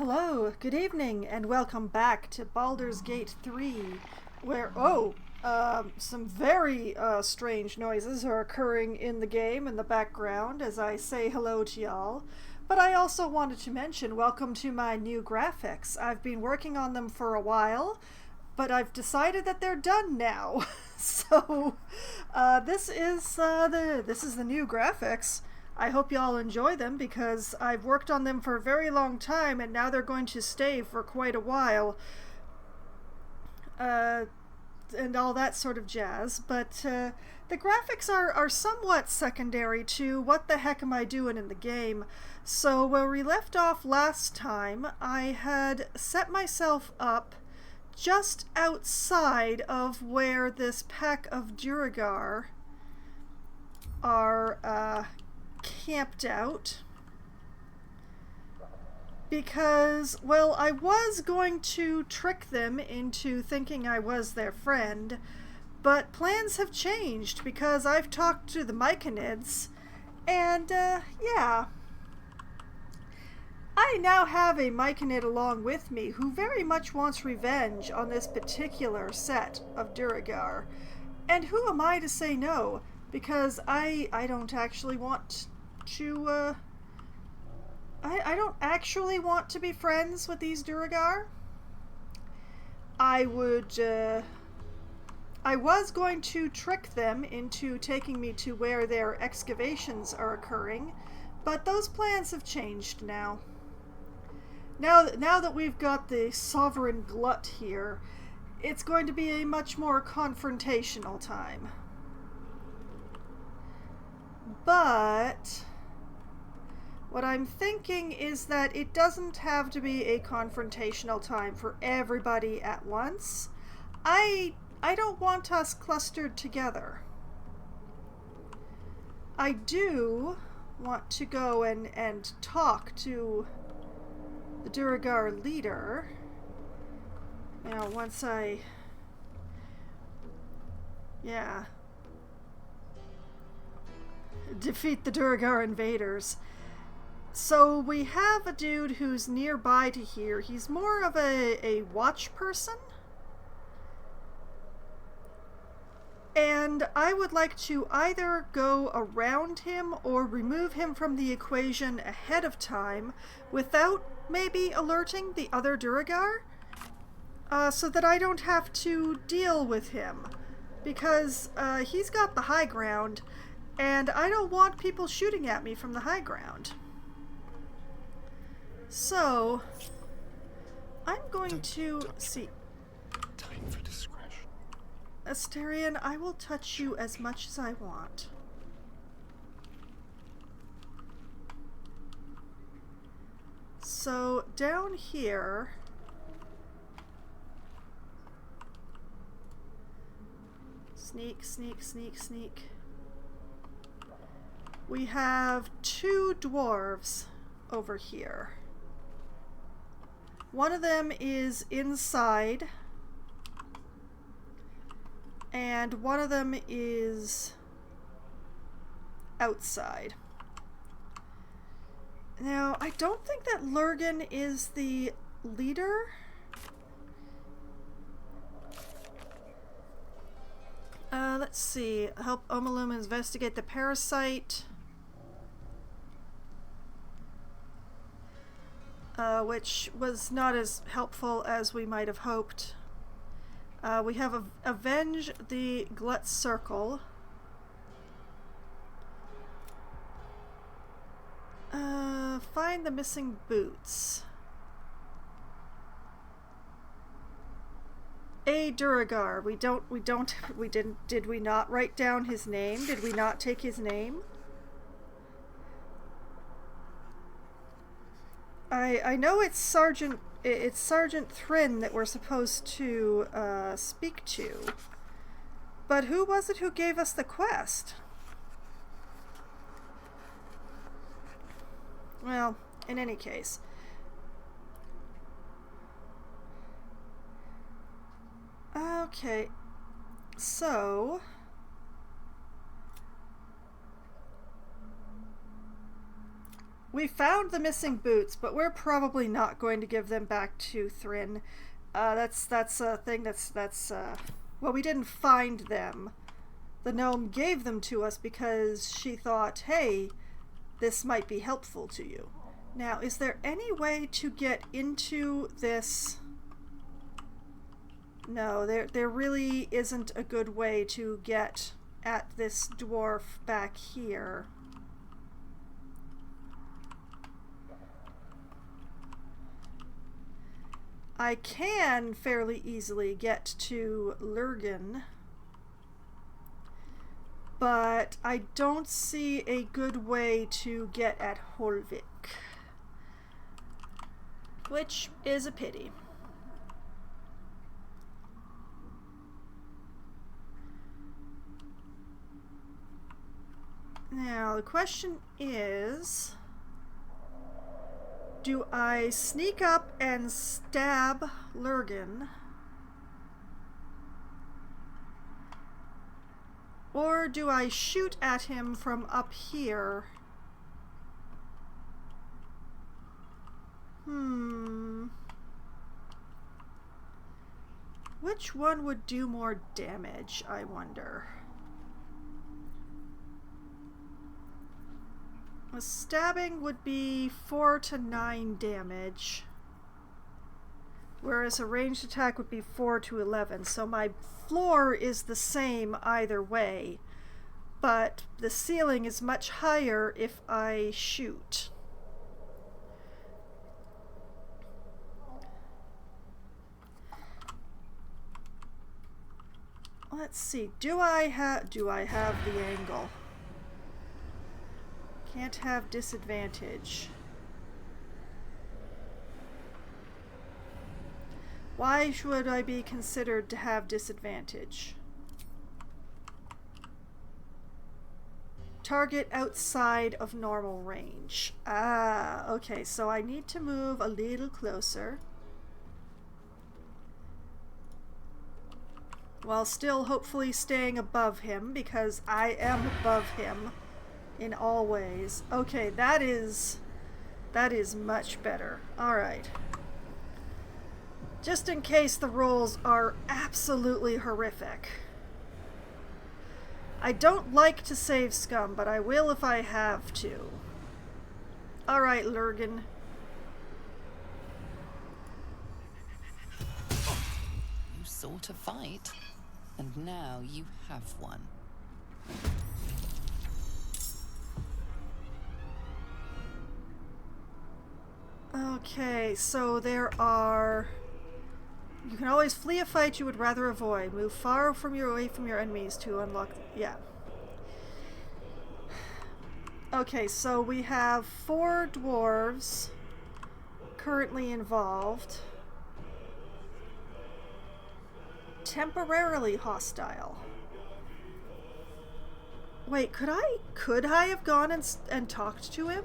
Hello, good evening, and welcome back to Baldur's Gate 3, where, some very strange noises are occurring in the game in the background as I say hello to y'all. But I also wanted to mention, welcome to my new graphics. I've been working on them for a while, but I've decided that they're done now. So, this is the new graphics. I hope y'all enjoy them because I've worked on them for a very long time and now they're going to stay for quite a while. And all that sort of jazz. But the graphics are somewhat secondary to what the heck am I doing in the game. So where we left off last time, I had set myself up just outside of where this pack of Duragar are camped out because, well, I was going to trick them into thinking I was their friend, but plans have changed because I've talked to the Myconids, and yeah, I now have a Myconid along with me who very much wants revenge on this particular set of Duragar, and who am I to say no? Because I don't actually want to, I don't actually want to be friends with these Duragar. I was going to trick them into taking me to where their excavations are occurring, but those plans have changed now. Now that we've got the Sovereign Glut here, it's going to be a much more confrontational time. But what I'm thinking is that it doesn't have to be a confrontational time for everybody at once. I don't want us clustered together. I do want to go and talk to the Duragar leader. You know, once I... yeah. Defeat the Duragar invaders. So we have a dude who's nearby to here. He's more of a watch person. And I would like to either go around him or remove him from the equation ahead of time without maybe alerting the other Duragar, so that I don't have to deal with him. Because he's got the high ground, and I don't want people shooting at me from the high ground. So, I'm going to see. Time for discretion. Asterion, I will touch you as much as I want. So, down here, sneak, sneak, sneak, sneak. We have two dwarves over here. One of them is inside, and one of them is outside. Now, I don't think that Lurgan is the leader. Let's see. Help Omalum investigate the parasite. Which was not as helpful as we might have hoped. We have Avenge the Glut Circle. Find the missing boots. A Duragar. Did we not write down his name? Did we not take his name? I know it's Sergeant Thrin that we're supposed to speak to, but who was it who gave us the quest? Well, in any case. Okay, so We found the missing boots, but we're probably not going to give them back to Thrin. That's a thing well, we didn't find them. The gnome gave them to us because she thought, hey, this might be helpful to you. Now, is there any way to get into this? No, there really isn't a good way to get at this dwarf back here. I can fairly easily get to Lurgan, but I don't see a good way to get at Holvik, which is a pity. Now, the question is, do I sneak up and stab Lurgan? Or do I shoot at him from up here? Which one would do more damage, I wonder? A stabbing would be 4 to 9 damage, whereas a ranged attack would be 4 to 11. So my floor is the same either way, but the ceiling is much higher if I shoot. Let's see. Do I have the angle? Can't have disadvantage. Why should I be considered to have disadvantage? Target outside of normal range. Ah, okay, so I need to move a little closer, while still hopefully staying above him, because I am above him in all ways. Okay, that is much better. Alright. Just in case the rolls are absolutely horrific. I don't like to save scum, but I will if I have to. Alright, Lurgan. You sought a fight, and now you have one. Okay, so there are... You can always flee a fight you would rather avoid. Move far away from your enemies to unlock... Yeah. Okay, so we have 4 dwarves currently involved. Temporarily hostile. Wait, could I have gone and talked to him?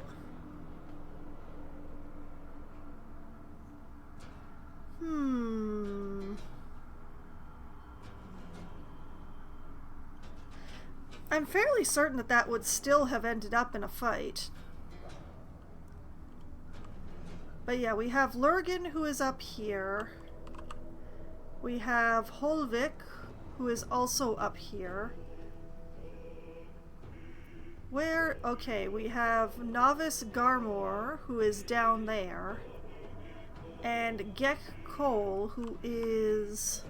I'm fairly certain that that would still have ended up in a fight. But yeah, we have Lurgan, who is up here. We have Holvik, who is also up here. Where? Okay, we have Novice Garmor, who is down there. And Gek Cole, who is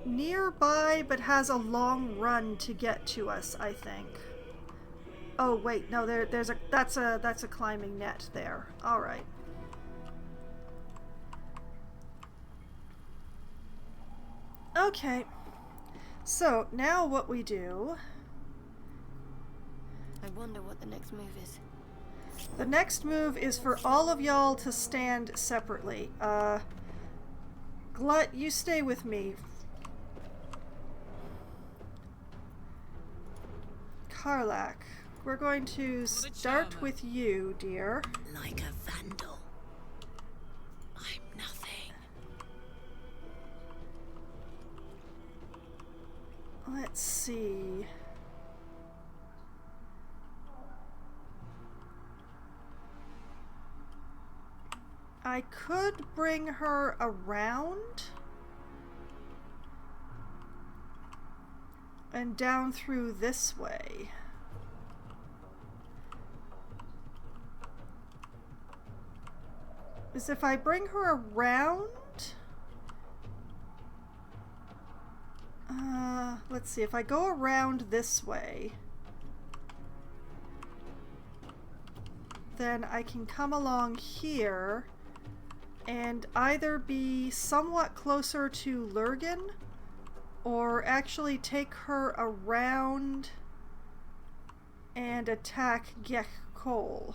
nearby but has a long run to get to us, I think. Oh wait, no, that's a climbing net there. All right. Okay. So, now what we do... I wonder what the next move is. The next move is for all of y'all to stand separately. Glut, you stay with me. Karlak, we're going to start with you, dear. Like a vandal. I'm nothing. Let's see. I could bring her around and down through this way. Is if I bring her around, let's see, if I go around this way, then I can come along here and either be somewhat closer to Lurgan or actually take her around and attack Gek Cole.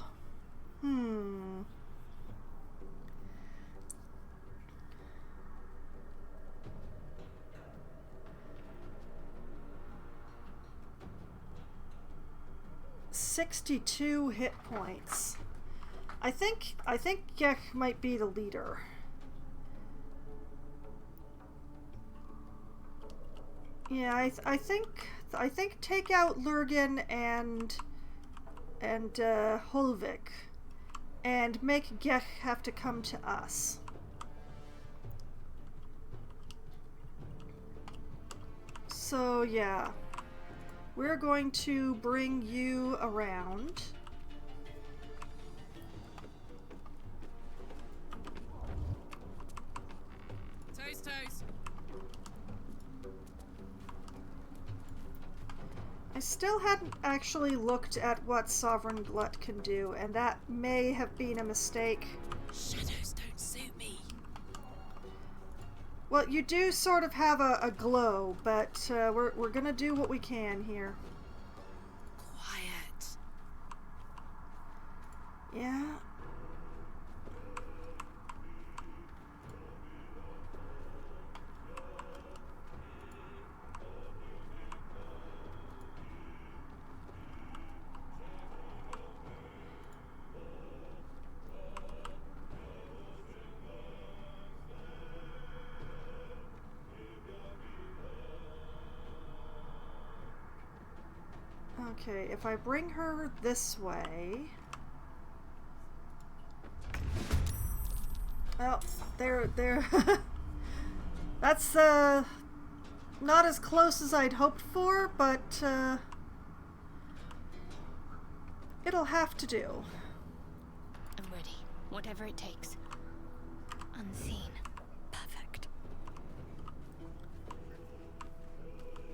62 hit points. I think Gek might be the leader. Yeah, I think take out Lurgan and Holvik and make Gek have to come to us. So yeah, we're going to bring you around. Toast, toast. I still hadn't actually looked at what Sovereign Glut can do, and that may have been a mistake. Shadows don't suit me. Well, you do sort of have a glow, but we're gonna do what we can here. Quiet. Yeah. Okay, if I bring her this way... Well, there. That's, not as close as I'd hoped for, but, it'll have to do. I'm ready. Whatever it takes. Unseen. Perfect.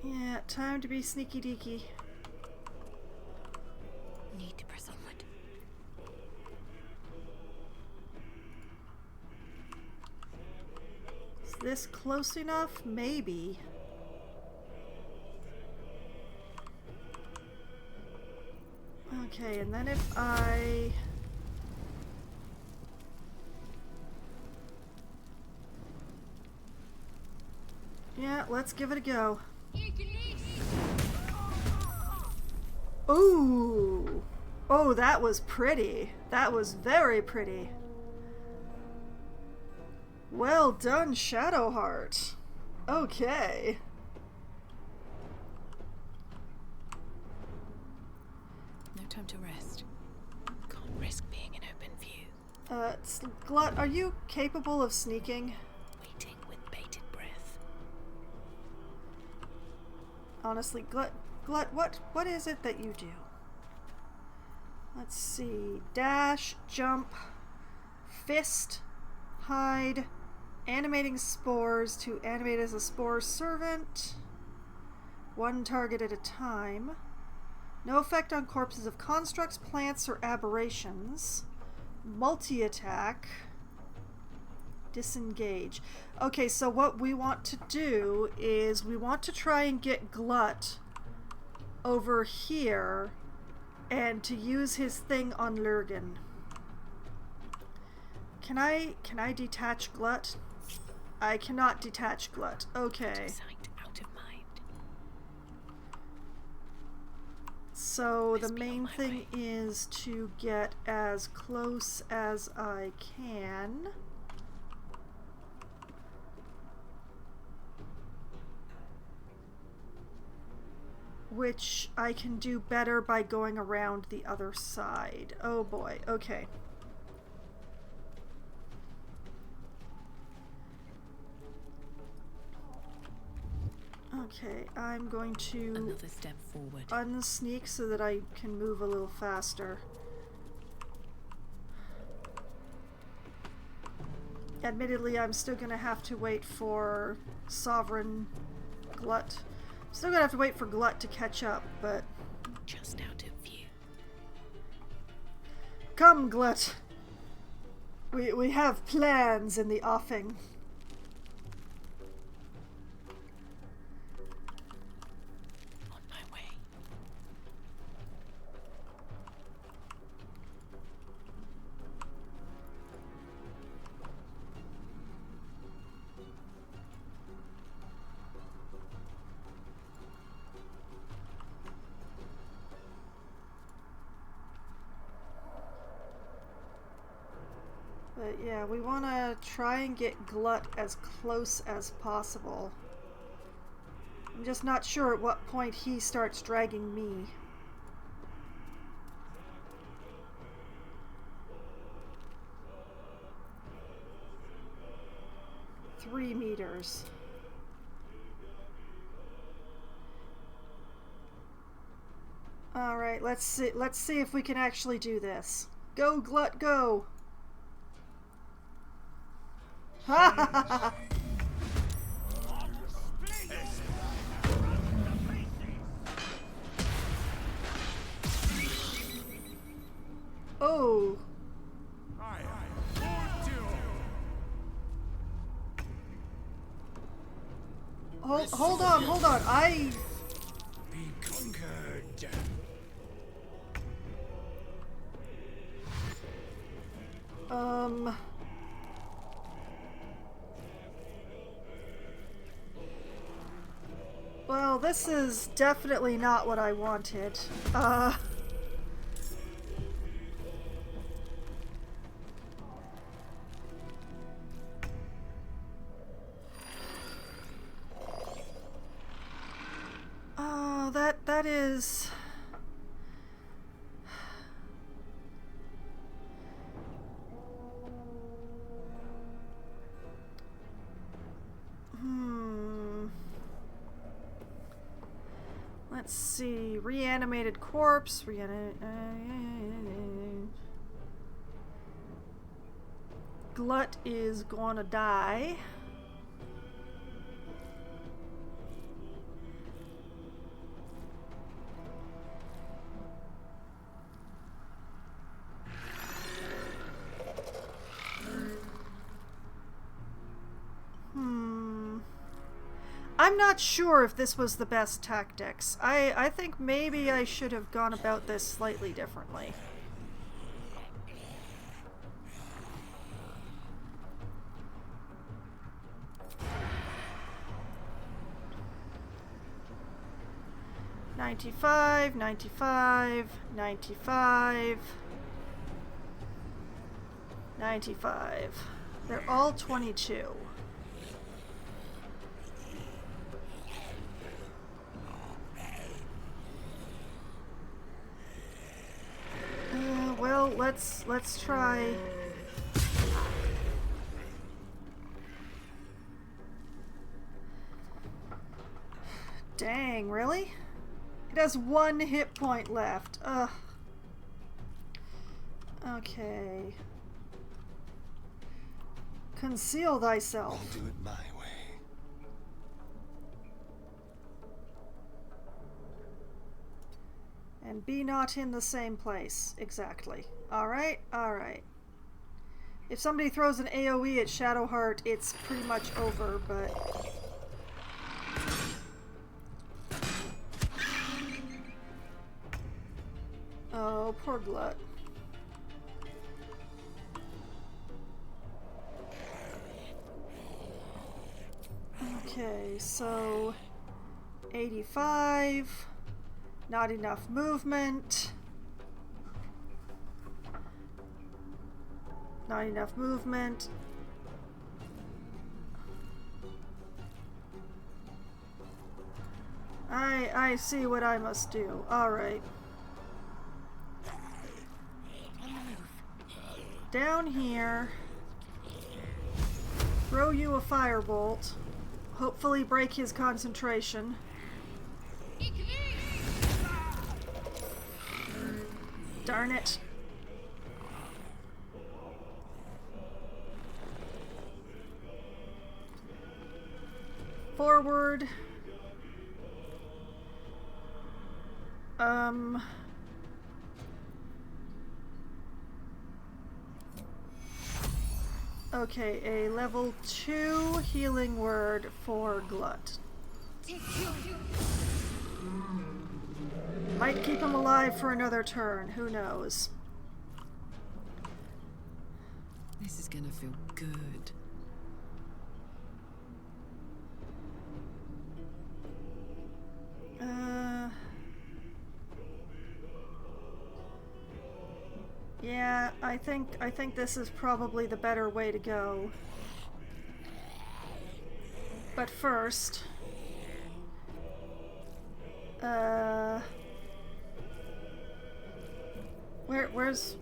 Yeah, time to be sneaky deaky. Need to press onward. Is this close enough? Maybe. Okay, and then if I... Yeah, let's give it a go. Ooh! Oh, that was pretty. That was very pretty. Well done, Shadowheart. Okay. No time to rest. Can't risk being in open view. Glut, are you capable of sneaking? Waiting with bated breath. Honestly, Glut, what is it that you do? Let's see. Dash, jump, fist, hide, animating spores to animate as a spore servant. One target at a time. No effect on corpses of constructs, plants, or aberrations. Multi-attack. Disengage. Okay, so what we want to do is we want to try and get Glut over here and to use his thing on Lurgan. Can I detach Glut? I cannot detach Glut. Okay. Sight out of mind. So the Must be on main my thing way. is to get as close as I can. Which I can do better by going around the other side. Oh boy, okay. Okay, I'm going to Another step forward. unsneak so that I can move a little faster. Admittedly, I'm still gonna have to wait for Sovereign Glut. Still gonna have to wait for Glut to catch up, but... Just out of view. Come, Glut! We have plans in the offing. On my way. But yeah, we want to try and get Glut as close as possible. I'm just not sure at what point he starts dragging me. Three meters. All right, let's see if we can actually do this. Go, Glut, go! Ha ha ha ha! Oh! Hold on, I... Be conquered. Well, this is definitely not what I wanted. Oh, that is... Let's see. Reanimated corpse. Glut is gonna die. I'm not sure if this was the best tactics. I think maybe I should have gone about this slightly differently. $95, $95, $95, $95. They're all 22. Well, let's try. Dang, really? It has 1 hit point left. Ugh. Okay. Conceal thyself. I'll do it my way. And be not in the same place. Exactly. Alright, alright. If somebody throws an AoE at Shadowheart, it's pretty much over, but... Oh, poor Glut. Okay, so... 85... Not enough movement. Not enough movement. I see what I must do. Alright. Down here. Throw you a firebolt. hopefully break his concentration. Darn it. Forward. Okay, a level 2 healing word for Glut. Might keep him alive for another turn, who knows. This is gonna feel good. Yeah, I think this is probably the better way to go. But first,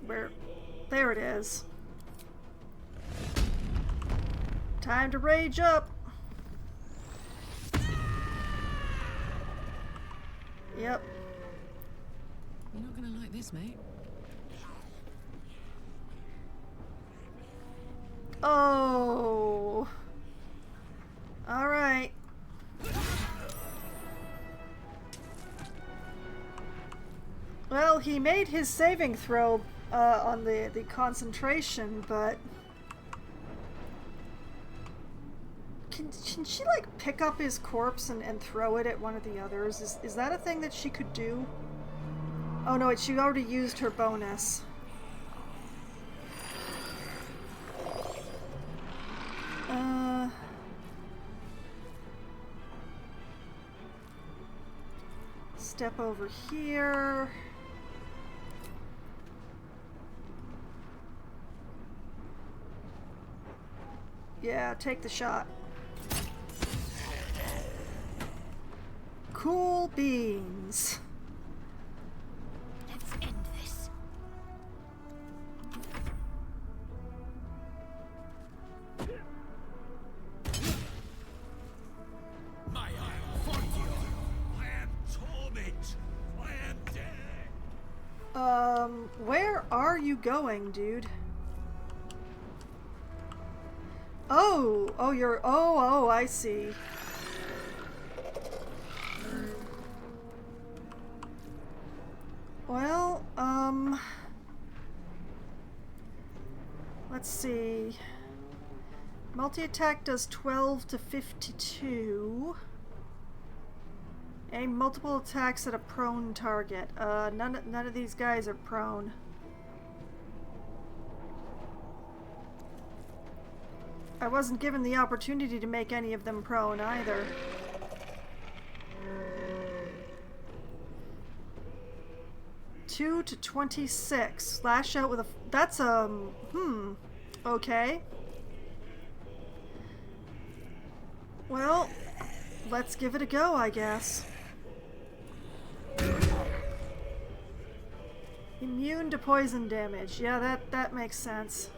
where? There it is. Time to rage up. Yep. You're not gonna like this, mate. Oh. All right. Well, he made his saving throw on the concentration, but can she like pick up his corpse and throw it at one of the others? Is that a thing that she could do? Oh no, she already used her bonus. Step over here. Yeah, take the shot. Cool beans. Let's end this. My eye Fortio. I am torment. I am dead. Where are you going, dude? Oh, you're, oh, I see. Well, let's see. Multi-attack does 12 to 52. Aim multiple attacks at a prone target. None of these guys are prone. I wasn't given the opportunity to make any of them prone either. to 26. Slash out with a... That's, okay. Well, let's give it a go, I guess. Immune to poison damage. Yeah, that makes sense.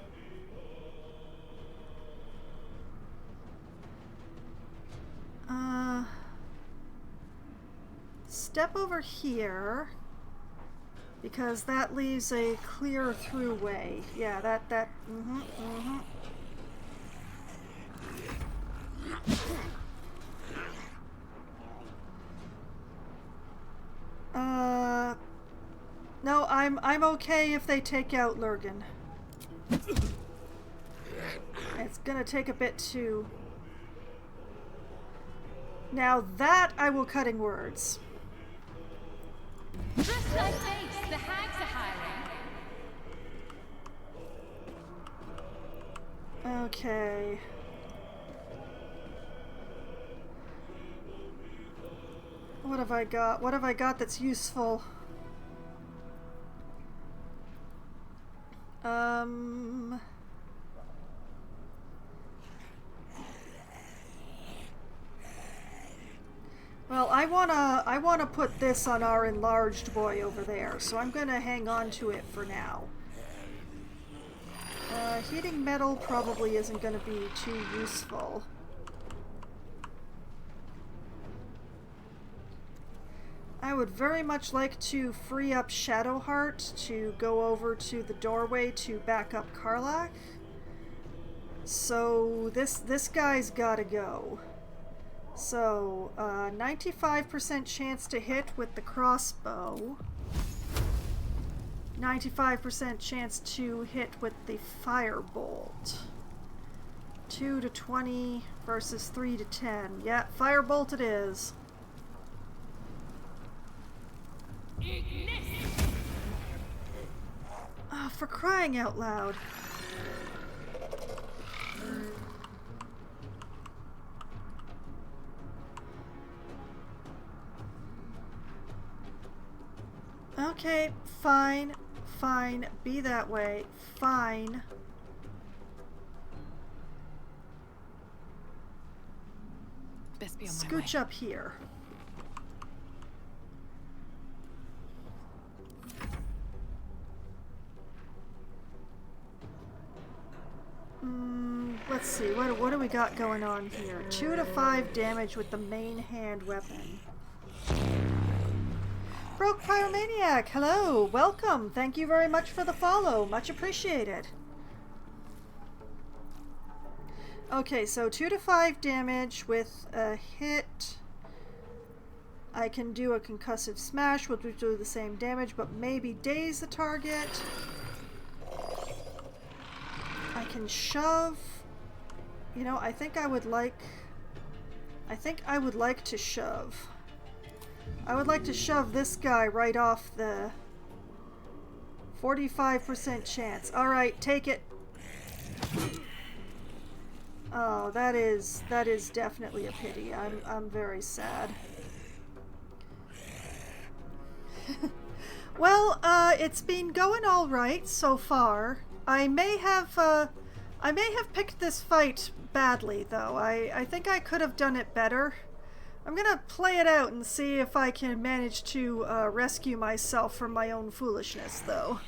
Step over here, because that leaves a clear through way. Yeah, no, I'm okay if they take out Lurgan. It's gonna take a bit too. Now that I will cutting words. Dress like face, the hags are hiring. Okay. What have I got? What have I got that's useful? Well, I wanna put this on our enlarged boy over there, so I'm gonna hang on to it for now. Heating metal probably isn't gonna be too useful. I would very much like to free up Shadowheart to go over to the doorway to back up Karlach. So this guy's gotta go. So 95% chance to hit with the crossbow. 95% chance to hit with the firebolt. 2 to 20 versus 3 to 10. Yeah, firebolt it is. Oh, for crying out loud. Okay, fine, fine, be that way, fine. Best be on my Scooch way. up here. Let's see, what do we got going on here? 2 to 5 damage with the main hand weapon. Broke Pyromaniac, hello, welcome. Thank you very much for the follow, much appreciated. Okay, so 2 to 5 damage with a hit. I can do a concussive smash, which would do the same damage, but maybe daze the target. I can shove. You know, I think I would like to shove. I would like to shove this guy right off the 45% chance. All right, take it. Oh, that is definitely a pity. I'm very sad. Well, it's been going all right so far. I may have picked this fight badly, though. I think I could have done it better. I'm gonna play it out and see if I can manage to rescue myself from my own foolishness, though.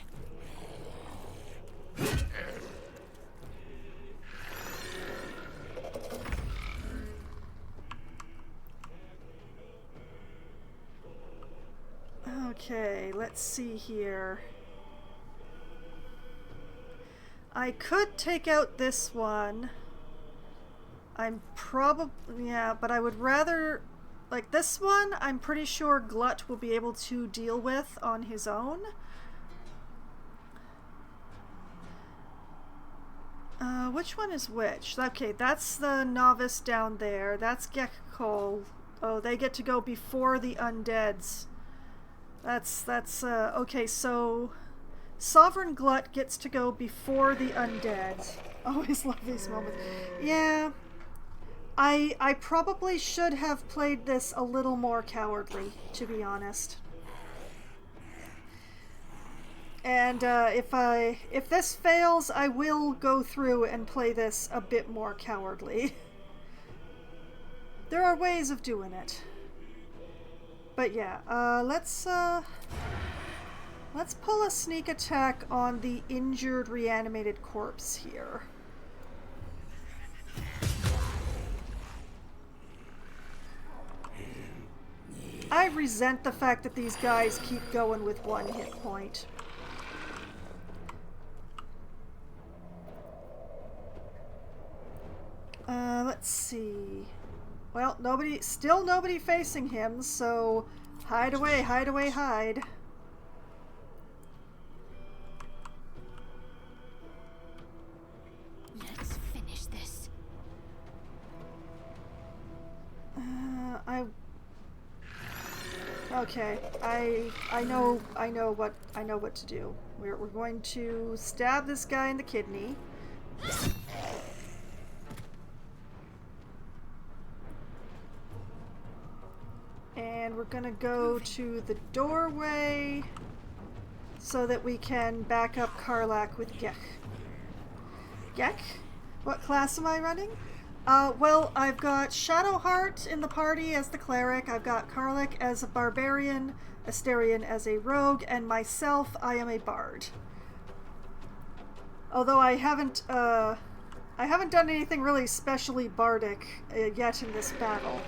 Okay, let's see here. I could take out this one. I'm probably, yeah, but I would rather, like this one, I'm pretty sure Glut will be able to deal with on his own. Which one is which? Okay, that's the novice down there. That's Gekko. Oh, they get to go before the undeads. Okay, so Sovereign Glut gets to go before the undead. Always love these moments. Yeah, I probably should have played this a little more cowardly, to be honest. And if this fails, I will go through and play this a bit more cowardly. There are ways of doing it. But yeah, let's pull a sneak attack on the injured, reanimated corpse here. I resent the fact that these guys keep going with 1 hit point. Let's see. Well, still nobody facing him, so hide away, hide away, hide. Let's finish this. Okay, I know what to do. We're going to stab this guy in the kidney. And we're gonna go to the doorway so that we can back up Karlach with Gek. Gek? What class am I running? Well, I've got Shadowheart in the party as the cleric, I've got Karlach as a barbarian, Asterion as a rogue, and myself, I am a bard. Although I haven't done anything really specially bardic yet in this battle.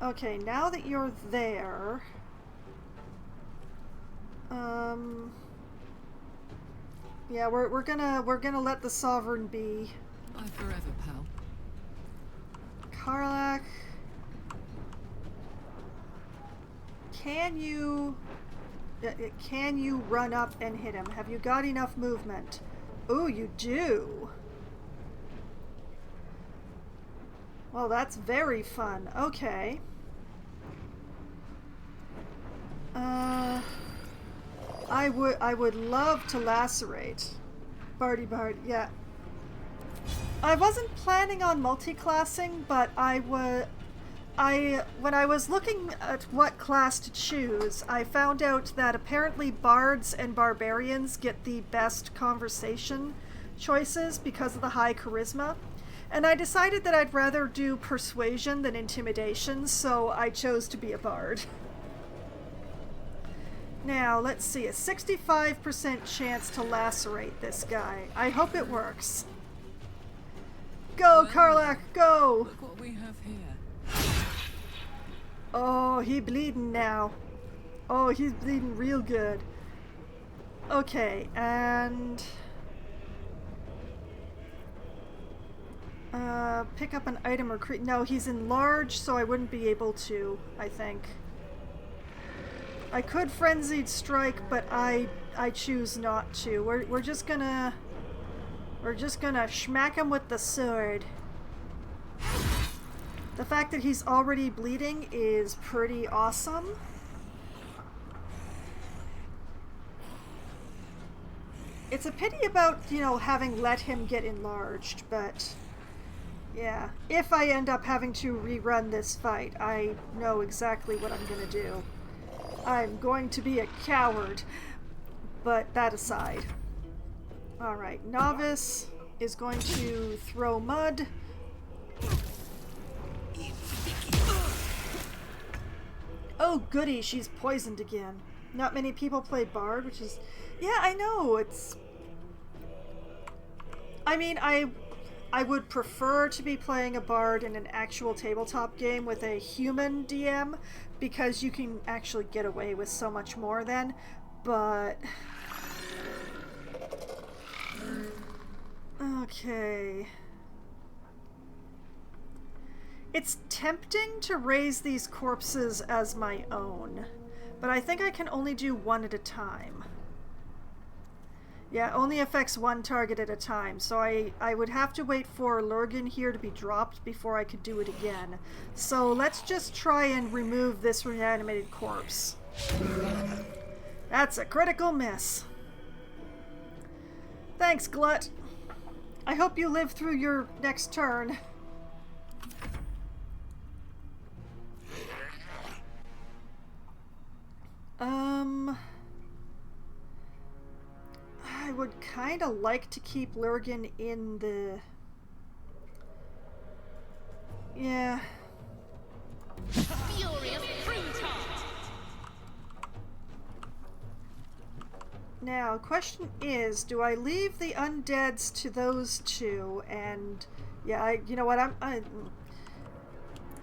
Okay, now that you're there... yeah, we're gonna let the Sovereign be. Bye forever, pal. Karlach... Can you run up and hit him? Have you got enough movement? Ooh, you do. Well, that's very fun. Okay. I would love to lacerate. Barty Bard, yeah. I wasn't planning on multi-classing, but when I was looking at what class to choose, I found out that apparently bards and barbarians get the best conversation choices because of the high charisma. And I decided that I'd rather do persuasion than intimidation, so I chose to be a bard. Now, let's see, a 65% chance to lacerate this guy. I hope it works. Go, Karlach, go! Look what we have here. Oh, he bleeding now. Oh, he's bleeding real good. Okay, and... pick up an item or create... No, he's enlarged, so I wouldn't be able to, I think. I could Frenzied Strike, but I choose not to. We're just gonna smack him with the sword. The fact that he's already bleeding is pretty awesome. It's a pity about, you know, having let him get enlarged, but yeah. If I end up having to rerun this fight, I know exactly what I'm gonna do. I'm going to be a coward, but that aside. Alright, Novice is going to throw mud. Oh goody, she's poisoned again. Not many people play Bard, which is... Yeah, I know, it's... I mean, I would prefer to be playing a Bard in an actual tabletop game with a human DM, because you can actually get away with so much more then, but... Okay... It's tempting to raise these corpses as my own, but I think I can only do one at a time. Yeah, only affects one target at a time, so I would have to wait for Lurgan here to be dropped before I could do it again. So let's just try and remove this reanimated corpse. That's a critical miss. Thanks, Glut. I hope you live through your next turn. I would kind of like to keep Lurgan in the... Yeah. Furious fruit. Now, question is, do I leave the undeads to those two? And yeah, you know what?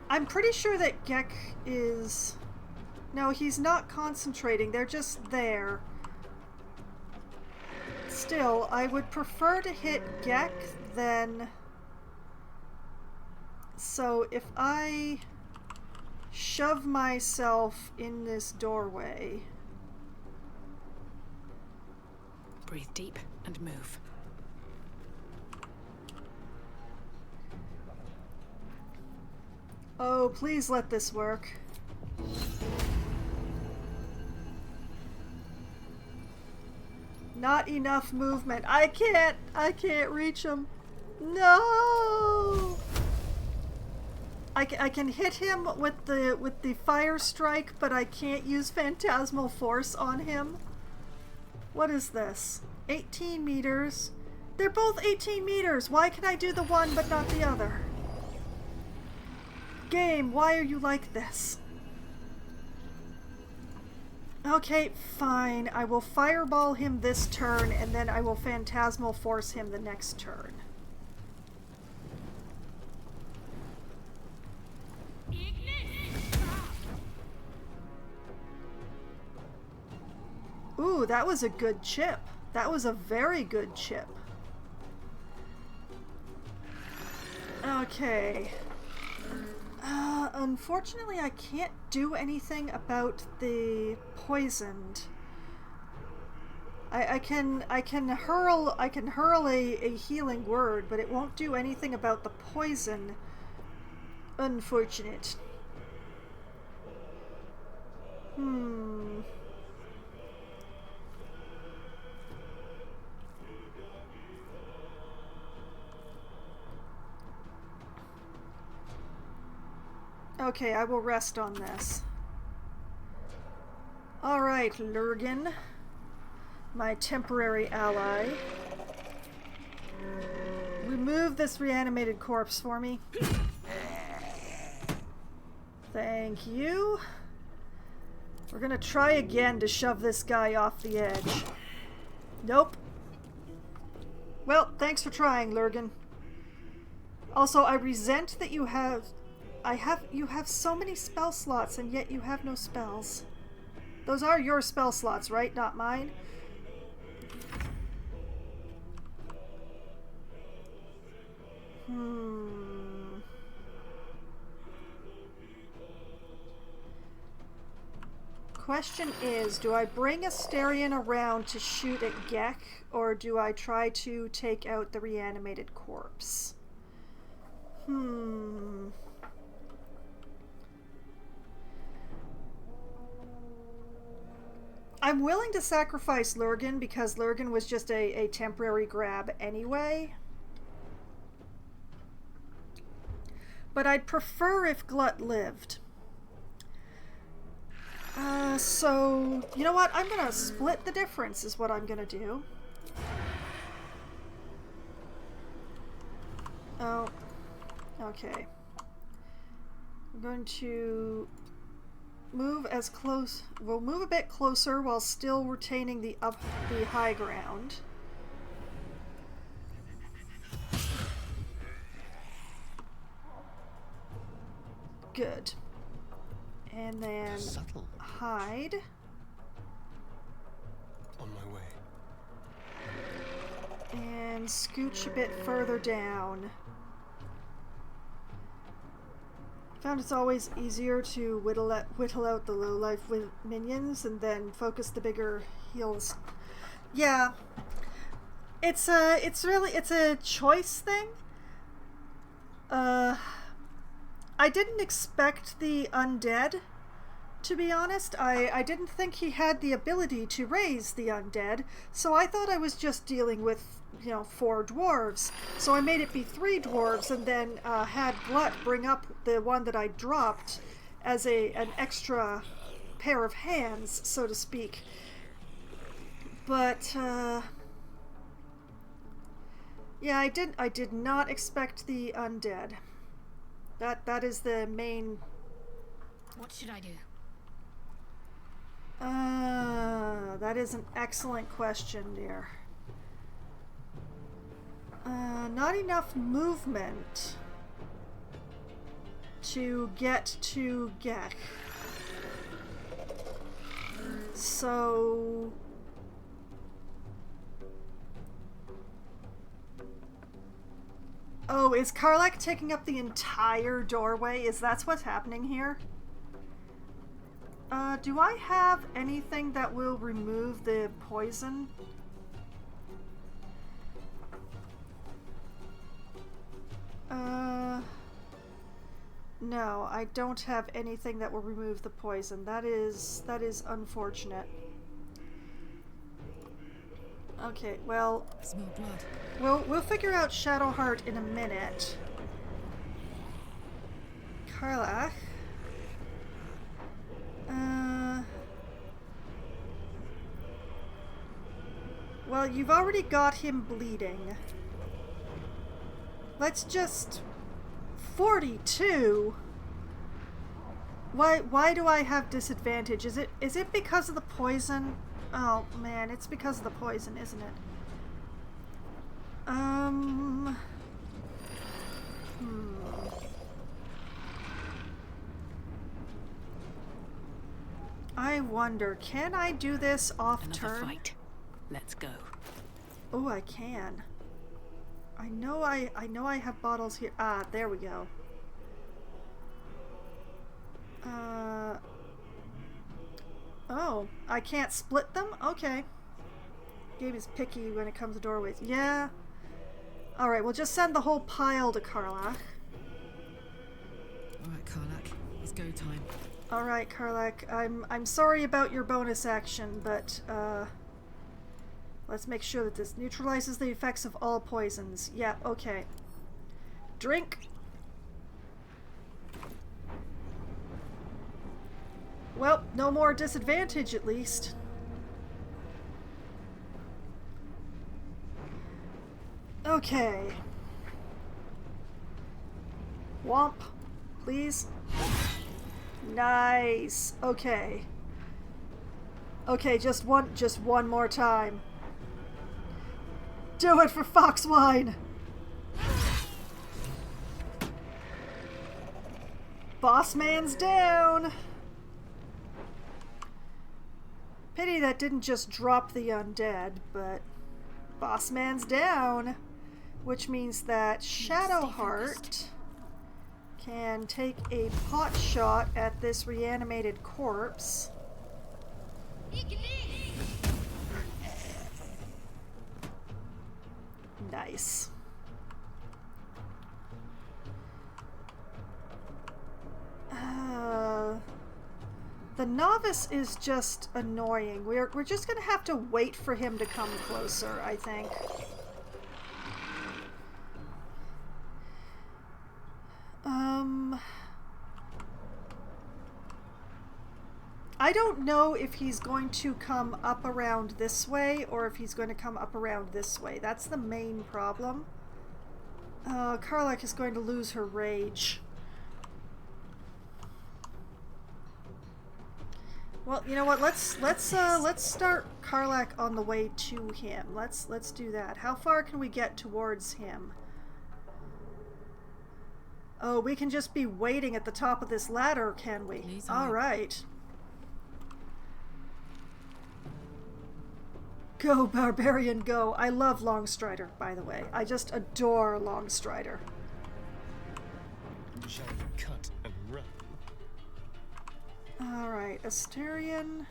I'm pretty sure that Gek is... No, he's not concentrating. They're just there. Still, I would prefer to hit Gek than... So if I shove myself in this doorway... Breathe deep and move. Oh, please let this work. Not enough movement. I can't reach him. No! I can hit him with the fire strike, but I can't use Phantasmal Force on him. What is this? 18 meters. They're both 18 meters. Why can I do the one but not the other? Game, why are you like this? Okay, fine. I will fireball him this turn, and then I will Phantasmal Force him the next turn. Ignis. Ooh, that was a good chip. That was a very good chip. Okay. Unfortunately, I can't do anything about the poisoned. I can hurl a healing word, but it won't do anything about the poison. Unfortunate. Okay, I will rest on this. Alright, Lurgan, my temporary ally. Remove this reanimated corpse for me. Thank you. We're gonna try again to shove this guy off the edge. Nope. Well, thanks for trying, Lurgan. Also, I resent that you have so many spell slots and yet you have no spells. Those are your spell slots, right? Not mine? Question is, do I bring Asterion around to shoot at Gek, or do I try to take out the reanimated corpse? I'm willing to sacrifice Lurgan because Lurgan was just a temporary grab anyway. But I'd prefer if Glut lived. So, you know what? I'm gonna split the difference is what I'm gonna do. Oh, okay. I'm going to move as close. We'll move a bit closer while still retaining the high ground. Good. And then subtle. Hide. On my way. And scooch a bit further down. Found it's always easier to whittle out the low life with minions and then focus the bigger heals. Yeah, it's a choice thing. I didn't expect the undead, to be honest. I didn't think he had the ability to raise the undead, so I thought I was just dealing with, 4 dwarves. So I made it be 3 dwarves and then had Glut bring up the one that I dropped as an extra pair of hands, so to speak. But, yeah, I did not expect the undead. That is the main... What should I do? That is an excellent question, dear. Not enough movement to get to Gek. So... Oh, is Karlak taking up the entire doorway? Is that what's happening here? Do I have anything that will remove the poison? No, I don't have anything that will remove the poison. That is unfortunate. Okay, well, Smell blood. we'll figure out Shadowheart in a minute. Karlach. Well, you've already got him bleeding. Let's just... 42? Why do I have disadvantage? Is it because of the poison? Oh man, it's because of the poison, isn't it? I wonder, can I do this off Another turn? fight. Let's go. Oh, I can. I know I have bottles here. Ah, there we go. Oh, I can't split them? Okay. Game is picky when it comes to doorways. Yeah. Alright, we'll just send the whole pile to Karlach. Alright, Karlach. It's go time. Alright, Karlach. I'm sorry about your bonus action, but let's make sure that this neutralizes the effects of all poisons. Yeah, okay. Drink. Well, no more disadvantage at least. Okay. Womp, please. Nice. Okay. Okay, just one more time. Do it for Foxwine. Boss man's down. Pity that didn't just drop the undead, but boss man's down, which means that Shadowheart can take a pot shot at this reanimated corpse. Nice. The novice is just annoying. We're just gonna have to wait for him to come closer, I think. I don't know if he's going to come up around this way or if he's going to come up around this way. That's the main problem. Karlach is going to lose her rage. Well, you know what? Let's start Karlach on the way to him. Let's do that. How far can we get towards him? Oh, we can just be waiting at the top of this ladder, can we? All right. Go, barbarian, go. I love Longstrider, by the way. I just adore Longstrider. Shall we cut and run? Alright, Asterion.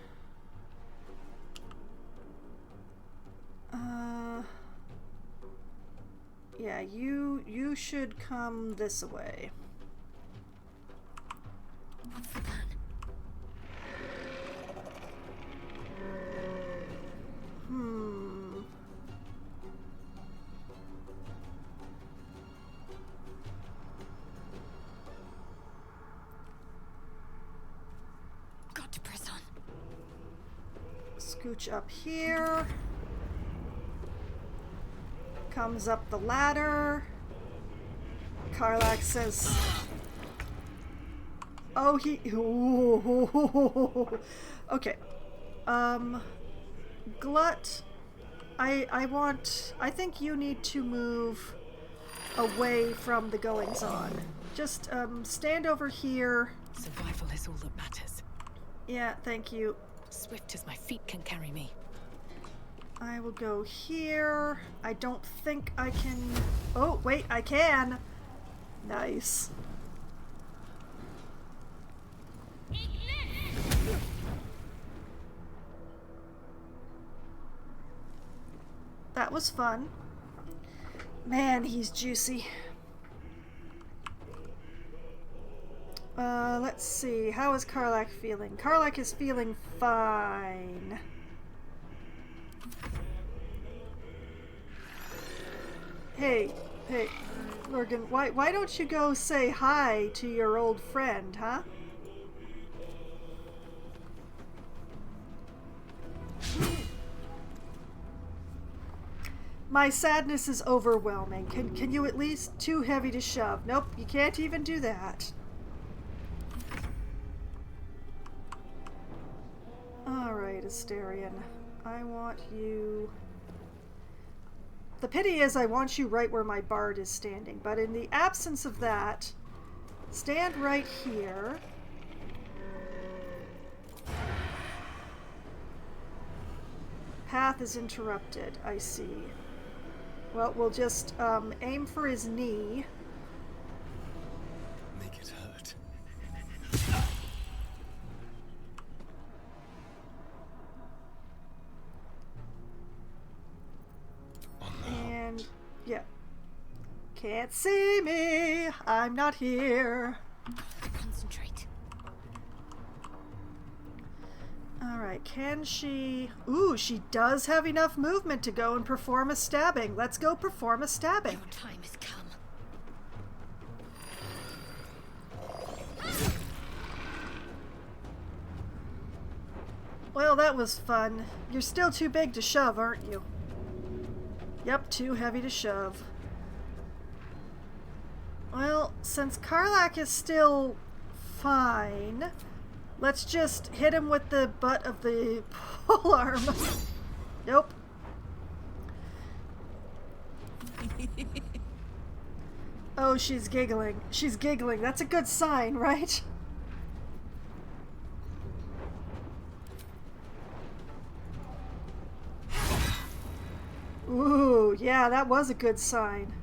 Yeah, you should come this way. What's the plan? Got to press on. Scooch up here. Comes up the ladder. Karlach says... Oh, he... Ooh. Okay. Glut, I think you need to move away from the goings-on. Just, stand over here. Survival is all that matters. Yeah, thank you. Swift as my feet can carry me. I will go here. I don't think I can... Oh, wait, I can! Nice. That was fun. Man, he's juicy. Let's see. How is Karlach feeling? Karlach is feeling fine. Hey, Lurgan, why don't you go say hi to your old friend, huh? My sadness is overwhelming. Can you at least... Too heavy to shove. Nope, you can't even do that. Alright, Asterion. I want you... The pity is I want you right where my bard is standing, but in the absence of that, stand right here. path is interrupted. I see. Well, we'll just aim for his knee. Make it hurt. And, yeah. Can't see me. I'm not here. Concentrate. Alright, can she... Ooh, she does have enough movement to go and perform a stabbing. Let's go perform a stabbing. Your time has come. Well, that was fun. You're still too big to shove, aren't you? Yep, too heavy to shove. Well, since Karlach is still fine, let's just hit him with the butt of the polearm. Nope. Oh, she's giggling. She's giggling. That's a good sign, right? Ooh, yeah, that was a good sign.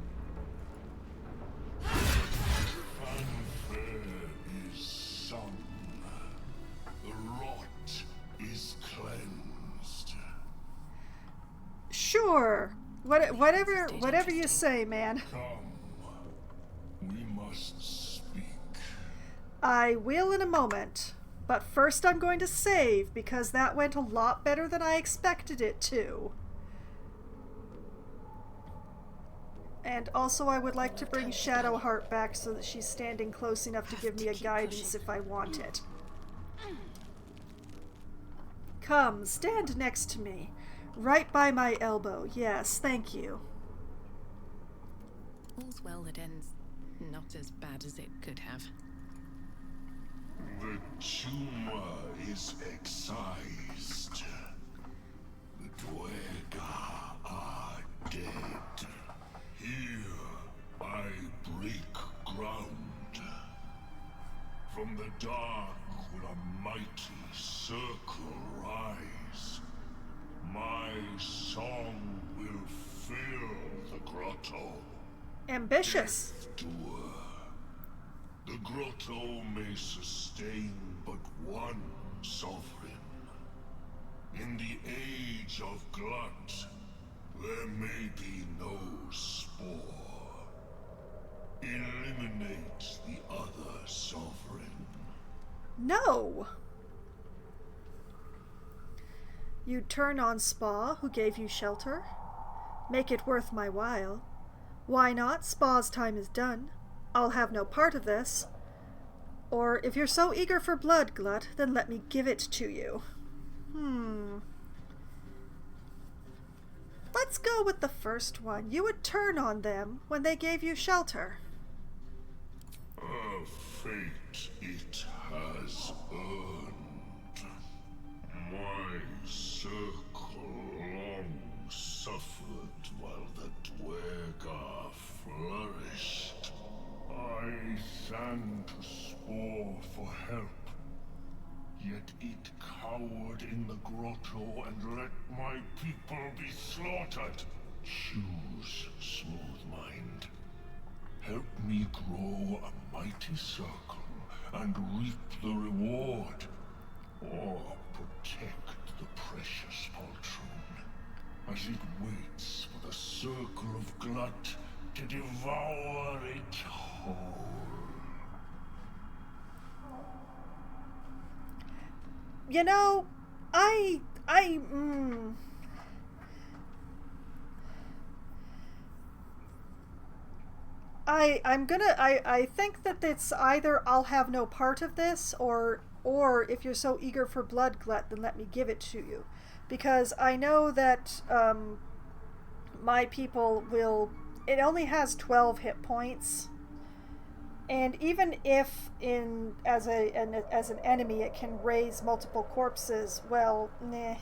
Fanfare is sung. The rot is cleansed. Sure. Whatever you say, man. Come. We must speak. I will in a moment. But first I'm going to save, because that went a lot better than I expected it to. And also I would like to bring Shadowheart back so that she's standing close enough to give me a guidance if I want it. Come, stand next to me. Right by my elbow. Yes, thank you. All's well that ends not as bad as it could have. The tumor is excised. The Dwerga are dead. Here I break ground. From the dark will a mighty circle rise. My song will fill the grotto. Ambitious. Doer. The grotto may sustain but one sovereign. In the age of glut, there may be no spore. Eliminate the other sovereign. No! You turn on Spa, who gave you shelter? Make it worth my while. Why not? Spa's time is done. I'll have no part of this. Or, if you're so eager for blood, Glut, then let me give it to you. Let's go with the first one. You would turn on them when they gave you shelter. A fate it has earned. My circle long suffered while the Dwerga flourished. I sang to Spore for help, yet it cowered in the grotto and let my people be slaughtered. Choose, Smooth Mind. Help me grow a mighty circle and reap the reward, or protect the precious poltroon as it waits for the circle of Glut to devour it whole. You know, I think that it's either I'll have no part of this, or if you're so eager for blood, Glut, then let me give it to you. Because I know that my people will... It only has 12 hit points. And even if as an enemy it can raise multiple corpses, well, nah.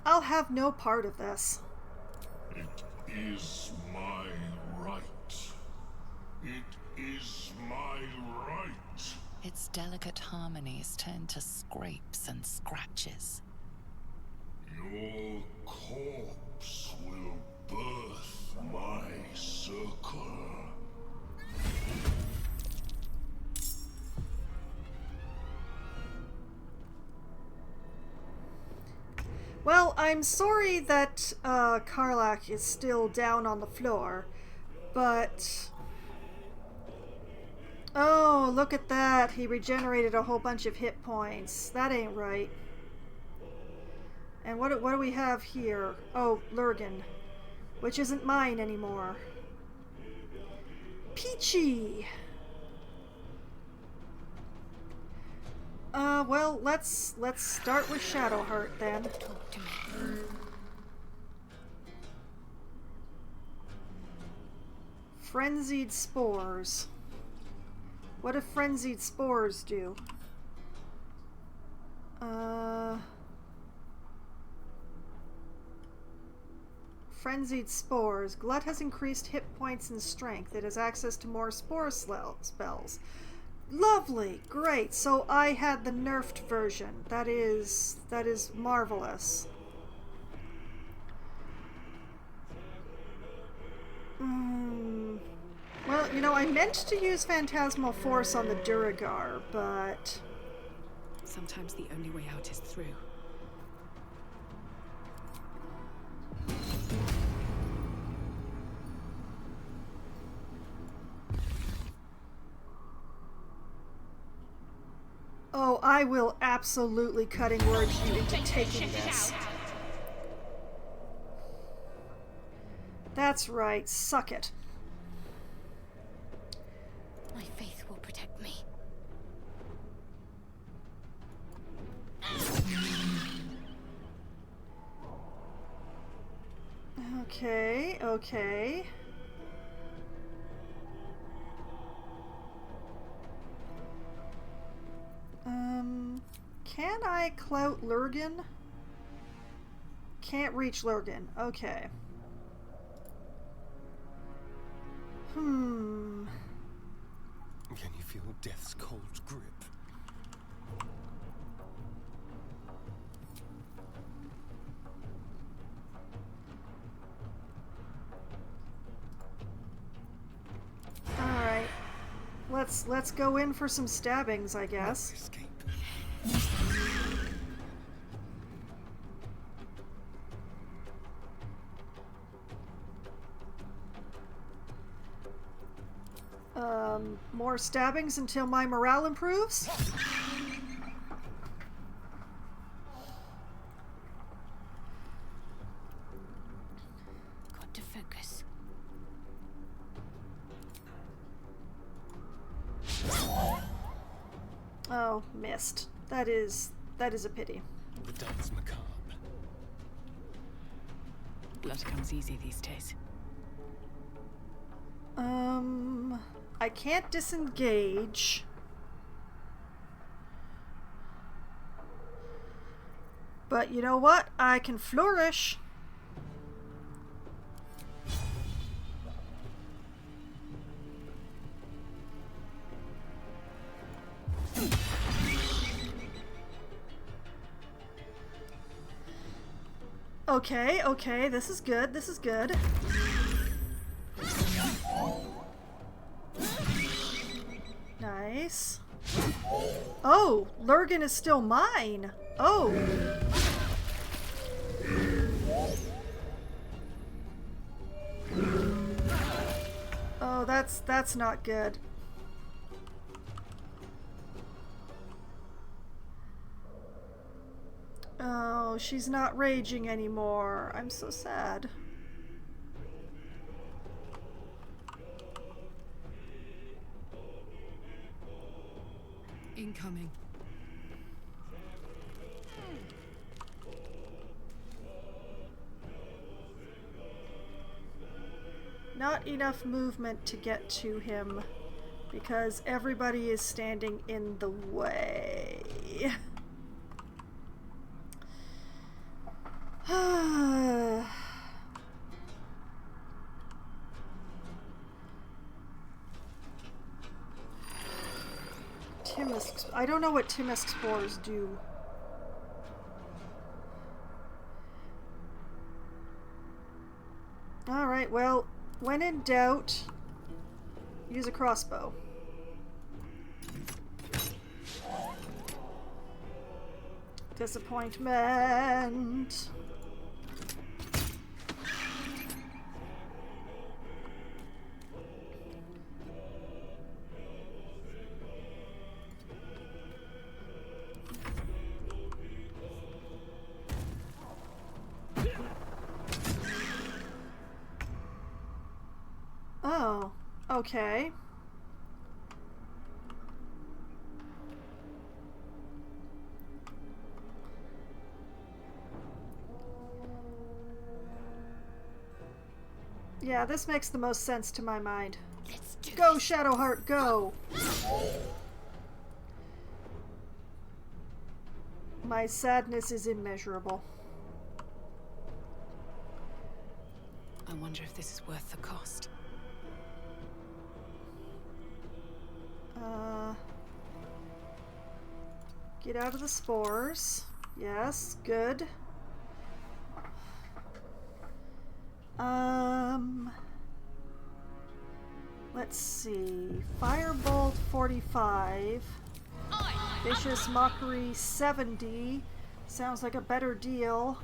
I'll have no part of this. It is my right. It is my right. Its delicate harmonies turn to scrapes and scratches. Your corpse will birth my circle. Well, I'm sorry that Karlach is still down on the floor, but... Oh, look at that. He regenerated a whole bunch of hit points. That ain't right. And what do we have here? Oh, Lurgan, which isn't mine anymore. Peachy! Well, let's start with Shadowheart then. Talk to me. Frenzied Spores. What do Frenzied Spores do? Frenzied Spores. Glut has increased hit points and strength. It has access to more spore spells. Lovely! Great! So I had the nerfed version. That is marvelous. Well, you know, I meant to use Phantasmal Force on the Duragar, but... Sometimes the only way out is through. Oh, I will absolutely cutting words you into taking this. That's right, suck it. My faith will protect me. Okay, okay. Can I clout Lurgan? Can't reach Lurgan. Okay. Can you feel death's cold grip? Alright. Let's go in for some stabbings, I guess. Escape. More stabbings until my morale improves? Got to focus. Oh, missed. That is a pity. The dance macabre. Blood comes easy these days. I can't disengage. But you know what? I can flourish. Okay, okay, this is good, this is good. Nice. Oh, Lurgan is still mine. Oh. Oh, that's not good. Oh, she's not raging anymore. I'm so sad. Incoming. Not enough movement to get to him because everybody is standing in the way. I don't know what Timisk spores do. Alright, well, when in doubt, use a crossbow. Disappointment. Oh, okay. Yeah, this makes the most sense to my mind. Let's do Go, this. Shadowheart, go! My sadness is immeasurable. I wonder if this is worth the cost. Get out of the spores. Yes, good. Let's see. Firebolt 45. Vicious Mockery 70. Sounds like a better deal.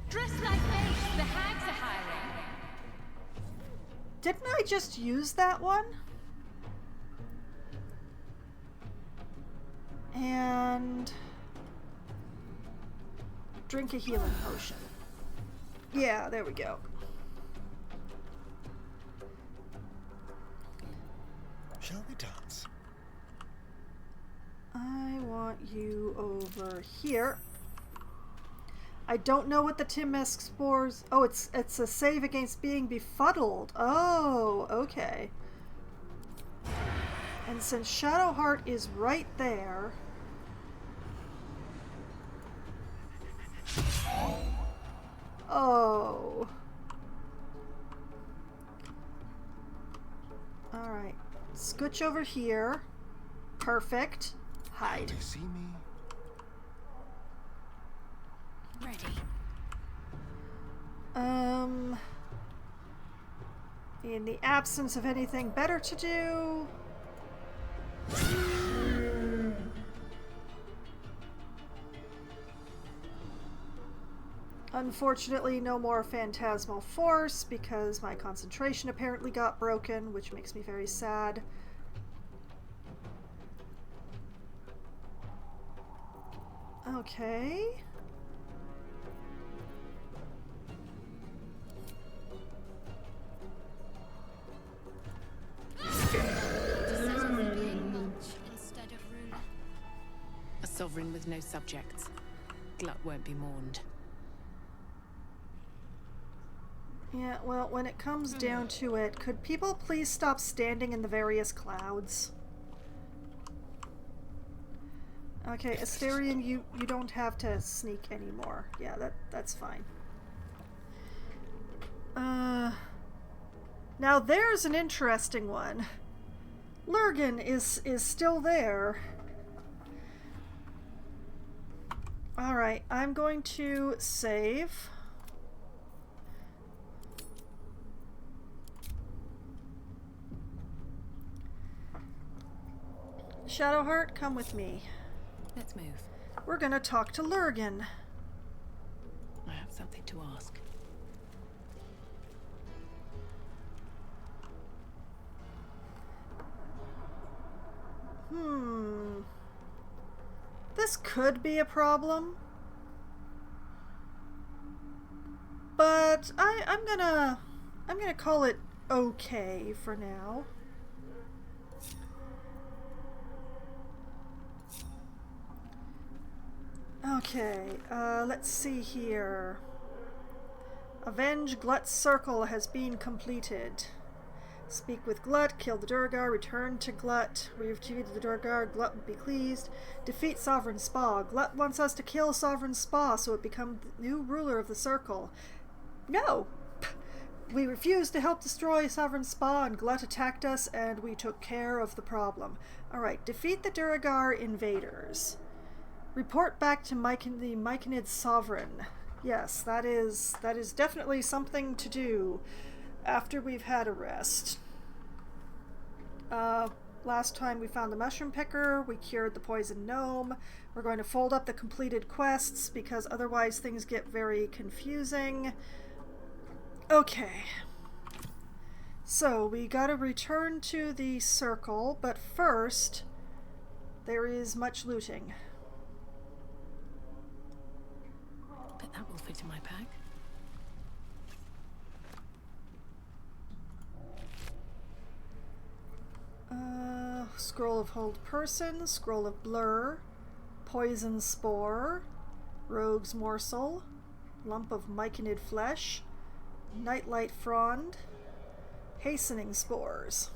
Dress thy face, the hags are hiring. Didn't I just use that one? And drink a healing potion. Yeah, there we go. Shall we dance? I want you over here. I don't know what the Timisk spores... Oh, it's a save against being befuddled. Oh, okay. And since Shadowheart is right there... Oh. Alright. Scooch over here. Perfect. Hide. Do you see me? Ready. In the absence of anything better to do... Unfortunately, no more phantasmal force because my concentration apparently got broken, which makes me very sad. Okay. Instead of rune. A sovereign with no subjects. Glut won't be mourned. Yeah, well, when it comes down to it, could people please stop standing in the various clouds? Okay, Asterion, you don't have to sneak anymore. Yeah, that's fine. Now there's an interesting one. Lurgan is still there. Alright, I'm going to save. Shadowheart, come with me. Let's move. We're gonna talk to Lurgan. I have something to ask. This could be a problem. But I'm gonna call it okay for now. Okay, let's see here. Avenge Glut's circle has been completed. Speak with Glut, kill the Durgar, return to Glut. We have defeated the Durgar, Glut would be pleased. Defeat Sovereign Spa. Glut wants us to kill Sovereign Spa so it becomes the new ruler of the circle. No! We refused to help destroy Sovereign Spa, and Glut attacked us, and we took care of the problem. Alright, defeat the Duragar invaders. Report back to the Myconid Sovereign. Yes, that is definitely something to do after we've had a rest. Last time we found the Mushroom Picker, we cured the Poison Gnome. We're going to fold up the completed quests because otherwise things get very confusing. Okay. So, we gotta return to the circle, but first, there is much looting. Bet that will fit in my pack. Scroll of Hold Person, Scroll of Blur, Poison Spore, Rogue's Morsel, Lump of Myconid Flesh, Nightlight Frond, Hastening Spores.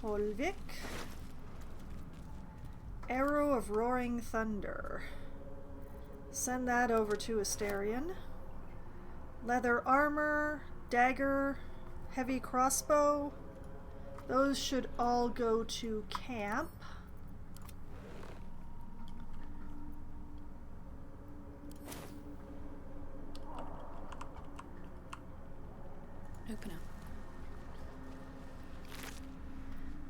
Holvik, Arrow of Roaring Thunder. Send that over to Asterion. Leather armor, dagger, heavy crossbow. Those should all go to camp. Open up.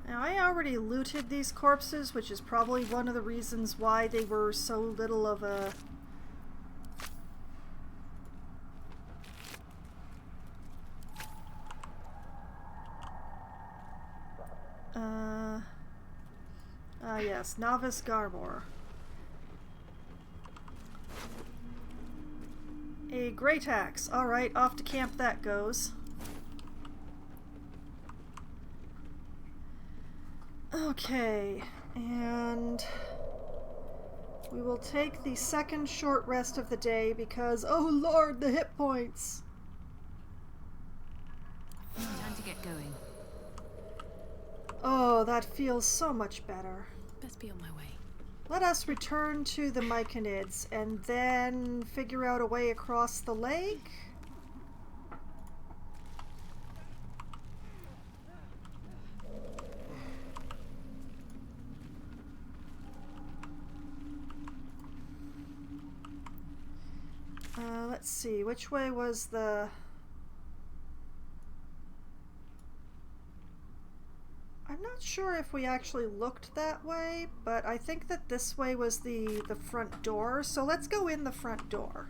Now, I already looted these corpses, which is probably one of the reasons why they were so little of a... yes, Novice Garmor. A great axe. Alright, off to camp that goes. Okay, and we will take the second short rest of the day because, oh lord, the hit points! Time to get going. Oh, that feels so much better. Best be on my way. Let us return to the Myconids and then figure out a way across the lake. Let's see, which way was the... I'm not sure if we actually looked that way, but I think that this way was the front door, so let's go in the front door.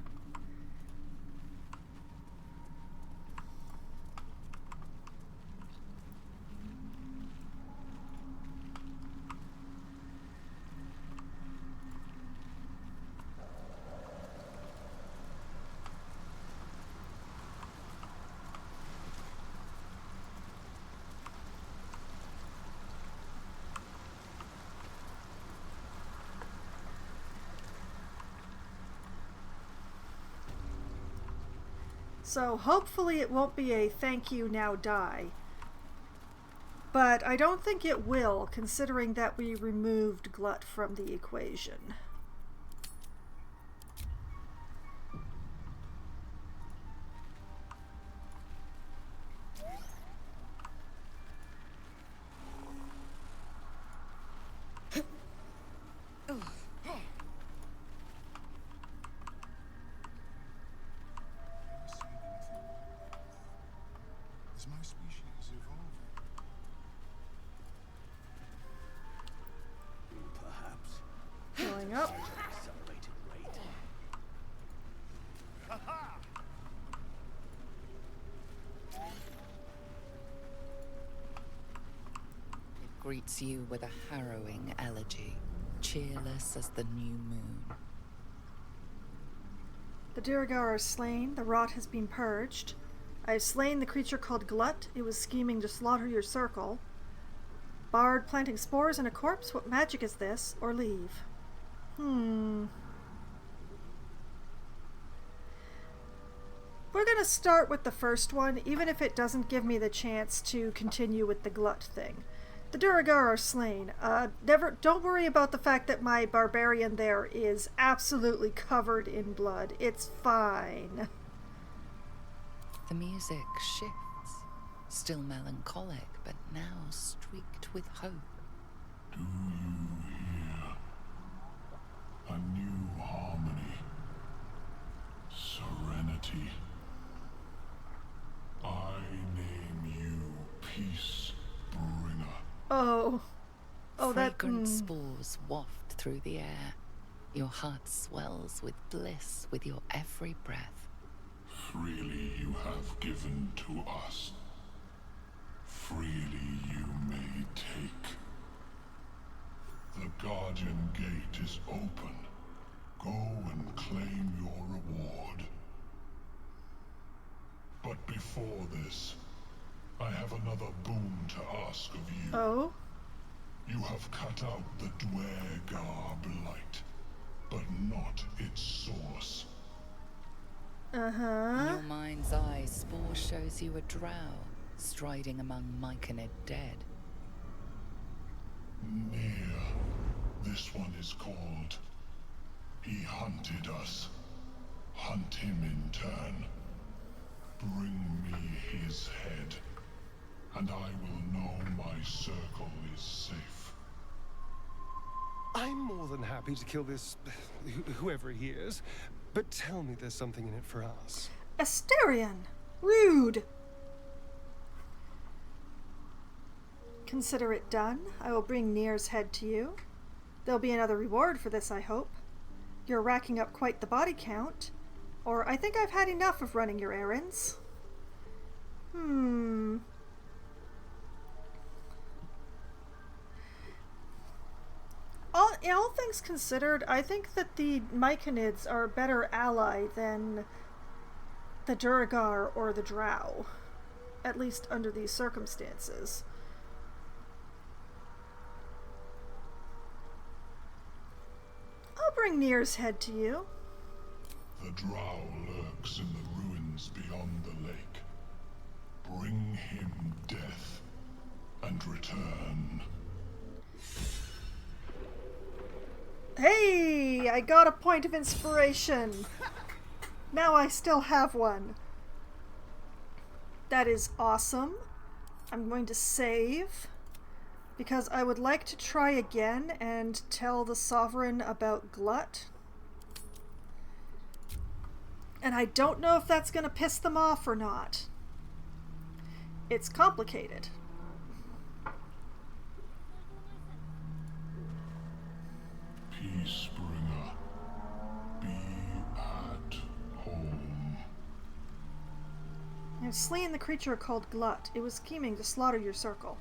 So hopefully it won't be a thank you now die. But I don't think it will, considering that we removed Glut from the equation. Is my species evolving? Perhaps. Going up. Accelerated rate. It greets you with a harrowing elegy, cheerless as the new moon. The Duragar are slain, the rot has been purged. I have slain the creature called Glut. It was scheming to slaughter your circle. Bard planting spores in a corpse? What magic is this? Or leave? We're gonna start with the first one, even if it doesn't give me the chance to continue with the Glut thing. The Duragar are slain. Don't worry about the fact that my barbarian there is absolutely covered in blood. It's fine. The music shifts, still melancholic, but now streaked with hope. Do you hear? A new harmony. Serenity. I name you Peace Bringer. Oh, Fragrant spores waft through the air. Your heart swells with bliss with your every breath. Freely you have given to us. Freely you may take. The Guardian Gate is open. Go and claim your reward. But before this, I have another boon to ask of you. Oh? You have cut out the Dwergar blight, but not its source. In Uh-huh. your mind's eye, spore shows you a drow striding among Myconid dead. Near. This one is called. He hunted us. Hunt him in turn. Bring me his head, and I will know my circle is safe. I'm more than happy to kill this... whoever he is. But tell me there's something in it for us. Asterion! Rude! Consider it done. I will bring Nir's head to you. There'll be another reward for this, I hope. You're racking up quite the body count. Or I think I've had enough of running your errands. In all things considered, I think that the Myconids are a better ally than the Duragar or the Drow. At least under these circumstances. I'll bring Nir's head to you. The drow lurks in the ruins beyond the lake. Bring him death, and return. Hey! I got a point of inspiration! Now I still have one. That is awesome. I'm going to save, because I would like to try again and tell the Sovereign about Glut. And I don't know if that's going to piss them off or not. It's complicated. Peace Bringer, be at home. I've slain the creature called Glut. It was scheming to slaughter your circle.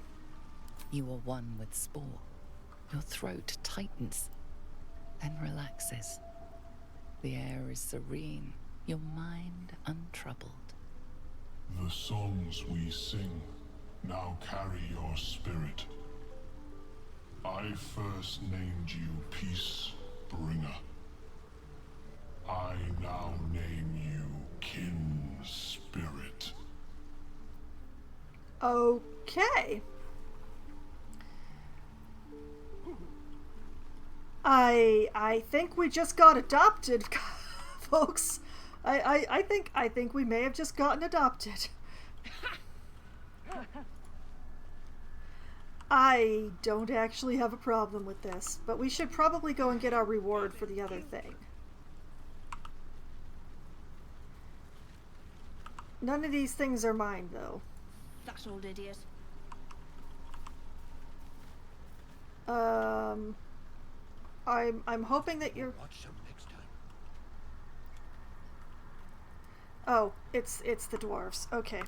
You are one with spore. Your throat tightens, then relaxes. The air is serene, your mind untroubled. The songs we sing now carry your spirit. I first named you Peace Bringer. I now name you Kin Spirit. Okay. I think we just got adopted, folks. I think we may have just gotten adopted. I don't actually have a problem with this, but we should probably go and get our reward for the other thing. None of these things are mine, though. That old idiot. I'm hoping that you're... Watch some next time. Oh, it's the dwarves. Okay.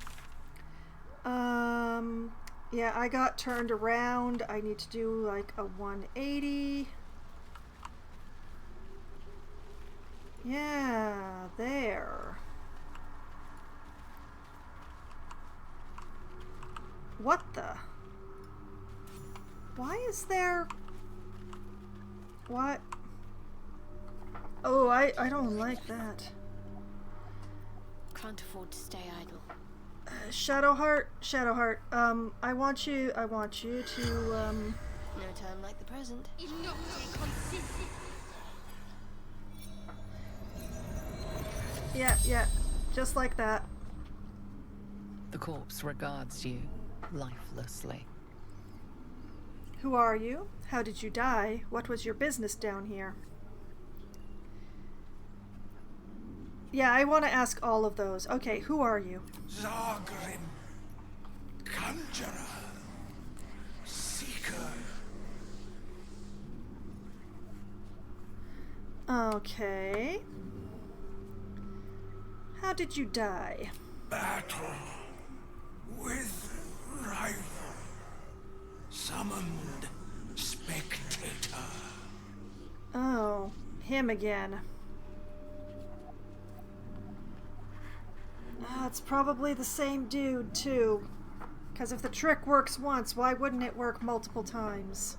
Yeah, I got turned around. I need to do like a 180. Yeah, there. What the? Why is there... What? Oh, I don't like that. Can't afford to stay idle. Shadowheart, I want you to, No time like the present. yeah, just like that. The corpse regards you lifelessly. Who are you? How did you die? What was your business down here? Yeah, I want to ask all of those. Okay, who are you? Zargrim, Conjurer, Seeker. Okay. How did you die? Battle with rival. Summoned spectator. Oh, him again. It's probably the same dude, too. Because if the trick works once, why wouldn't it work multiple times?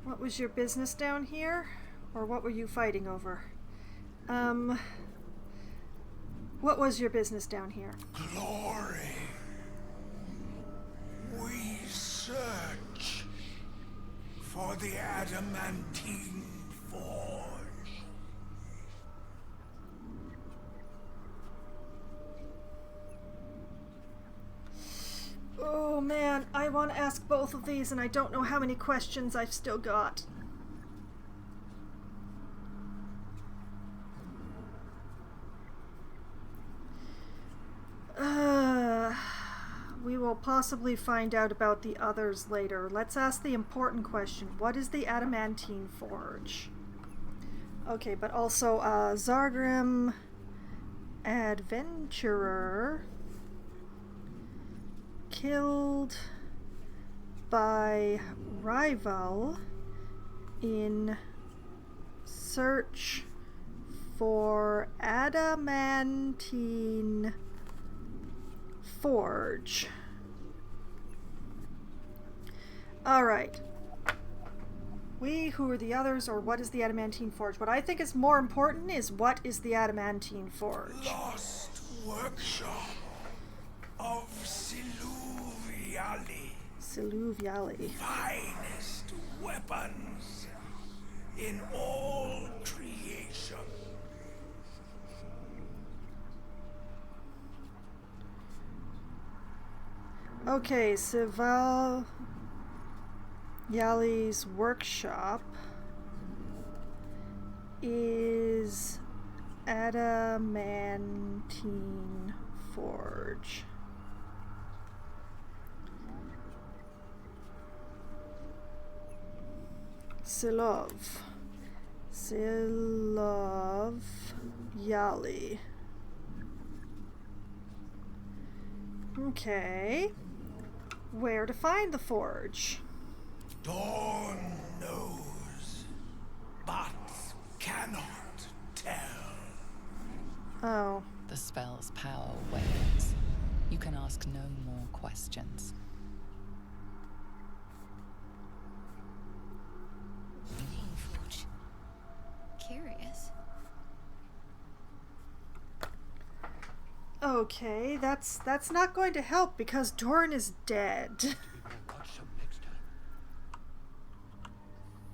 What was your business down here? Or what were you fighting over? What was your business down here? Glory. We search for the adamantine forge. Oh man, I want to ask both of these and I don't know how many questions I've still got. We will possibly find out about the others later. Let's ask the important question. What is the adamantine forge? Okay, but also Zargrim, adventurer, killed by rival in search for adamantine forge. Alright. Who are the others, or what is the adamantine forge? What I think is more important is what is the adamantine forge? Lost workshop of Siluviali. Siluviali. Finest weapons in all creation. Okay, Sival Yali's workshop is adamantine forge. Silov Yali. Okay. Where to find the forge? Dawn knows, but cannot tell. Oh. The spell's power wanes. You can ask no more questions. Forge. Curious. Okay, that's not going to help because Dorn is dead.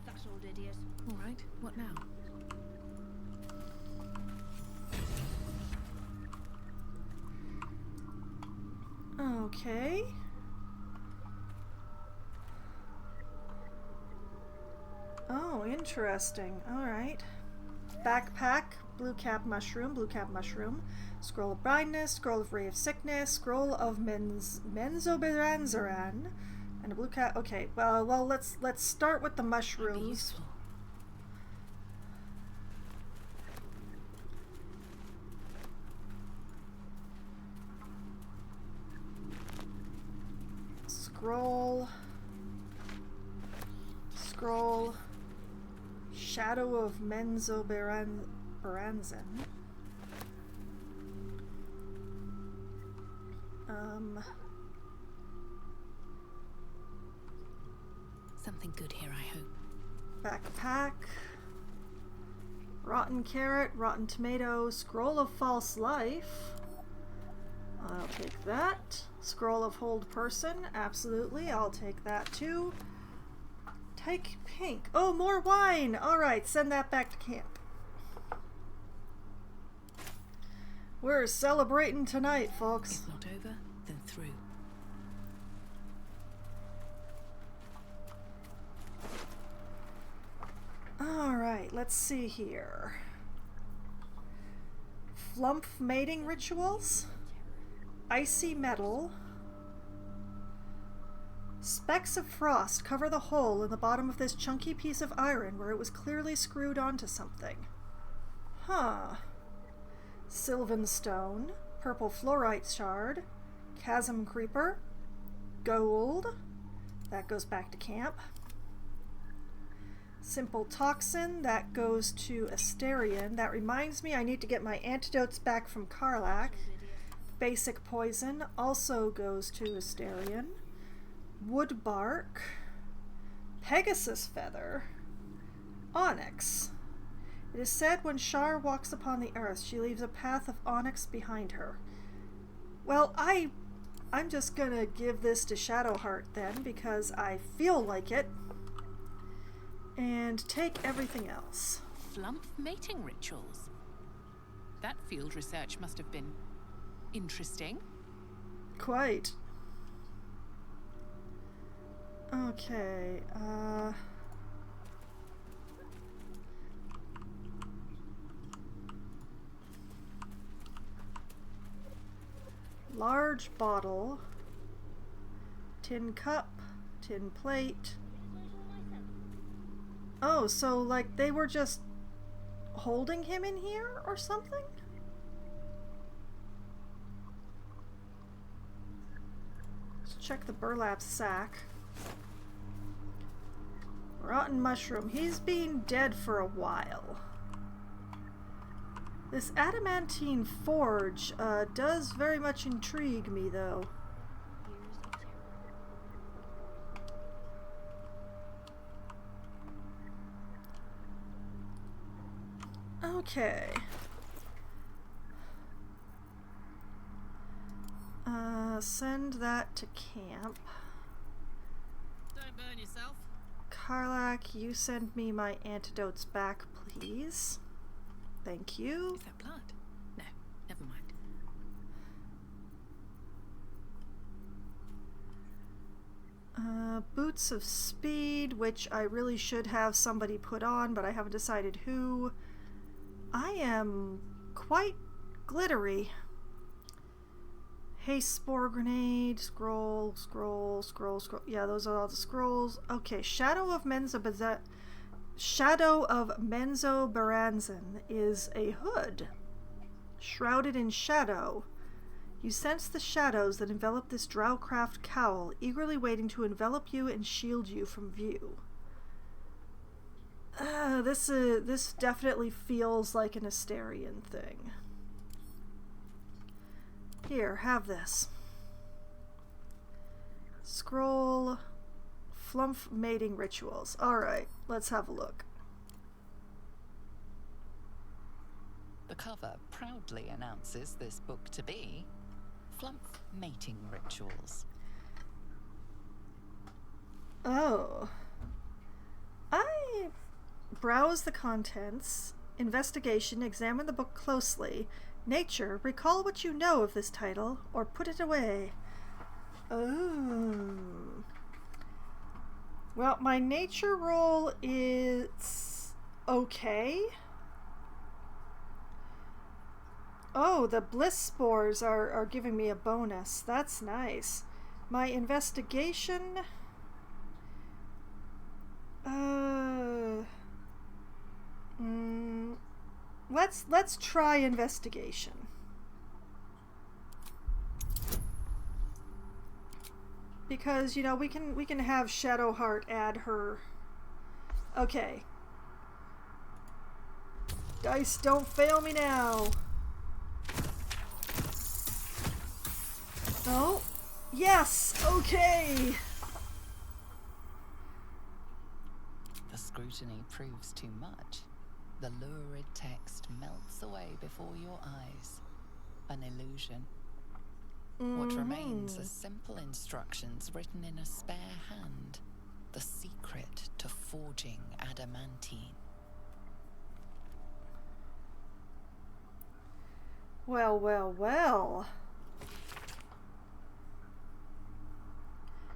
That's old idiot. All right, what now? Okay. Oh, interesting. All right. Backpack, blue cap mushroom, scroll of blindness, scroll of ray of sickness, scroll of menzoberranzaran, and a blue cap. Okay, well, let's start with the mushrooms. Scroll, shadow of menzoberranzan. Something good here, I hope. Backpack. Rotten carrot, rotten tomato, scroll of false life. I'll take that. Scroll of hold person, absolutely, I'll take that too. Take pink. Oh, more wine! Alright, send that back to camp. We're celebrating tonight, folks. If not over, then through. Alright, let's see here. Flump mating rituals. Icy metal. Specks of frost cover the hole in the bottom of this chunky piece of iron where it was clearly screwed onto something. Huh. Sylvan stone. Purple fluorite shard. Chasm creeper. Gold. That goes back to camp. Simple toxin, that goes to Asterion. That reminds me I need to get my antidotes back from Karlach. Basic poison also goes to Asterion. Wood bark. Pegasus feather. Onyx. It is said when Shar walks upon the earth, she leaves a path of onyx behind her. Well, I'm just gonna give this to Shadowheart then, because I feel like it. And take everything else. Flump mating rituals. That field research must have been interesting. Quite. Okay, large bottle, tin cup, tin plate. Oh, so like they were just holding him in here or something? Let's check the burlap sack. Rotten mushroom. He's been dead for a while. This adamantine forge does very much intrigue me, though. Okay. Send that to camp. Don't burn yourself. Karlach, you send me my antidotes back, please. Thank you. Is that blood? No, never mind. Boots of speed, which I really should have somebody put on, but I haven't decided who. I am quite glittery. Haste spore grenade, scroll. Yeah, those are all the scrolls. Okay, Shadow of Menzoberranzan is a hood. Shrouded in shadow. You sense the shadows that envelop this Drowcraft cowl, eagerly waiting to envelop you and shield you from view. This definitely feels like an Asterion thing. Here, have this. Scroll. Flump mating rituals. Alright, let's have a look. The cover proudly announces this book to be Flump Mating Rituals. Oh. I browse the contents. Investigation. Examine the book closely. Nature. Recall what you know of this title, or put it away. Oh. Well, my nature roll is okay. Oh, the bliss spores are giving me a bonus. That's nice. My investigation... Let's try investigation. Because, you know, we can have Shadowheart add her. Okay. Dice, don't fail me now. Oh, yes, okay. scrutiny proves too much, the lurid text melts away before your eyes. An illusion. What remains are simple instructions written in a spare hand. The secret to forging adamantine. Well, well, well.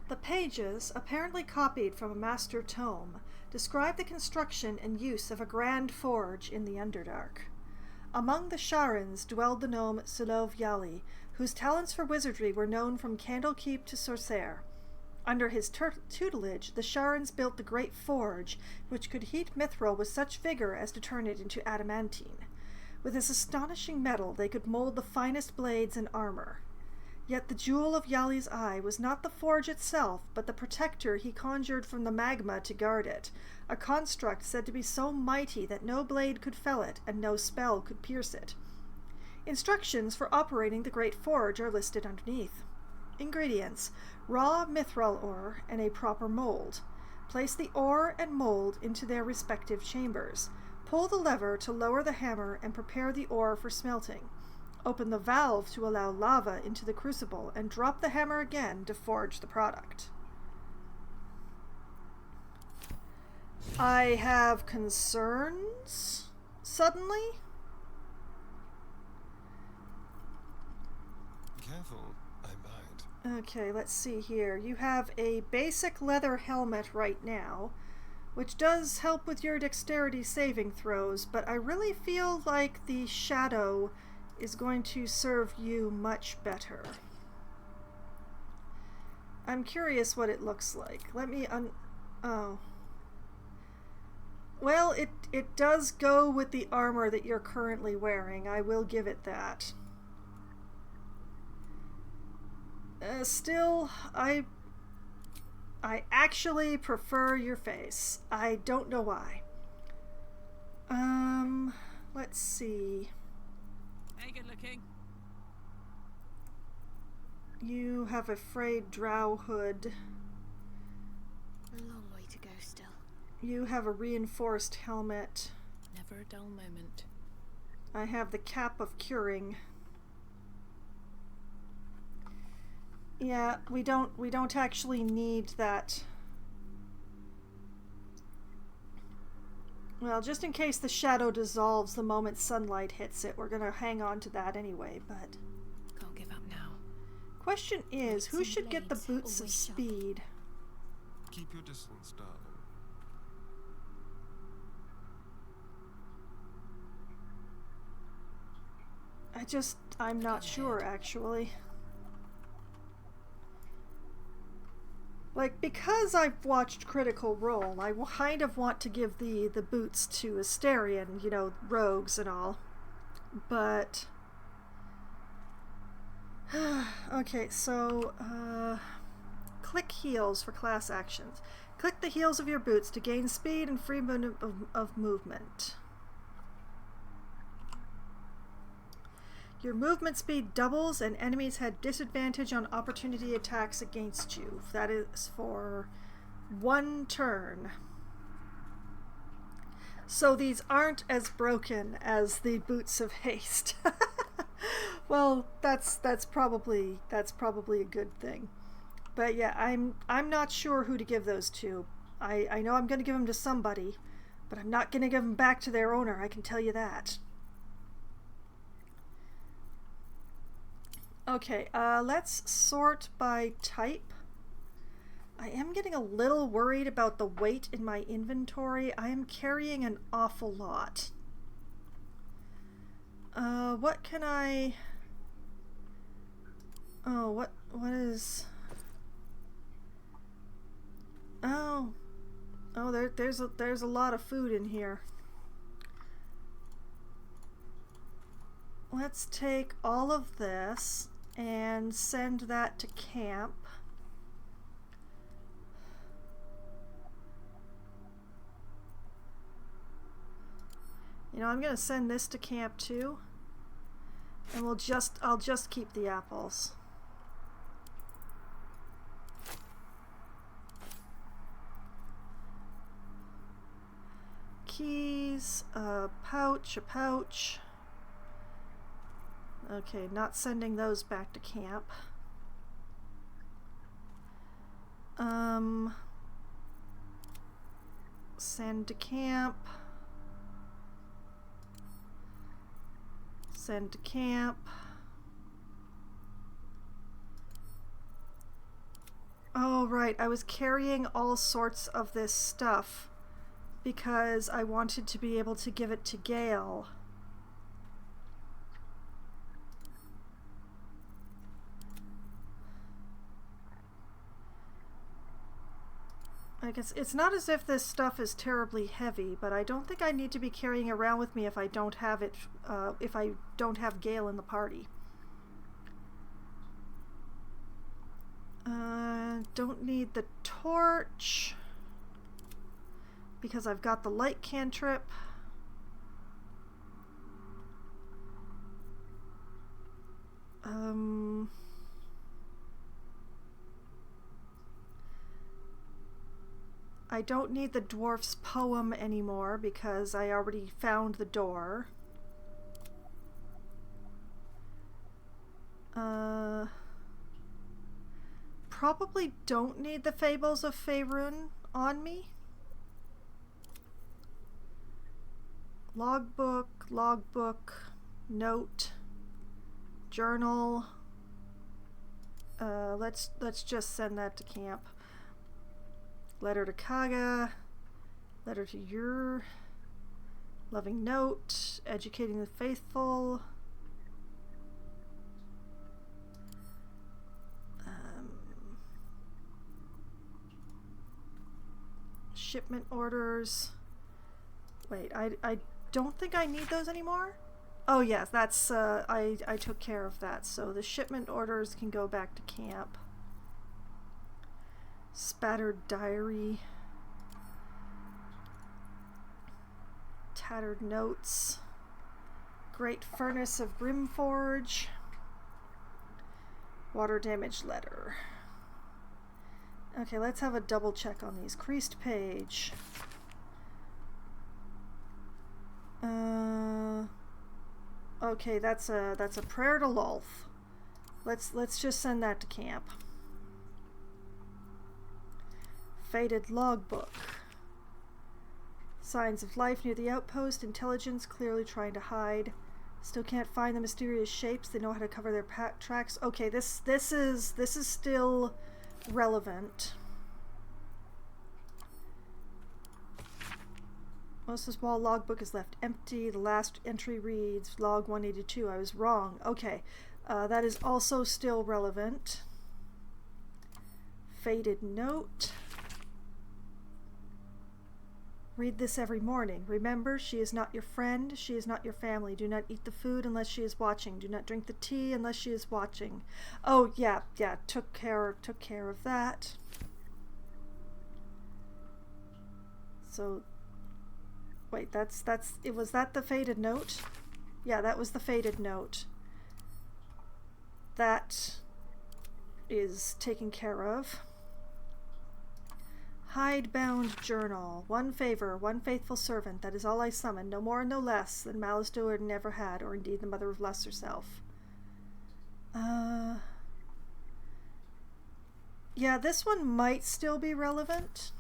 The pages, apparently copied from a master tome, describe the construction and use of a grand forge in the Underdark. Among the Sharans dwelled the gnome Sulov Yali, whose talents for wizardry were known from Candlekeep to Sorcerre. Under his tutelage, the Sharans built the Great Forge, which could heat mithril with such vigor as to turn it into adamantine. With this astonishing metal, they could mold the finest blades and armor. Yet the jewel of Yali's eye was not the forge itself, but the protector he conjured from the magma to guard it, a construct said to be so mighty that no blade could fell it and no spell could pierce it. Instructions for operating the Great Forge are listed underneath. Ingredients: raw mithril ore and a proper mold. Place the ore and mold into their respective chambers. Pull the lever to lower the hammer and prepare the ore for smelting. Open the valve to allow lava into the crucible and drop the hammer again to forge the product. I have concerns, suddenly. Careful, I might. Okay, let's see here. You have a basic leather helmet right now, which does help with your dexterity saving throws, but I really feel like the shadow is going to serve you much better. I'm curious what it looks like. Let me oh. Well, it does go with the armor that you're currently wearing. I will give it that. Still, I actually prefer your face. I don't know why. Let's see. Hey, good looking. You have a frayed drow hood. A long way to go still. You have a reinforced helmet. Never a dull moment. I have the cap of curing. Yeah, we don't actually need that. Well, just in case the shadow dissolves the moment sunlight hits it, we're gonna hang on to that anyway, but... Can't give up now. Question is, who should get the boots of speed? Keep your distance, darling. I'm not sure, actually. Like, because I've watched Critical Role, I kind of want to give the boots to Asterion, you know, rogues and all. But... okay, so, click heels for class actions. Click the heels of your boots to gain speed and free of movement. Your movement speed doubles and enemies had disadvantage on opportunity attacks against you. That is for 1 turn. So these aren't as broken as the boots of haste. Well, that's probably a good thing. But yeah, I'm not sure who to give those to. I know I'm going to give them to somebody, but I'm not going to give them back to their owner, I can tell you that. Okay, let's sort by type. I am getting a little worried about the weight in my inventory. I am carrying an awful lot. What can I... Oh, what is... Oh, there's a lot of food in here. Let's take all of this and send that to camp. You know, I'm gonna send this to camp too, and I'll just keep the apples. keys, a pouch. Okay, not sending those back to camp. Send to camp. Send to camp. Oh, right. I was carrying all sorts of this stuff because I wanted to be able to give it to Gale. I guess it's not as if this stuff is terribly heavy, but I don't think I need to be carrying around with me if I don't have it, if I don't have Gale in the party. Don't need the torch because I've got the light cantrip. I don't need the dwarf's poem anymore because I already found the door. Probably don't need the Fables of Faerun on me. Logbook, note, journal. Let's just send that to camp. Letter to Kaga, letter to your loving note, educating the faithful. Shipment orders. Wait, I don't think I need those anymore. Oh yes, that's I took care of that. So the shipment orders can go back to camp. Spattered diary. Tattered notes. Great furnace of Brimforge. Water damage letter. Okay, let's have a double check on these. Creased page. Okay, that's a prayer to Lolth. Let's just send that to camp. Faded logbook. Signs of life near the outpost. Intelligence clearly trying to hide. Still can't find the mysterious shapes. They know how to cover their tracks. Okay, this is still relevant. Most of the small logbook is left empty. The last entry reads log 182. I was wrong. Okay, that is also still relevant. Faded note. Read this every morning. Remember, she is not your friend. She is not your family. Do not eat the food unless she is watching. Do not drink the tea unless she is watching. Oh, yeah. Took care of that. So, wait, was that the faded note? Yeah, that was the faded note. That is taken care of. Hidebound journal. One favor, one faithful servant. That is all I summon. No more and no less than Malice Doer never had, or indeed the mother of Lust herself. Yeah, this one might still be relevant.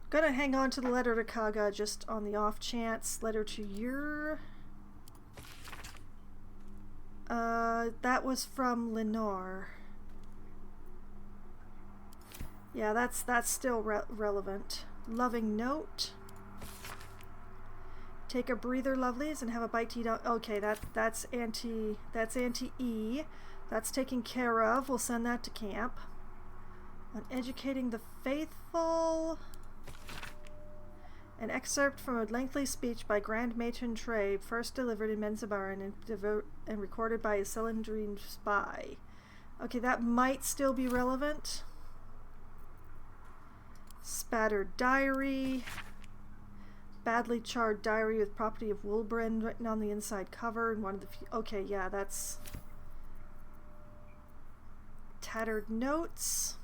Gonna hang on to the letter to Kaga just on the off chance. Letter to your... that was from Lenore. Yeah, that's still relevant. Loving note. Take a breather, lovelies, and have a bite to eat. Okay, that's anti E. That's taken care of. We'll send that to camp. On educating the faithful. An excerpt from a lengthy speech by Grand Matron Trey, first delivered in Menzabaran and recorded by a Cylindrine spy. Okay, that might still be relevant. Spattered diary. Badly charred diary with property of Wulbren written on the inside cover. And one of the few. Okay, yeah, that's. Tattered notes.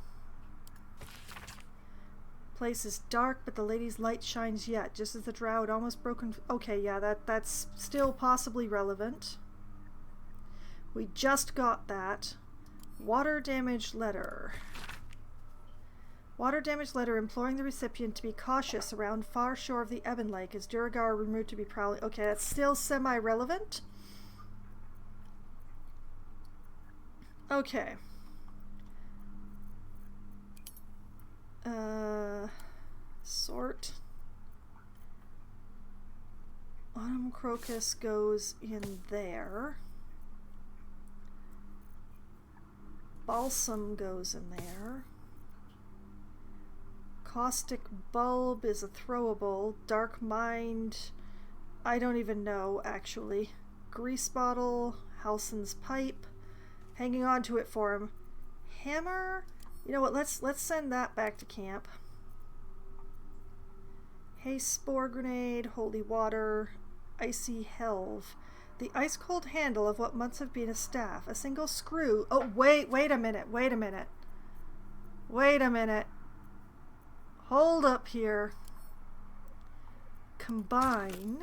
Place is dark, but the lady's light shines yet, just as the drow had almost broken... Okay, yeah, that's still possibly relevant. We just got that. Water damage letter. Water damage letter imploring the recipient to be cautious around far shore of the Ebon Lake as Duragar are rumored to be prowling... Okay, that's still semi-relevant. Okay. Sort. Autumn Crocus goes in there. Balsam goes in there. Caustic Bulb is a throwable. Dark Mind, I don't even know, actually. Grease Bottle, Halson's Pipe, hanging on to it for him. Hammer? You know what, let's send that back to camp. Haste Spore Grenade, Holy Water, Icy Helve. The ice-cold handle of what must have been a staff. A single screw. Oh, wait a minute. Hold up here. Combine.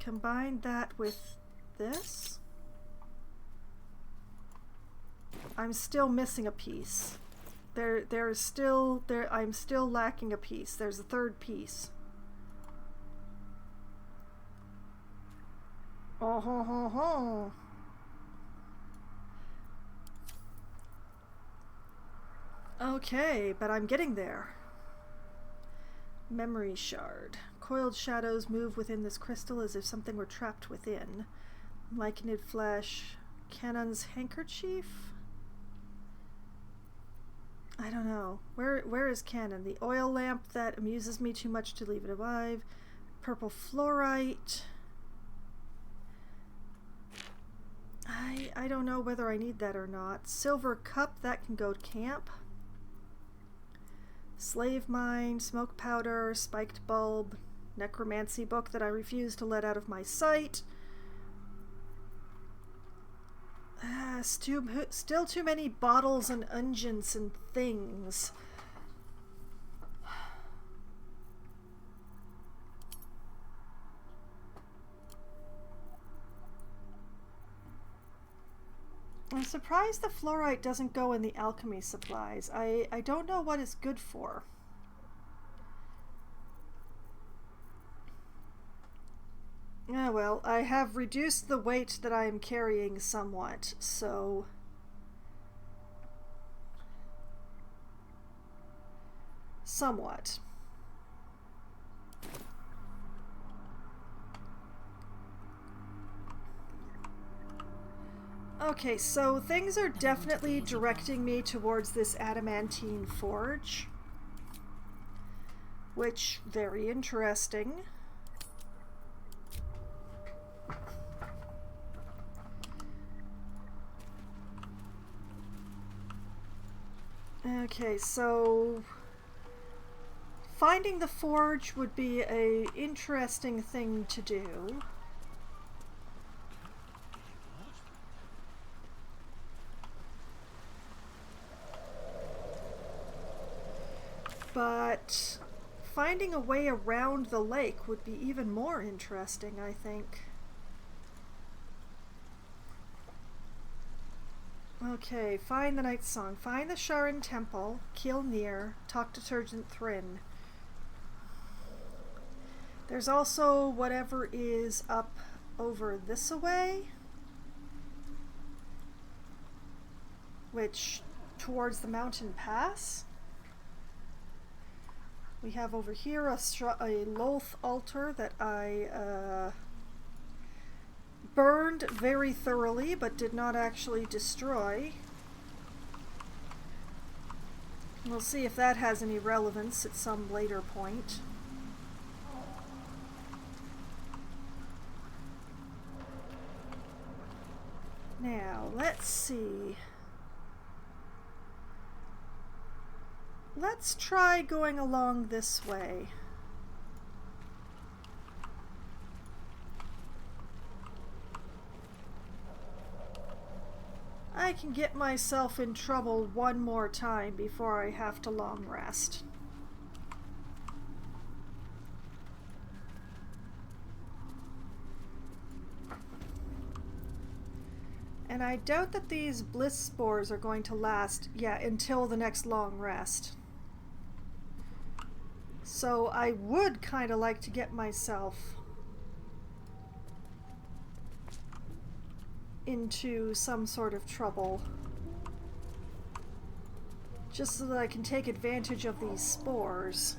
Combine that with this. I'm still missing a piece. I'm still lacking a piece. There's a third piece. Oh ho ho ho. Okay, but I'm getting there. Memory shard. Coiled shadows move within this crystal as if something were trapped within. Lichened flesh. Cannon's handkerchief? I don't know. Where is Cannon? The oil lamp that amuses me too much to leave it alive. Purple fluorite. I don't know whether I need that or not. Silver cup, that can go to camp. Slave mine, smoke powder, spiked bulb, necromancy book that I refuse to let out of my sight. Still too many bottles and unguents and things. I'm surprised the fluorite doesn't go in the alchemy supplies. I don't know what it's good for. Ah, well, I have reduced the weight that I am carrying somewhat, so... Somewhat. Okay, so things are definitely directing me towards this adamantine forge, which, very interesting. Okay, so finding the forge would be an interesting thing to do. But finding a way around the lake would be even more interesting, I think. Okay, find the Night Song. Find the Sharon Temple, Kill Near, talk to Sergeant Thrin. There's also whatever is up over this away, which towards the mountain pass. We have over here a Loth altar that I burned very thoroughly but did not actually destroy. We'll see if that has any relevance at some later point. Now, let's see. Let's try going along this way. I can get myself in trouble one more time before I have to long rest. And I doubt that these bliss spores are going to last, until the next long rest. So I would kind of like to get myself into some sort of trouble, just so that I can take advantage of these spores.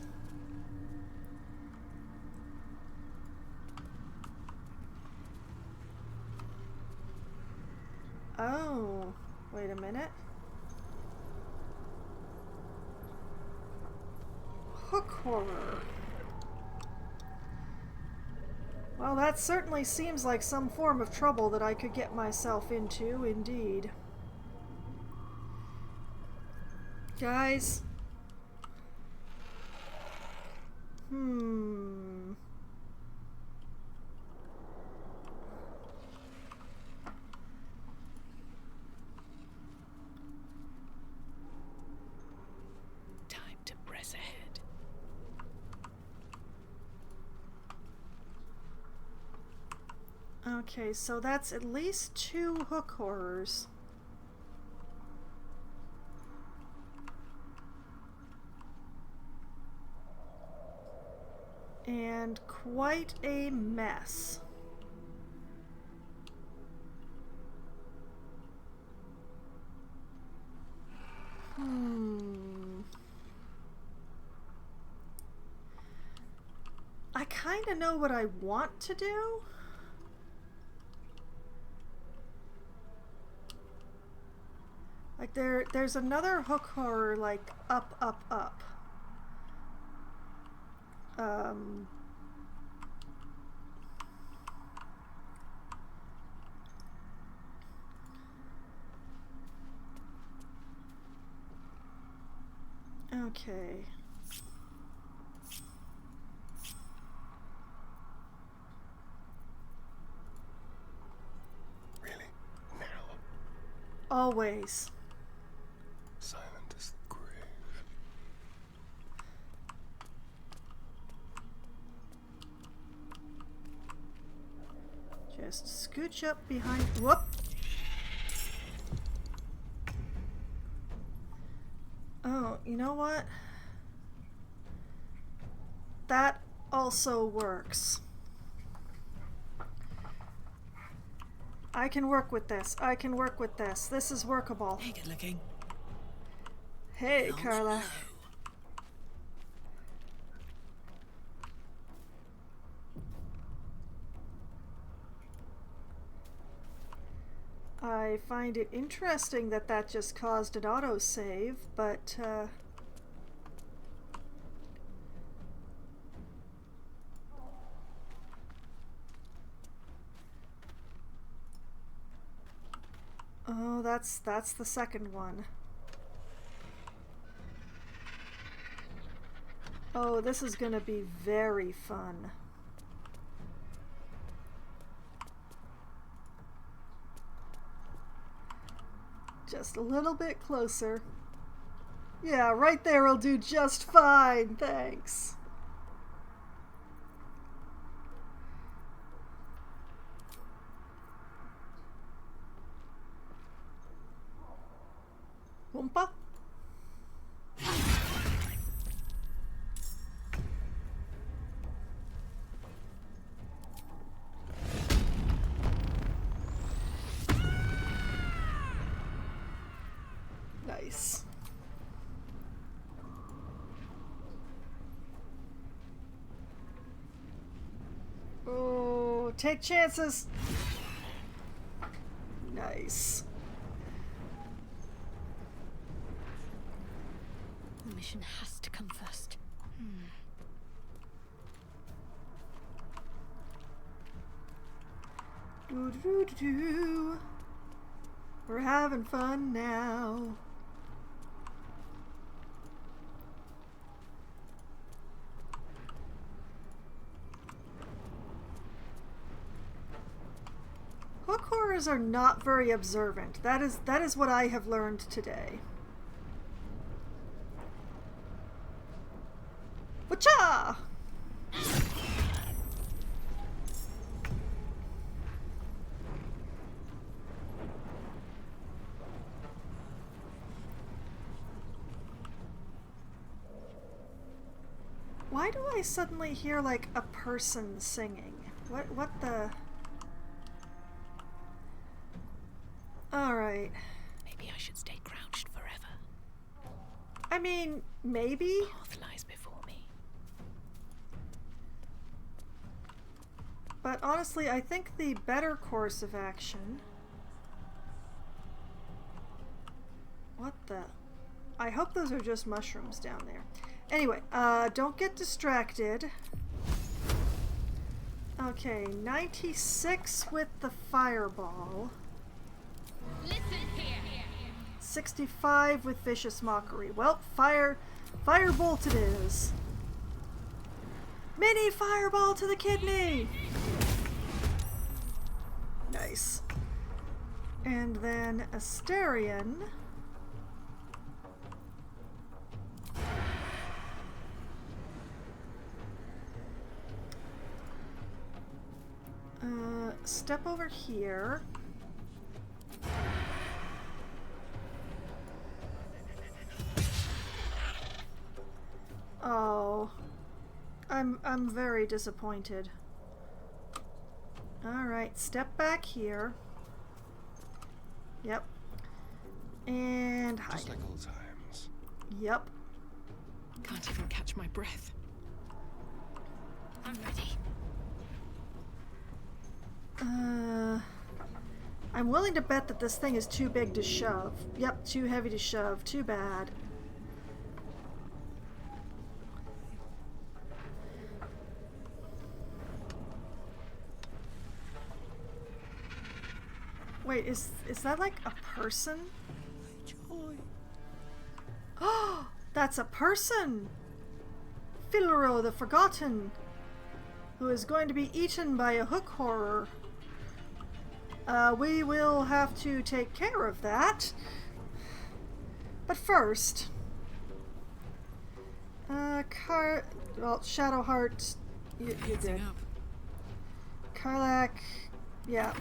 Oh, wait a minute. Hook horror. Well, that certainly seems like some form of trouble that I could get myself into, indeed. Guys. Time to press ahead. Okay, so that's at least 2 hook horrors. And quite a mess. I kind of know what I want to do. Like there's another hook horror like up, up, up. Okay. Really? Now? Always. Silent as the grave. Just scooch up behind. Whoop! Oh, you know what? That also works. I can work with this. I can work with this. This is workable. Hey, good looking. Hey, Carla. I find it interesting that that just caused an autosave, but oh, that's the second one. Oh, this is gonna be very fun. Just a little bit closer. Yeah, right there will do just fine, thanks. Oompa? Nice. Oh, take chances. Nice. The mission has to come first. Doo doo doo doo. We're having fun now. Hook horror cameras are not very observant. That is what I have learned today. Wacha! Why do I suddenly hear like a person singing? What the? Alright. Maybe I should stay crouched forever. I mean, maybe? Path lies before me. But honestly, I think the better course of action... What the? I hope those are just mushrooms down there. Anyway, don't get distracted. Okay, 96 with the fireball. Listen here. 65 with vicious mockery. Well, firebolt it is. Mini fireball to the kidney! Nice. And then Asterion. Step over here. Oh, I'm very disappointed. All right, step back here. Yep. And hide. Just like old times. Yep. Can't even catch my breath. I'm ready. I'm willing to bet that this thing is too big to shove. Yep, too heavy to shove. Too bad. Wait, is that like a person? Oh, that's a person! Filro the Forgotten, who is going to be eaten by a hook horror. We will have to take care of that. But first... well, Shadowheart, you did. Karlach, yeah.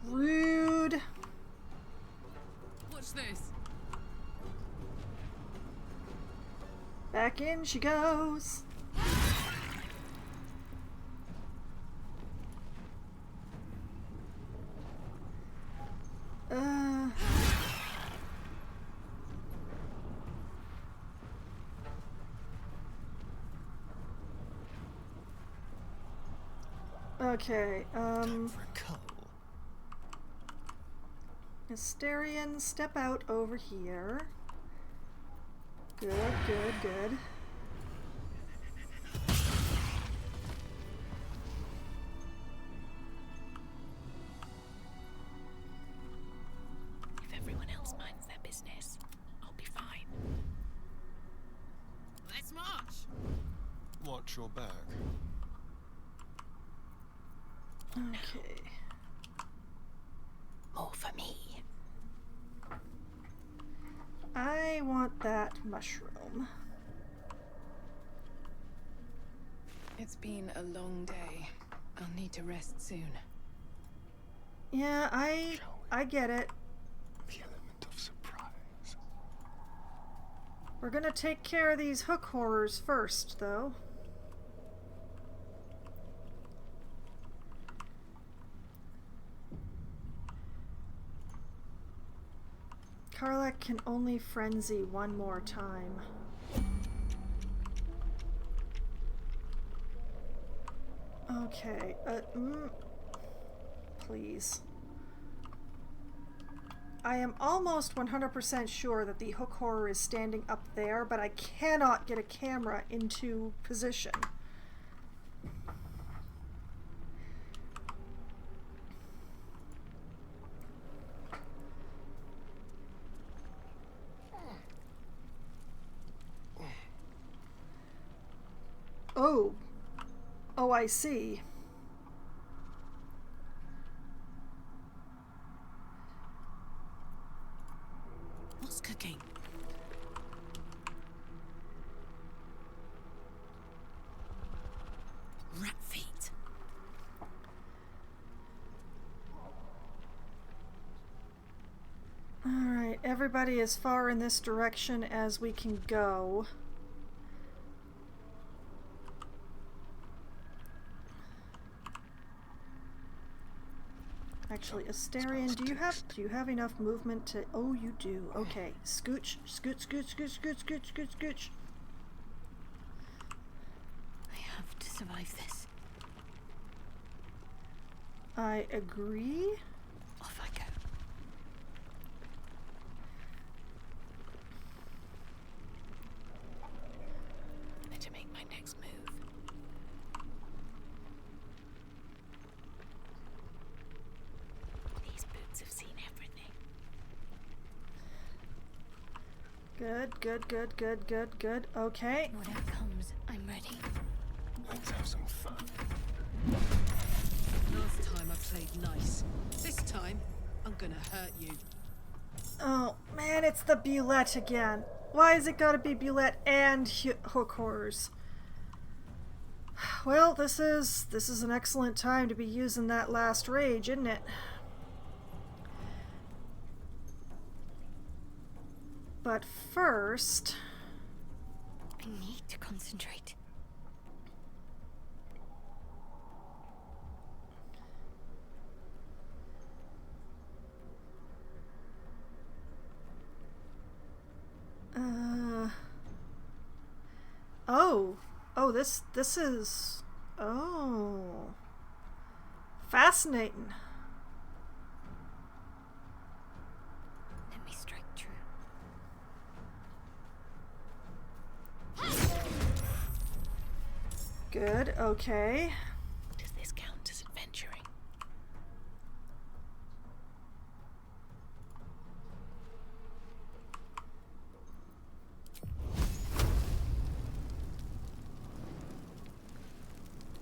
Rude. Watch this. Back in she goes. Okay, Asterion, step out over here. Good, good, good. If everyone else minds their business, I'll be fine. Let's march. Watch your back. Okay. More for me. I want that mushroom. It's been a long day. I'll need to rest soon. Yeah, I get it. The element of surprise. We're gonna take care of these hook horrors first, though. Karlach can only frenzy one more time. Okay, please. I am almost 100% sure that the hook horror is standing up there, but I cannot get a camera into position. Oh, Oh, I see. What's cooking? Rat feet. Alright, everybody as far in this direction as we can go. Actually, Asterion, do you have enough movement to... Oh, you do. Okay. Scooch, scooch, scooch, scooch, scooch, scooch, scooch, scooch. I have to survive this. I agree. Off I go. Better make my next move. These boots have seen everything. Good, good, good, good, good, good. Okay. Whatever comes, I'm ready. Let's have some fun. Last time I played nice. This time, I'm gonna hurt you. Oh, man, it's the Bulette again. Why is it gotta be Bulette and hook horrors? Well, this is an excellent time to be using that last rage, isn't it? But first... I need to concentrate. Oh, this is... Oh. Fascinating. Let me strike true. Good, okay. Does this count as adventuring?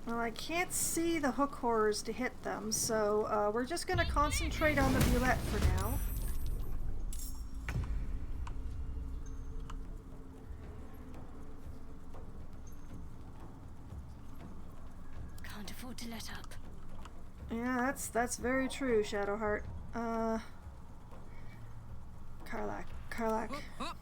Well, I can't see the hook horrors to hit them, so we're just gonna concentrate on the Bulette for now. Can't afford to let up. Yeah, that's very true, Shadowheart. Karlach. Hop.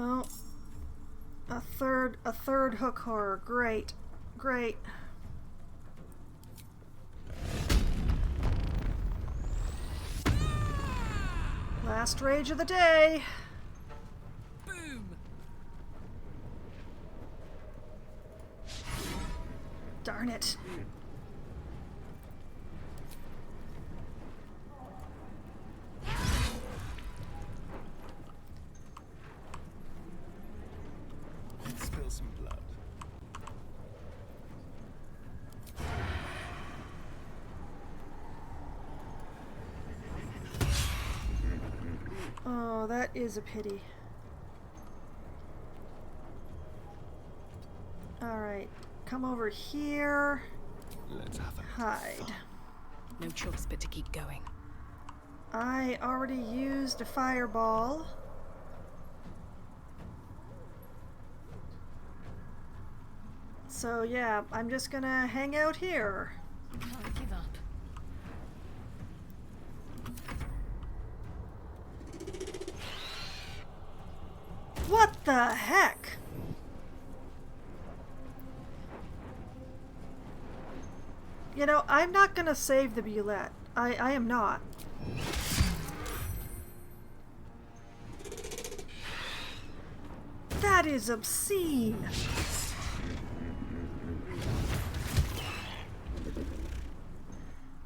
Oh, a third hook horror. Great, great. Last rage of the day. Boom. Darn it. Let's spill some blood. Oh, that is a pity. Alright, come over here. Let's have a Hide. No choice but to keep going. I already used a fireball. So yeah, I'm just gonna hang out here. Can't give up. What the heck? You know, I'm not gonna save the Bulette. I am not. That is obscene.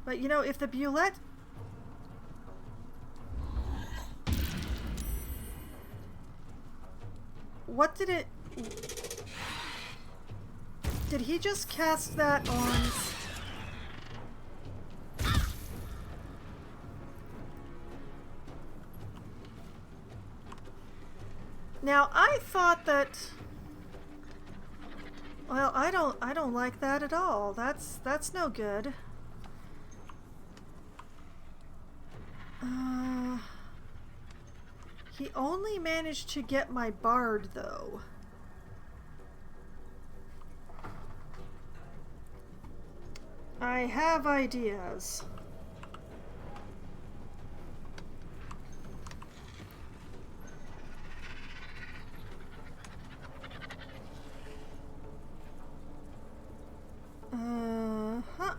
But you know, if the Bulette... What did it... Did he just cast that on... Now, I thought that... Well, I don't like that at all. That's no good. He only managed to get my bard, though. I have ideas. Huh.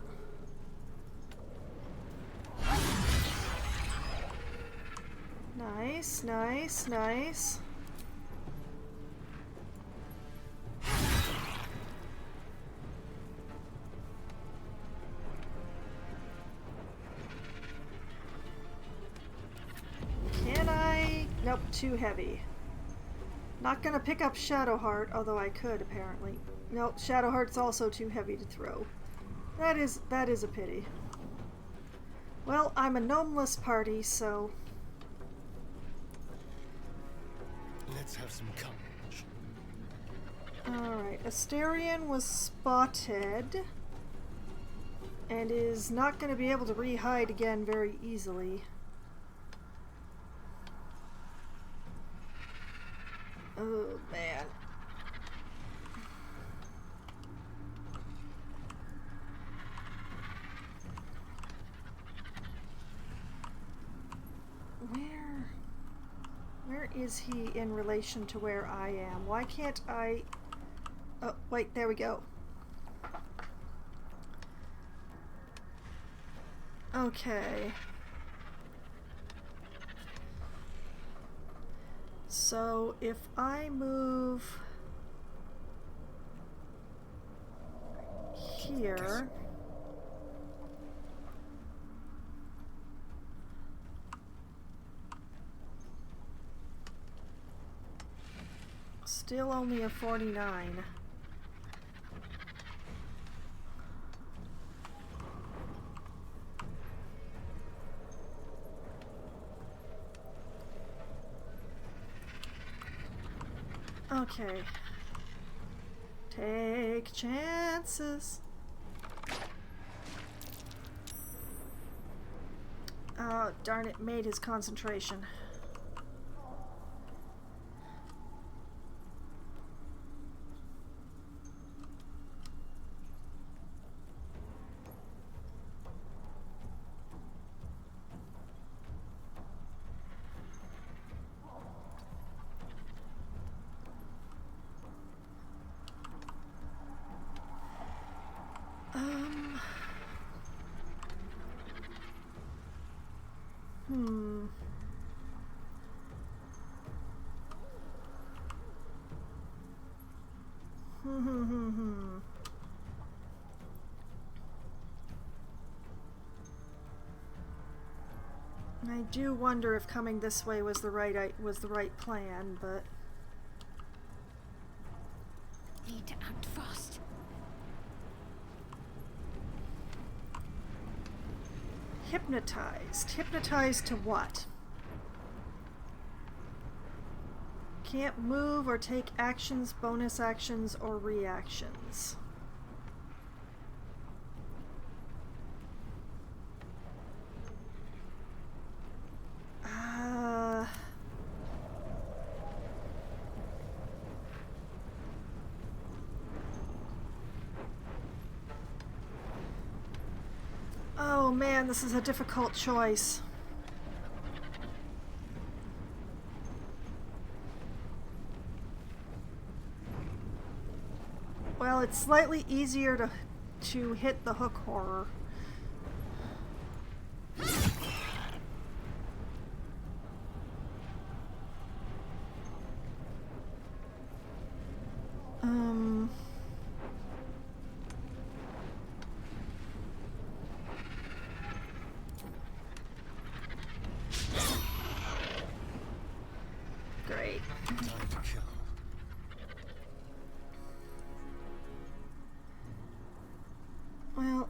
Nice, nice, nice. Can I? Nope, too heavy. Not gonna pick up Shadowheart, although I could apparently. Nope, Shadowheart's also too heavy to throw. That is a pity. Well, I'm a gnomeless party, so... Let's have some courage. Alright, Asterion was spotted and is not going to be able to re-hide again very easily. Oh, man. Where is he in relation to where I am? Why can't I... Oh, wait, there we go. Okay. So, if I move here... Still only a 49. Okay. Take chances. Oh, darn it, made his concentration. I do wonder if coming this way was the right plan, but Need to act fast. hypnotized. Hypnotized to what? Can't move or take actions, bonus actions, or reactions. Oh man, this is a difficult choice. Well, it's slightly easier to hit the hook horror. Great. Time to kill. Well,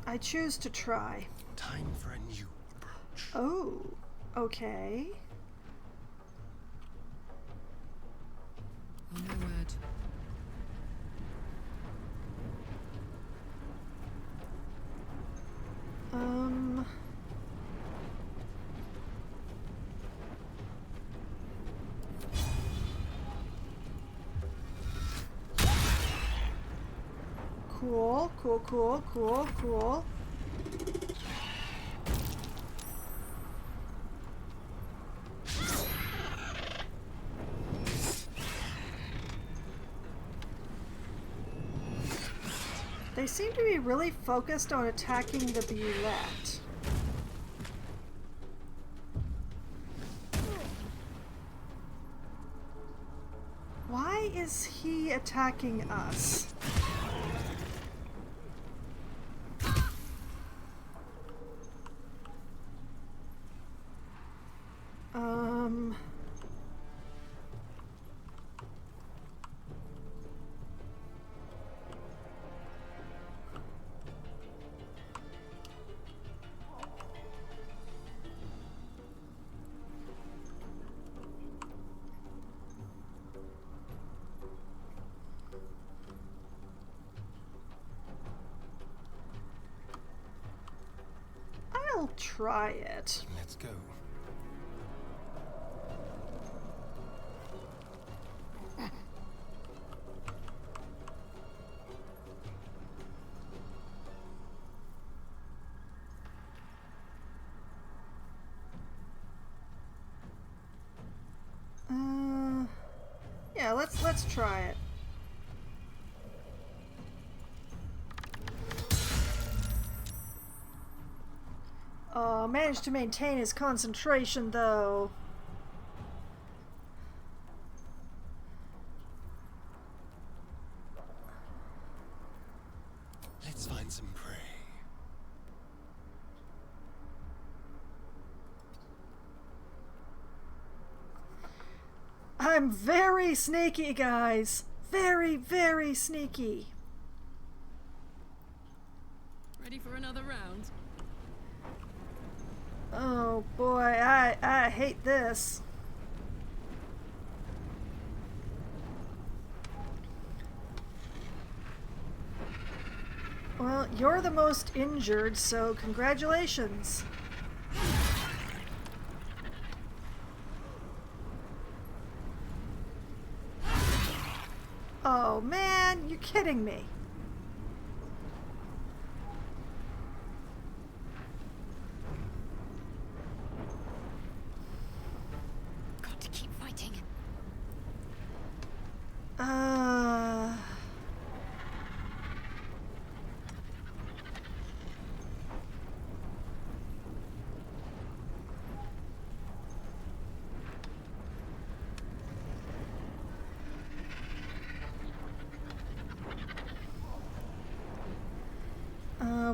I choose to try. Time for a new approach. Oh, okay. On my word. Cool, cool, cool, cool, cool. They seem to be really focused on attacking the Bulette. Why is he attacking us? I'll try it. Let's go. Yeah, let's try it. Managed to maintain his concentration though. Let's find some prey. I'm very sneaky, guys. Very, very sneaky. Ready for another round? Oh boy, I hate this. Well, you're the most injured, so congratulations. Oh man, you're kidding me. Got to keep fighting.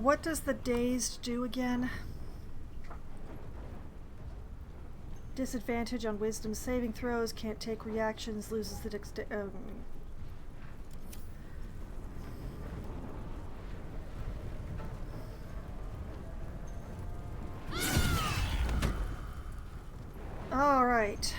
What does the dazed do again? Disadvantage on wisdom saving throws, can't take reactions, loses the all right.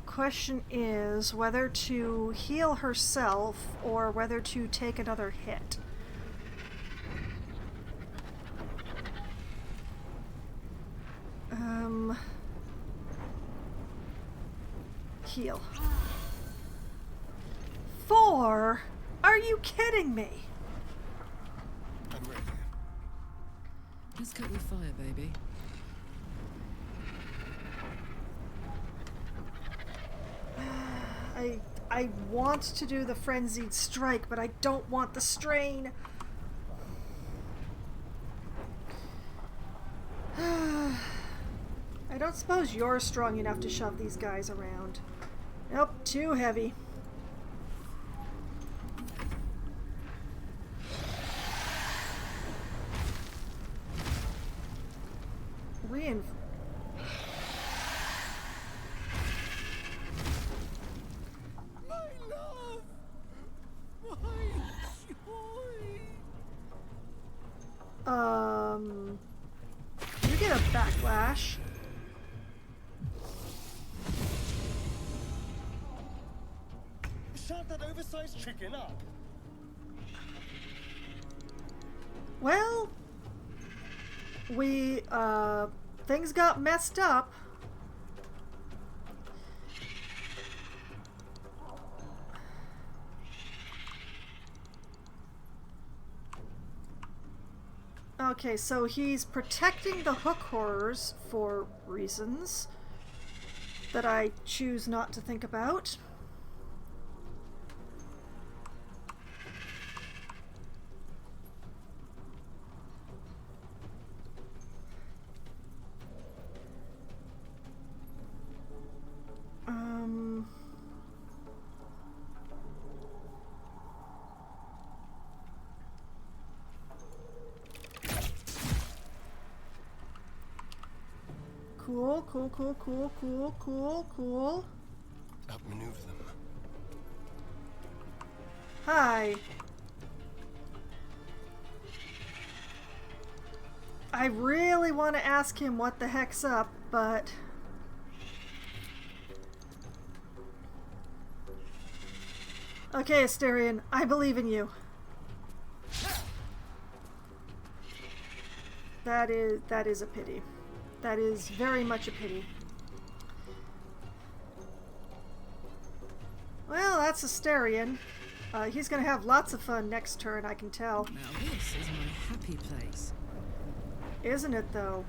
Question is whether to heal herself or whether to take another hit. Heal. 4? Are you kidding me? I'm ready. Let's cut with fire, baby. I want to do the frenzied strike, but I don't want the strain. I don't suppose you're strong enough to shove these guys around. Nope, too heavy. Backlash. Shut that oversized chicken up. Well, we, things got messed up. Okay, so he's protecting the hook horrors for reasons that I choose not to think about. Cool. Outmaneuver them. Hi. I really want to ask him what the heck's up, but... Okay, Asterion, I believe in you. That is a pity. That is very much a pity. Well, that's Asterion. He's gonna have lots of fun next turn, I can tell. Now this is my happy place. Isn't it, though?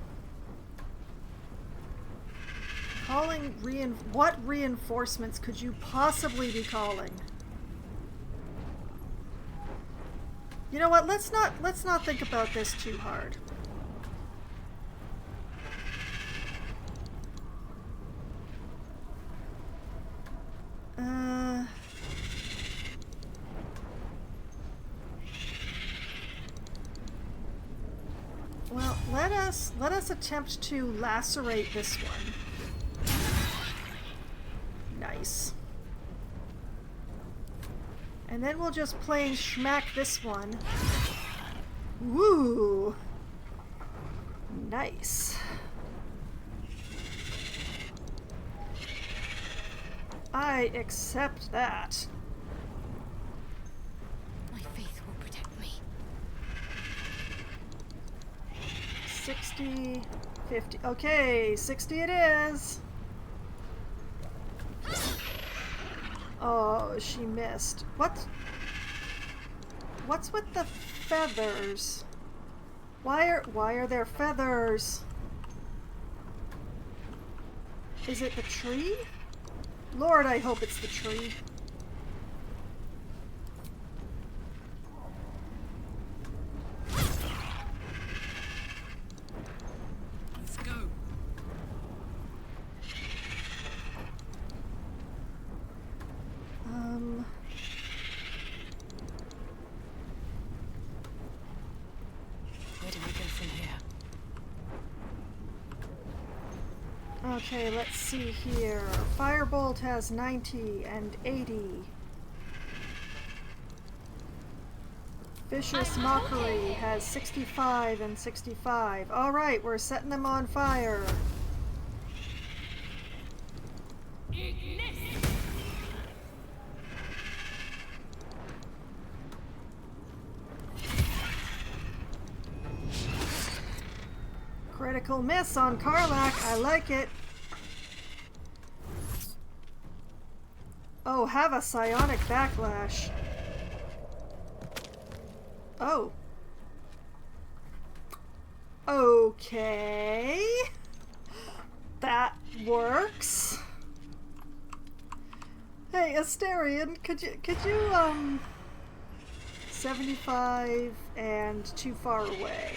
Calling what reinforcements could you possibly be calling? You know what? Let's not think about this too hard. Well, let us attempt to lacerate this one. Nice. And then we'll just plain schmack this one. Woo! Nice. I accept that. My faith will protect me. 60, 50. Okay, 60 it is. Oh, she missed. What's with the feathers? Why are there feathers? Is it the tree? Lord, I hope it's the tree. Let's go. Where do we go from here? Okay, let's see here. Firebolt has 90 and 80. Vicious Mockery has 65 and 65. Alright, we're setting them on fire. Critical miss on Karlach. I like it. Oh, have a psionic backlash. Oh. Okay. That works. Hey, Asterion, could you 75 and too far away.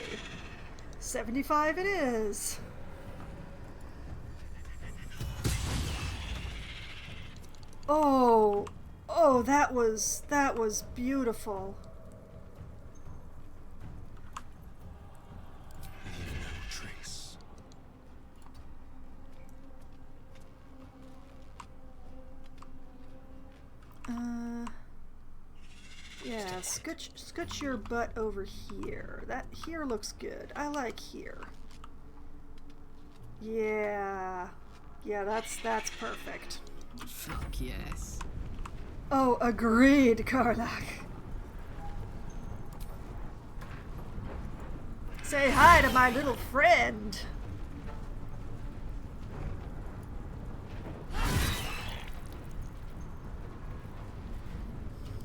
75 it is. Oh, that was beautiful. Leave no trace. Yeah, scooch your butt over here. That here looks good. I like here. Yeah. Yeah, that's perfect. Fuck yes. Oh, agreed, Karlach. Say hi to my little friend.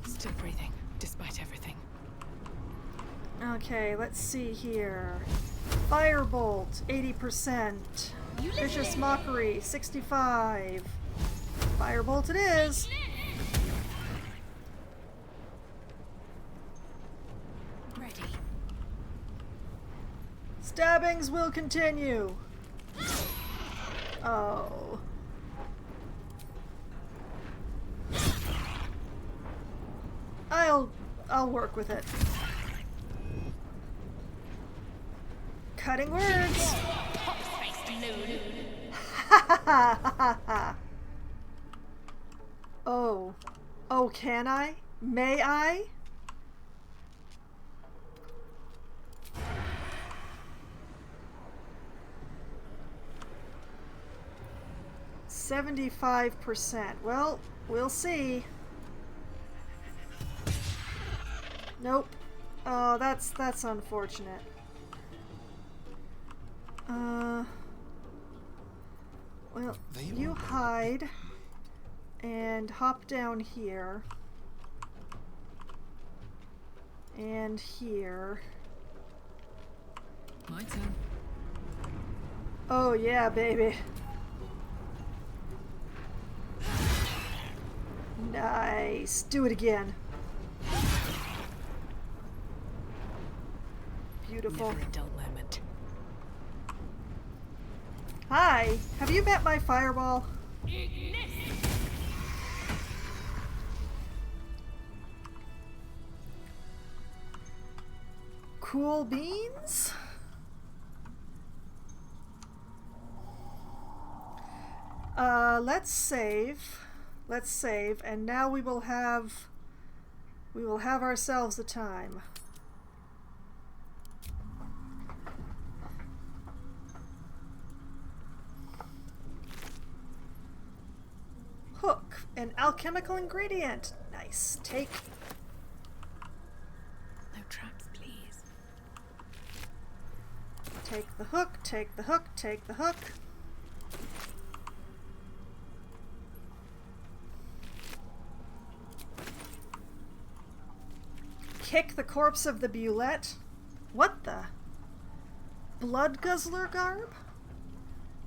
Still breathing, despite everything. Okay, let's see here. Firebolt, 80%. Vicious Mockery, 65. Firebolt it is. Ready. Stabbings will continue. Oh. I'll work with it. Cutting words. Oh. Oh, can I? May I? %75%. Well, we'll see. Nope. Oh, that's unfortunate. Well, you hide and hop down here and here. My turn. Oh yeah, baby. Nice. Do it again. Beautiful. Never a dull moment. Hi. Have you met my fireball? Cool beans? Let's save. Let's save, and now we will have ourselves a time. Hook, an alchemical ingredient. Nice. Take. No traps, please. Take the hook, take the hook, take the hook. Kick the corpse of the Bulette. What the? Blood Guzzler garb?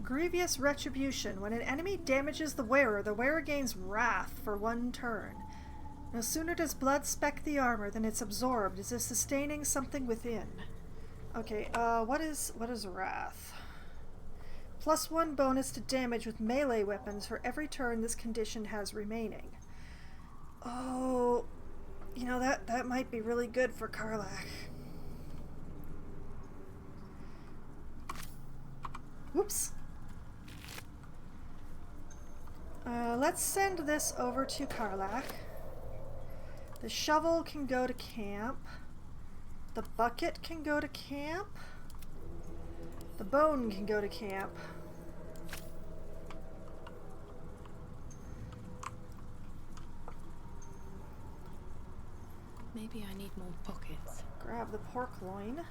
Grievous Retribution. When an enemy damages the wearer gains wrath for 1 turn. No sooner does blood speck the armor than it's absorbed, as if sustaining something within. Okay, what is wrath? +1 bonus to damage with melee weapons for every turn this condition has remaining. Oh, you know, that might be really good for Karlach. Whoops. Let's send this over to Karlach. The shovel can go to camp. The bucket can go to camp. The bone can go to camp. Maybe I need more pockets. Grab the pork loin.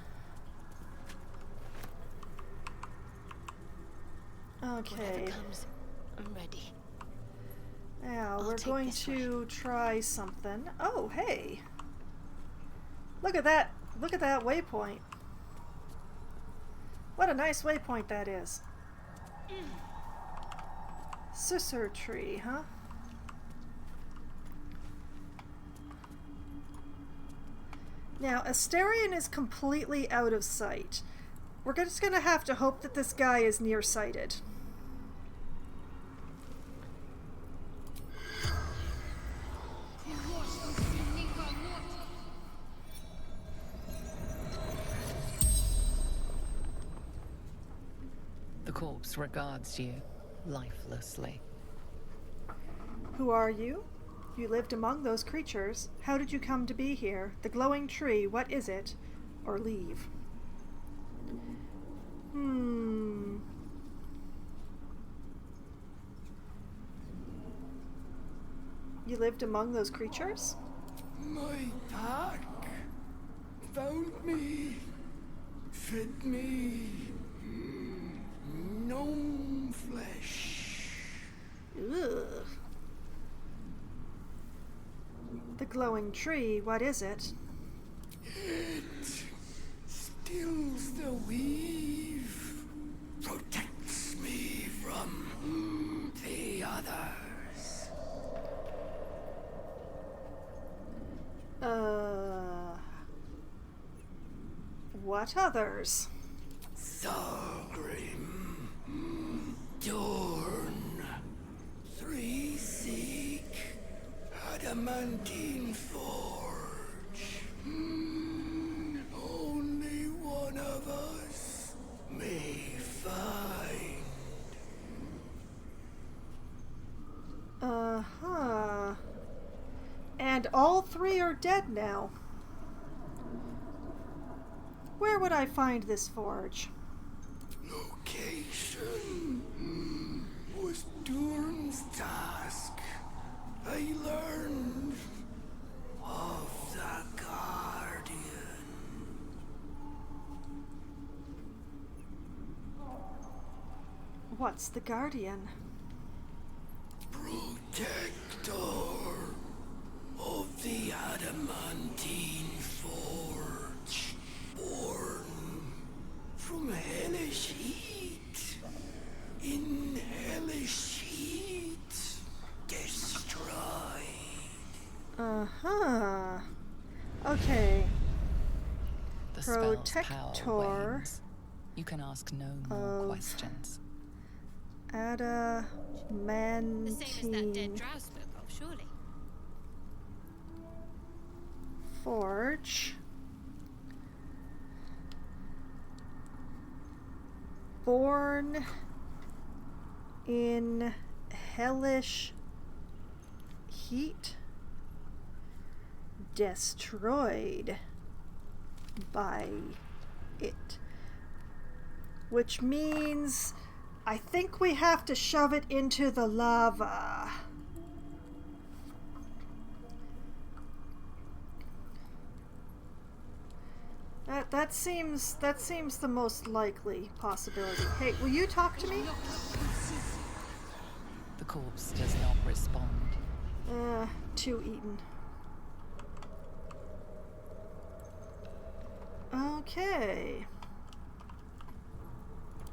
Okay. Whatever comes, I'm ready. Now I'll we're take going this to try something. Oh, hey. Look at that. Look at that waypoint. What a nice waypoint that is. Susur tree, huh? Now, Asterion is completely out of sight. We're just gonna have to hope that this guy is nearsighted. The corpse regards you lifelessly. Who are you? You lived among those creatures. How did you come to be here? The glowing tree, what is it? Or leave? you lived among those creatures? My pack found me, fed me gnome flesh. Ugh. The glowing tree, what is it? It stills the weave, protects me from the others. What others? Thorgrim, Dorn, Three Seek, Adamantine Forge. Only one of us may find. Uh-huh. And all three are dead now. Where would I find this forge? Location was Durham's task. I learned of the Guardian. What's the Guardian? Protector of the Adamantine Forge, born from hellish heat, in hellish heat, destroyed. Uh-huh. Okay. The spell's power Protector wanes. You can ask no more of questions. Adamantine The same as that dead drow spoke of, surely. Forge. Born in hellish heat. Destroyed by it. Which means I think we have to shove it into the lava. That seems the most likely possibility. Hey, will you talk to me? The corpse does not respond. Too eaten. Okay.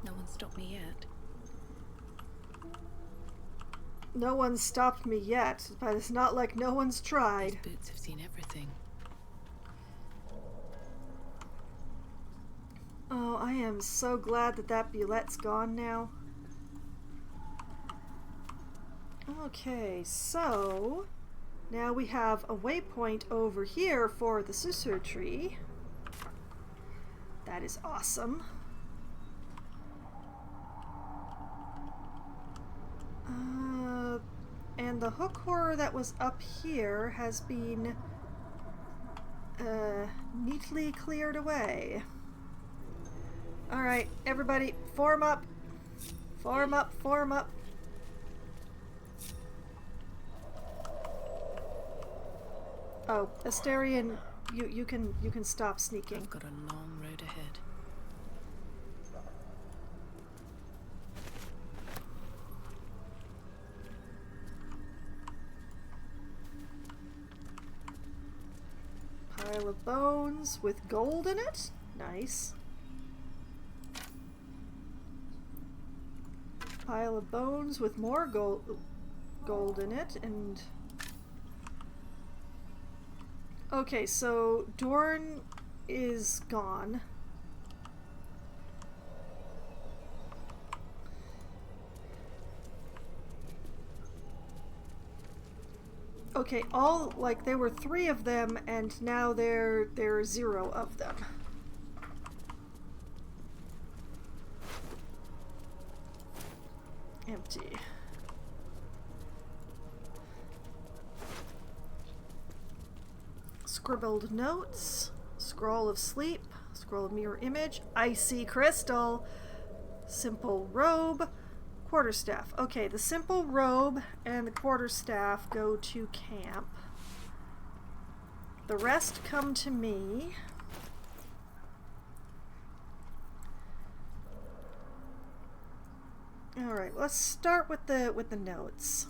No one stopped me yet. No one's stopped me yet, but it's not like no one's These tried. boots have seen everything. Oh, I am so glad that Bulette's gone now. Okay, so now we have a waypoint over here for the Susur tree. That is awesome. And the hook horror that was up here has been neatly cleared away. Alright, everybody, form up. Form up, form up. Oh, Asterion, you can stop sneaking. I've got a long road ahead. Pile of bones with gold in it. Nice. Pile of bones with more gold in it, and okay, so Dorn is gone. Okay, all, like, there were 3 of them, and now there are 0 of them. Empty. Scribbled notes, scroll of sleep, scroll of mirror image, icy crystal, simple robe, quarterstaff. Okay, the simple robe and the quarterstaff go to camp. The rest come to me. Alright, let's start with the notes.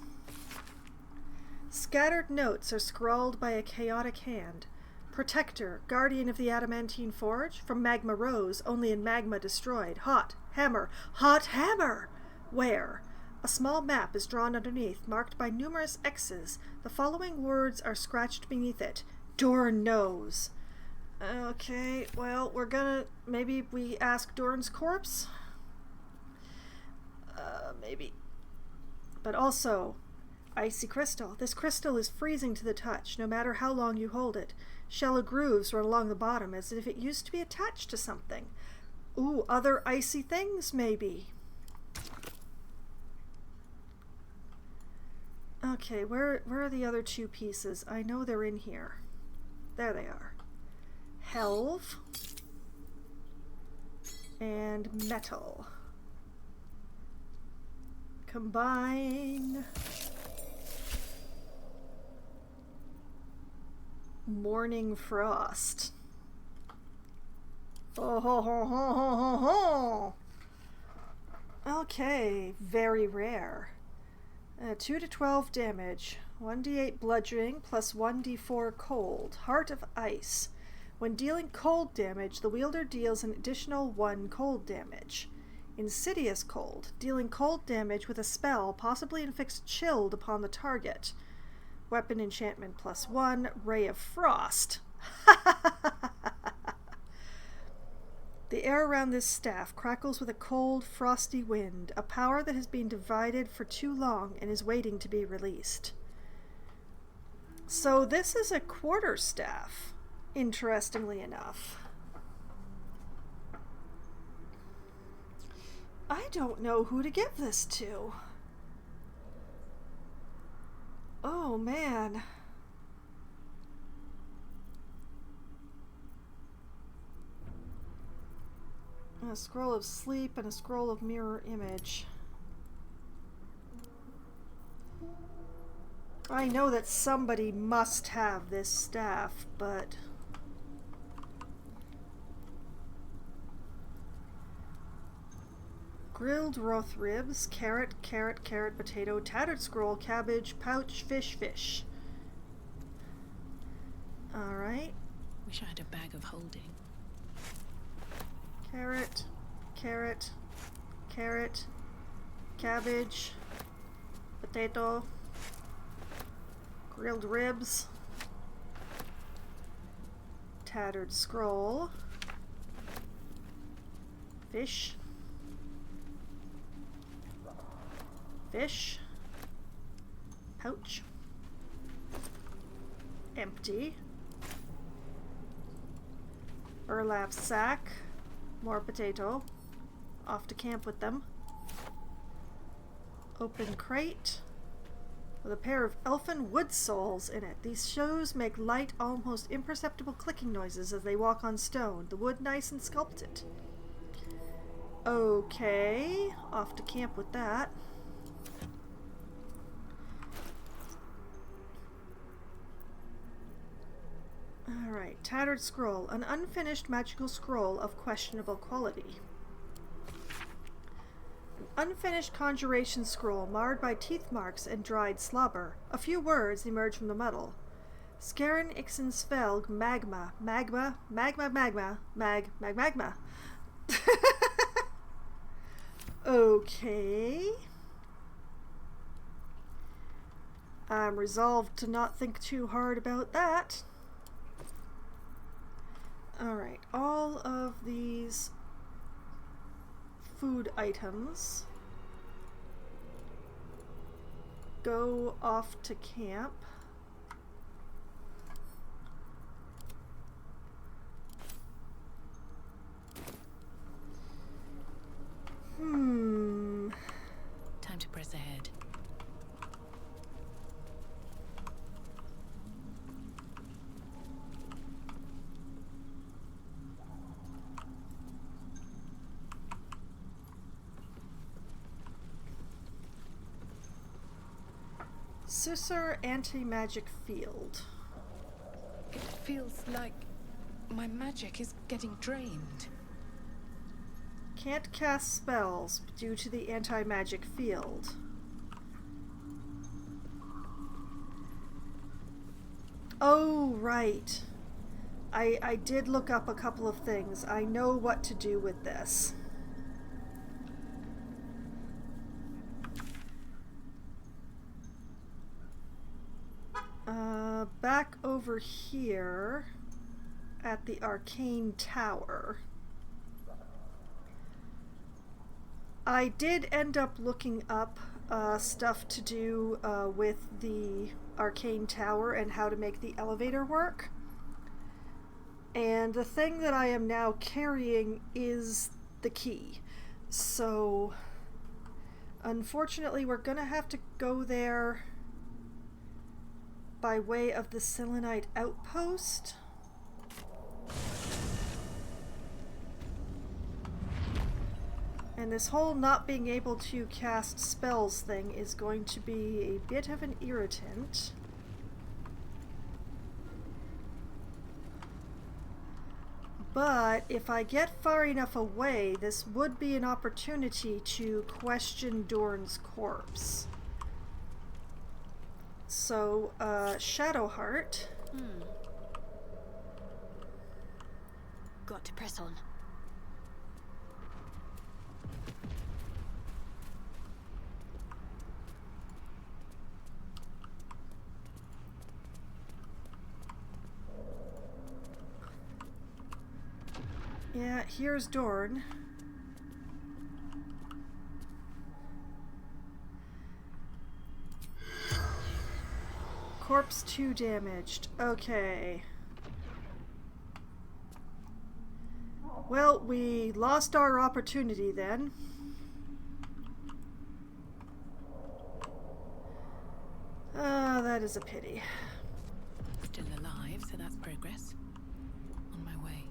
Scattered notes are scrawled by a chaotic hand. Protector, guardian of the adamantine forge, from magma rose, only in magma destroyed. Hot hammer, hot hammer! Where? A small map is drawn underneath, marked by numerous X's. The following words are scratched beneath it. Dorn knows. Okay, well, we're gonna... maybe we ask Dorn's corpse? Maybe. But also, icy crystal. This crystal is freezing to the touch, no matter how long you hold it. Shallow grooves run along the bottom as if it used to be attached to something. Ooh, other icy things, maybe. Okay, where are the other two pieces? I know they're in here. There they are. Helve and metal. Combine. Morning frost. Oh ho ho ho ho ho ho. Okay, very rare. 2 to 12 damage. 1d8 bludgeoning plus 1d4 cold. Heart of ice. When dealing cold damage, the wielder deals an additional 1 cold damage. Insidious cold. Dealing cold damage with a spell, possibly inflicts chilled upon the target. Weapon enchantment plus 1. Ray of frost. The air around this staff crackles with a cold, frosty wind, a power that has been divided for too long and is waiting to be released. So this is a quarterstaff, interestingly enough. I don't know who to give this to. Oh, man. A scroll of sleep and a scroll of mirror image. I know that somebody must have this staff, but... Grilled roth ribs, carrot, carrot, carrot, potato, tattered scroll, cabbage, pouch, fish, fish. Alright. Wish I had a bag of holding. Carrot, carrot, carrot, cabbage, potato, grilled ribs, tattered scroll, fish, fish, pouch, empty, burlap sack, more potato, off to camp with them, open crate, with a pair of elfin wood soles in it. These shoes make light, almost imperceptible clicking noises as they walk on stone, the wood nice and sculpted. Okay, off to camp with that. Alright, tattered scroll, an unfinished magical scroll of questionable quality. An unfinished conjuration scroll marred by teeth marks and dried slobber. A few words emerge from the muddle. Skaren Ixen Svelg magma, magma, magma, magma, magma. Okay. I'm resolved to not think too hard about that. Alright, all of these food items go off to camp. Time to press ahead. Susur anti-magic field. It feels like my magic is getting drained. Can't cast spells due to the anti-magic field. Oh, right. I did look up a couple of things. I know what to do with this. Back over here at the Arcane Tower. I did end up looking up stuff to do with the Arcane Tower and how to make the elevator work. And the thing that I am now carrying is the key. So, unfortunately, we're gonna have to go there by way of the Selenite outpost. And this whole not being able to cast spells thing is going to be a bit of an irritant. But if I get far enough away, this would be an opportunity to question Dorn's corpse. So, Shadowheart. Got to press on. Yeah, here's Dorn. Corpse 2 damaged. Okay. Well, we lost our opportunity then. That is a pity. Still alive, so that's progress. On my way.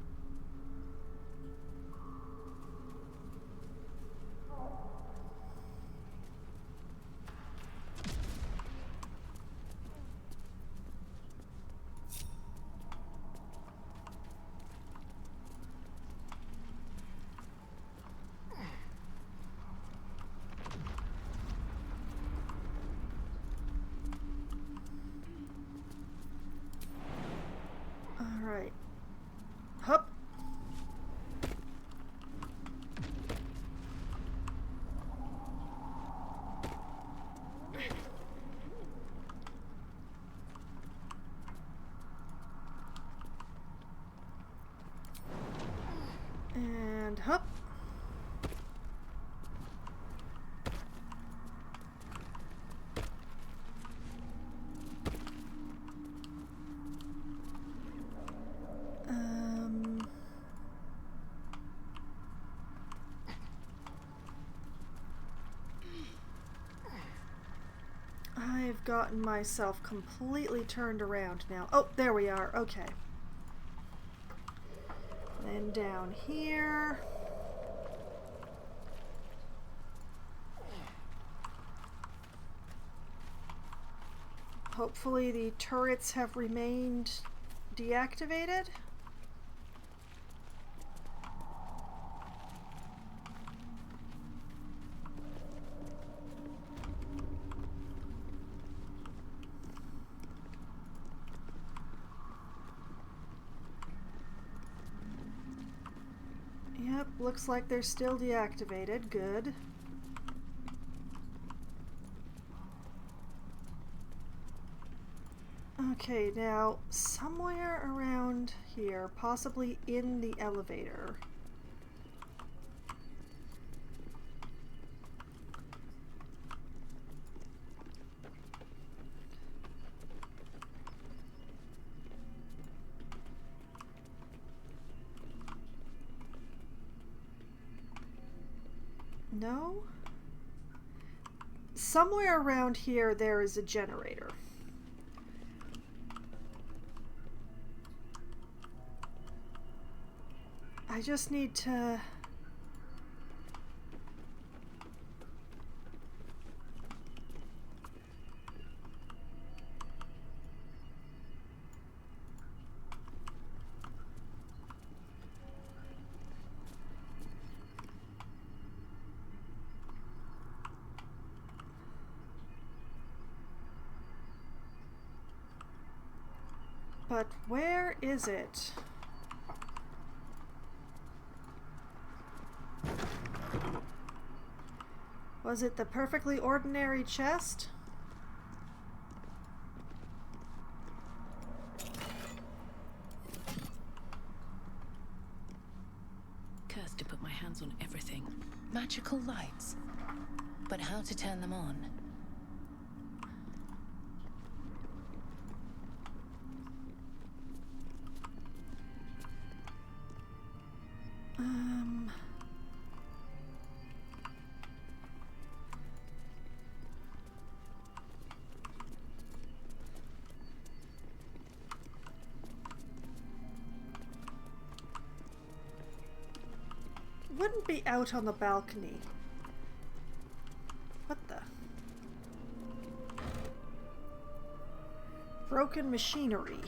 Alright. Hup. And hup. I've gotten myself completely turned around now. Oh, there we are. Okay. Then down here. Hopefully the turrets have remained deactivated. Yep, looks like they're still deactivated. Good. Okay, now somewhere around here, possibly in the elevator. No? Somewhere around here there is a generator. I just need to... But where is it? Was it the perfectly ordinary chest? Cursed to put my hands on everything. Magical lights. But how to turn them on? Wouldn't be out on the balcony. What the? Broken machinery.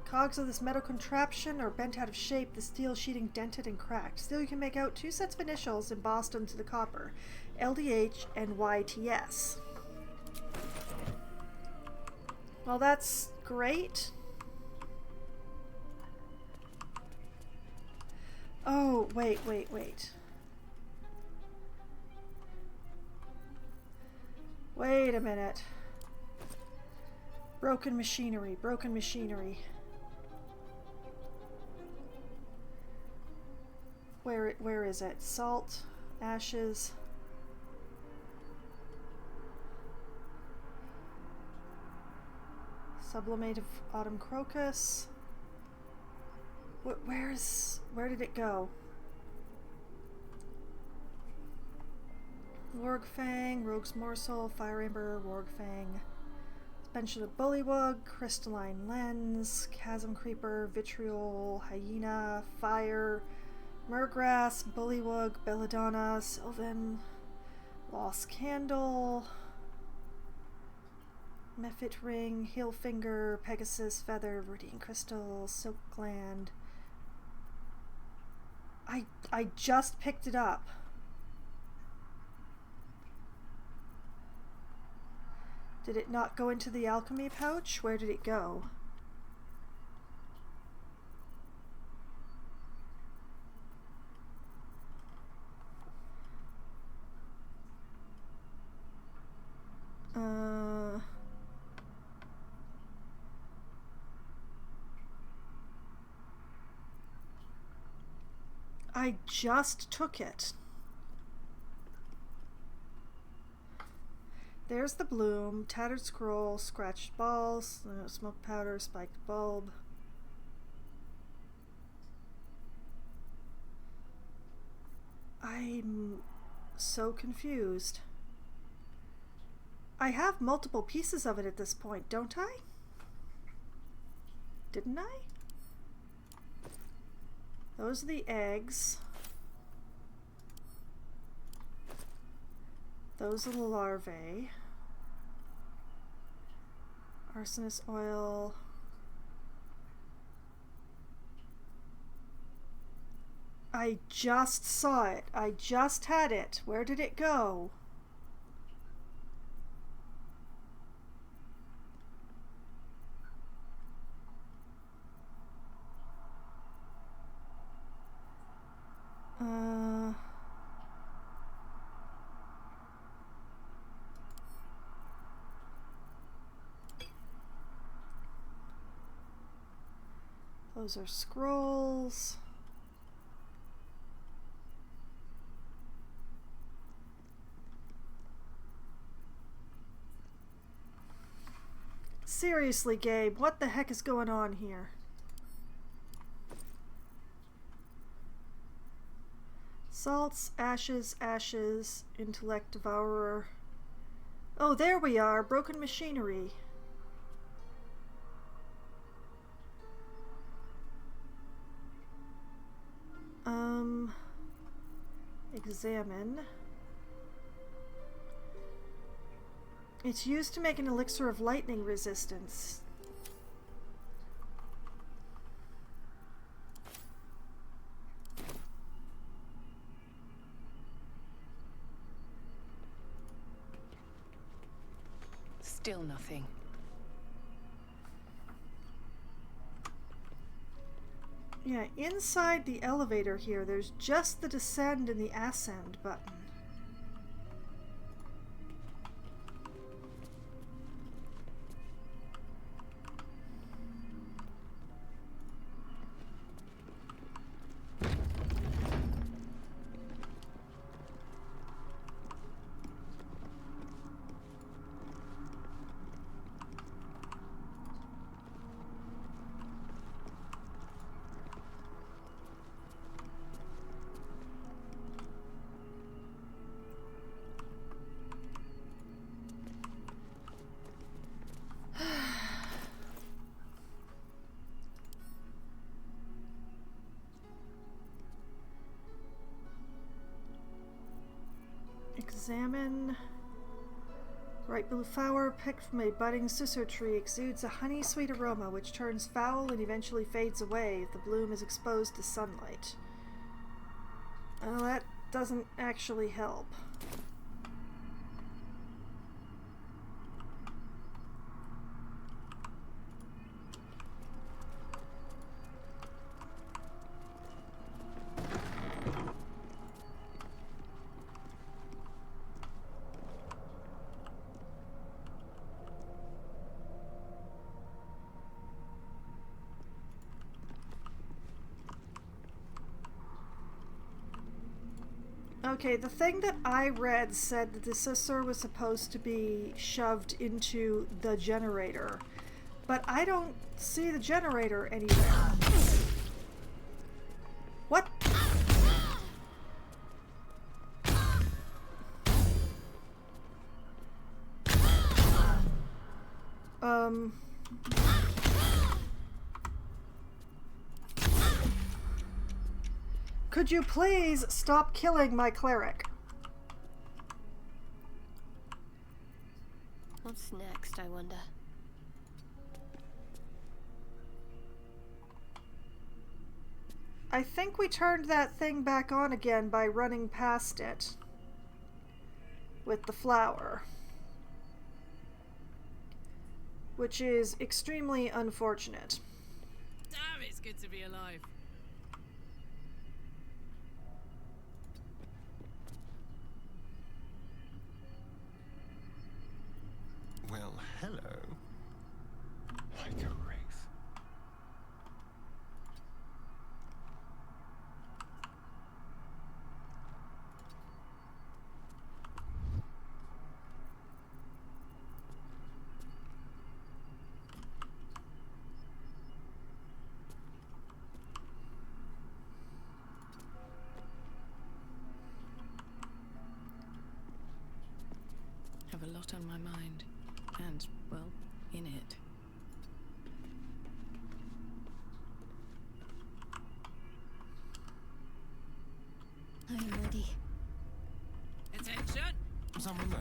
Cogs of this metal contraption are bent out of shape, the steel sheeting dented and cracked. Still, you can make out two sets of initials embossed into the copper, LDH and YTS. Well, that's great. Oh, wait. Wait a minute. Broken machinery. Where is it? Salt, ashes. Sublimate of autumn crocus. Where did it go? Warg Fang, Rogue's Morsel, Fire Amber, Warg Fang. Suspension of Bullywug, Crystalline Lens, Chasm Creeper, Vitriol, Hyena, Fire, Murgrass, Bullywug, Belladonna, Sylvan, Lost Candle, Mephit Ring, Hillfinger, Pegasus Feather, Viridian Crystal, Silk Gland. I just picked it up. Did it not go into the alchemy pouch? Where did it go? I just took it. There's the bloom, tattered scroll, scratched balls, smoke powder, spiked bulb. I'm so confused. I have multiple pieces of it at this point, don't I? Didn't I? Those are the eggs. Those are the larvae. Arsonist oil. I just saw it. I just had it. Where did it go? Those are scrolls. Seriously, Gabe, what the heck is going on here? Salts, ashes, intellect devourer. Oh, there we are, broken machinery. Examine. It's used to make an elixir of lightning resistance. Still nothing. Yeah, inside the elevator here, there's just the descend and the ascend button. Examine. Bright blue flower picked from a budding sussur tree exudes a honey-sweet aroma which turns foul and eventually fades away if the bloom is exposed to sunlight. Well, that doesn't actually help. Okay, the thing that I read said that the sussur was supposed to be shoved into the generator, but I don't see the generator anywhere. What? Could you please stop killing my cleric? What's next, I wonder? I think we turned that thing back on again by running past it with the flower, which is extremely unfortunate. Damn, it's good to be alive. Well, hello. Like a wraith. Have a lot on my mind. And, well, in it. I'm ready. Attention! Someone there?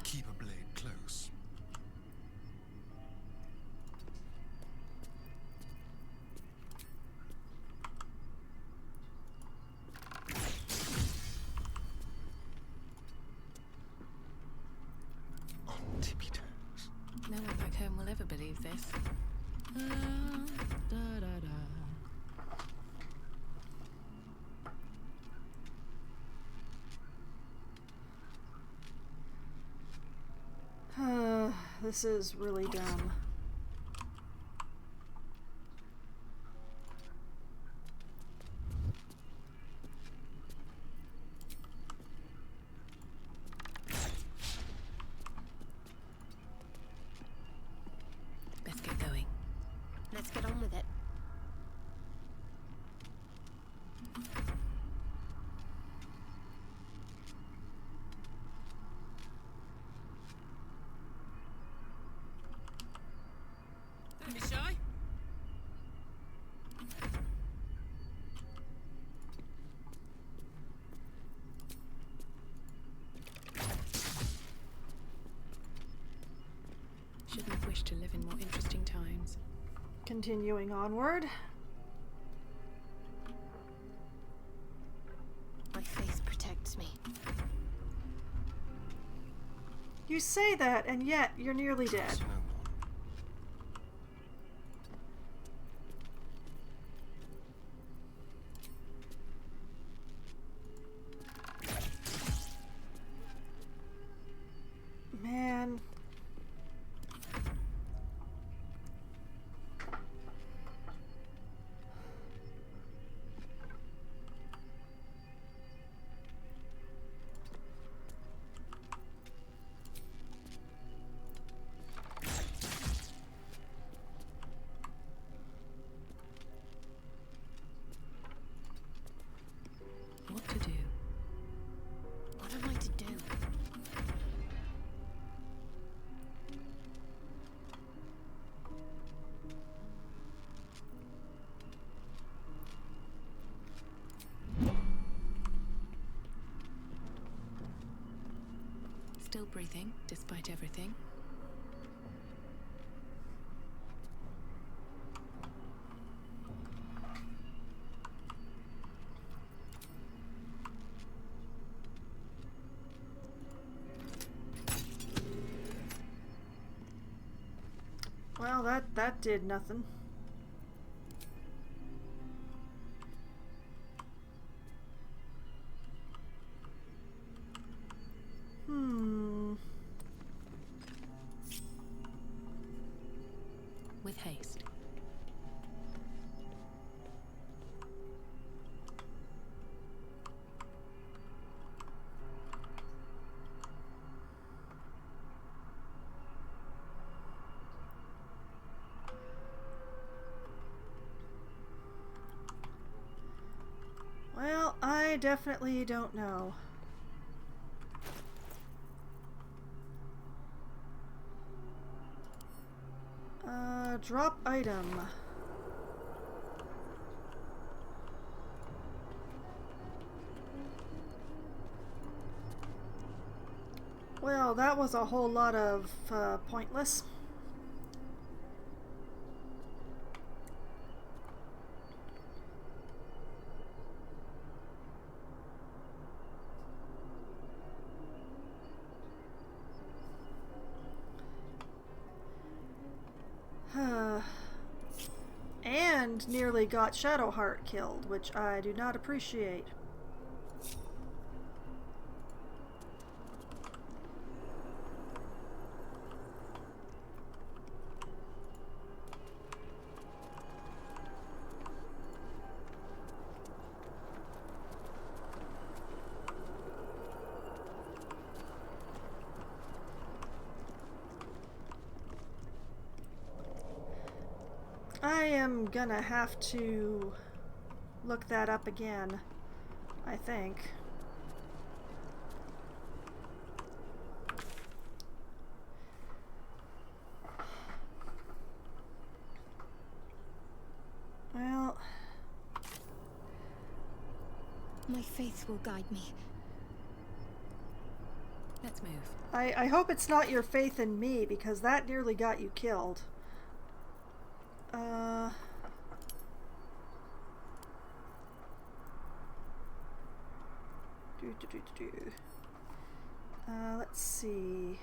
Keep a blade close. On tippy toes. No one back home will ever believe this. This is really dumb. Best get going. Let's get on with it. Don't be shy. Shouldn't have wished to live in more interesting times. Continuing onward. My faith protects me. You say that, and yet you're nearly dead. Trust no one. Man. What to do? What am I to do? Still breathing, despite everything. Well, that did nothing. With haste. Well, I definitely don't know. Drop item. Well, that was a whole lot of pointless. And nearly got Shadowheart killed, which I do not appreciate. I am gonna have to look that up again, I think. Well, My faith will guide me. Let's move. I hope it's not your faith in me, because that nearly got you killed. Let's see.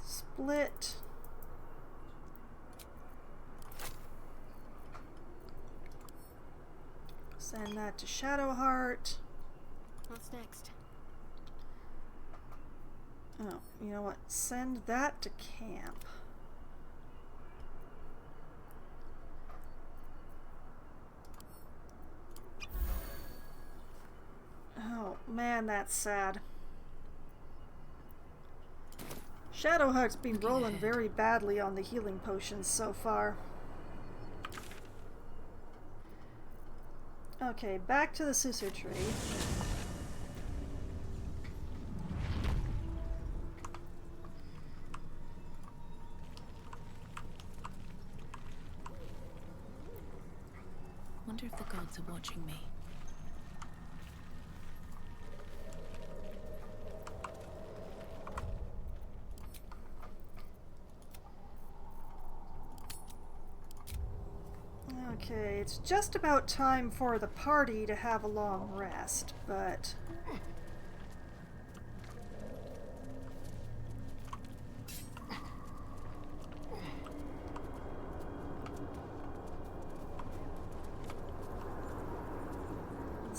Split. Send that to Shadowheart. What's next? Oh, you know what? Send that to camp. Oh, man, that's sad. Shadowheart's been rolling very badly on the healing potions so far. Okay, back to the scissor tree. Wonder if the gods are watching me. Okay, it's just about time for the party to have a long rest, but...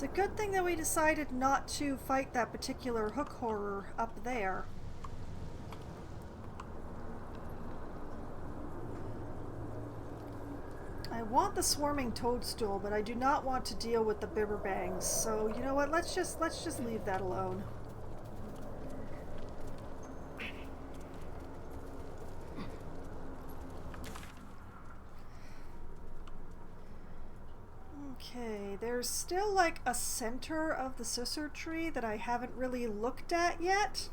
It's a good thing that we decided not to fight that particular hook horror up there. I want the swarming toadstool, but I do not want to deal with the bibberbangs. So you know what? Let's just leave that alone. Okay, there's still like a center of the scissor tree that I haven't really looked at yet.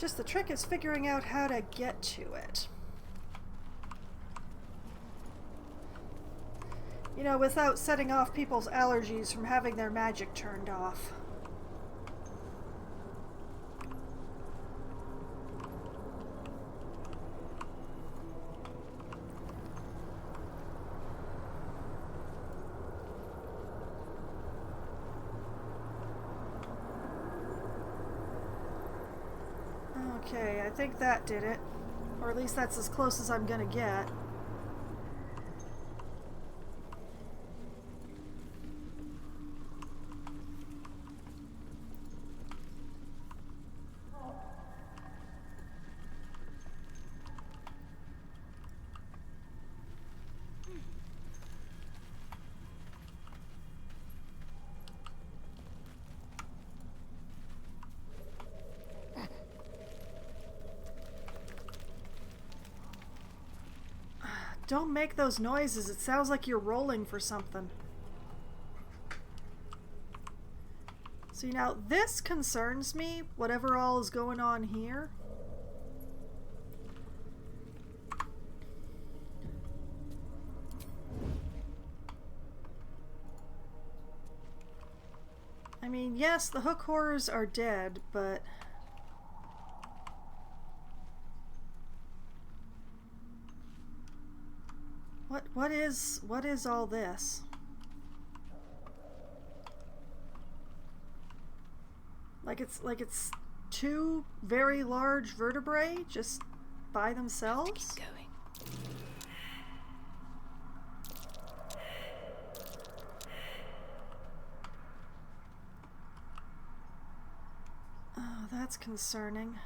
Just the trick is figuring out how to get to it. You know, without setting off people's allergies from having their magic turned off. Okay, I think that did it. Or at least that's as close as I'm gonna get. Don't make those noises. It sounds like you're rolling for something. See, now this concerns me, whatever all is going on here. I mean, yes, the hook horrors are dead, but... What is all this? Like it's two very large vertebrae just by themselves? Keep going. Oh, that's concerning.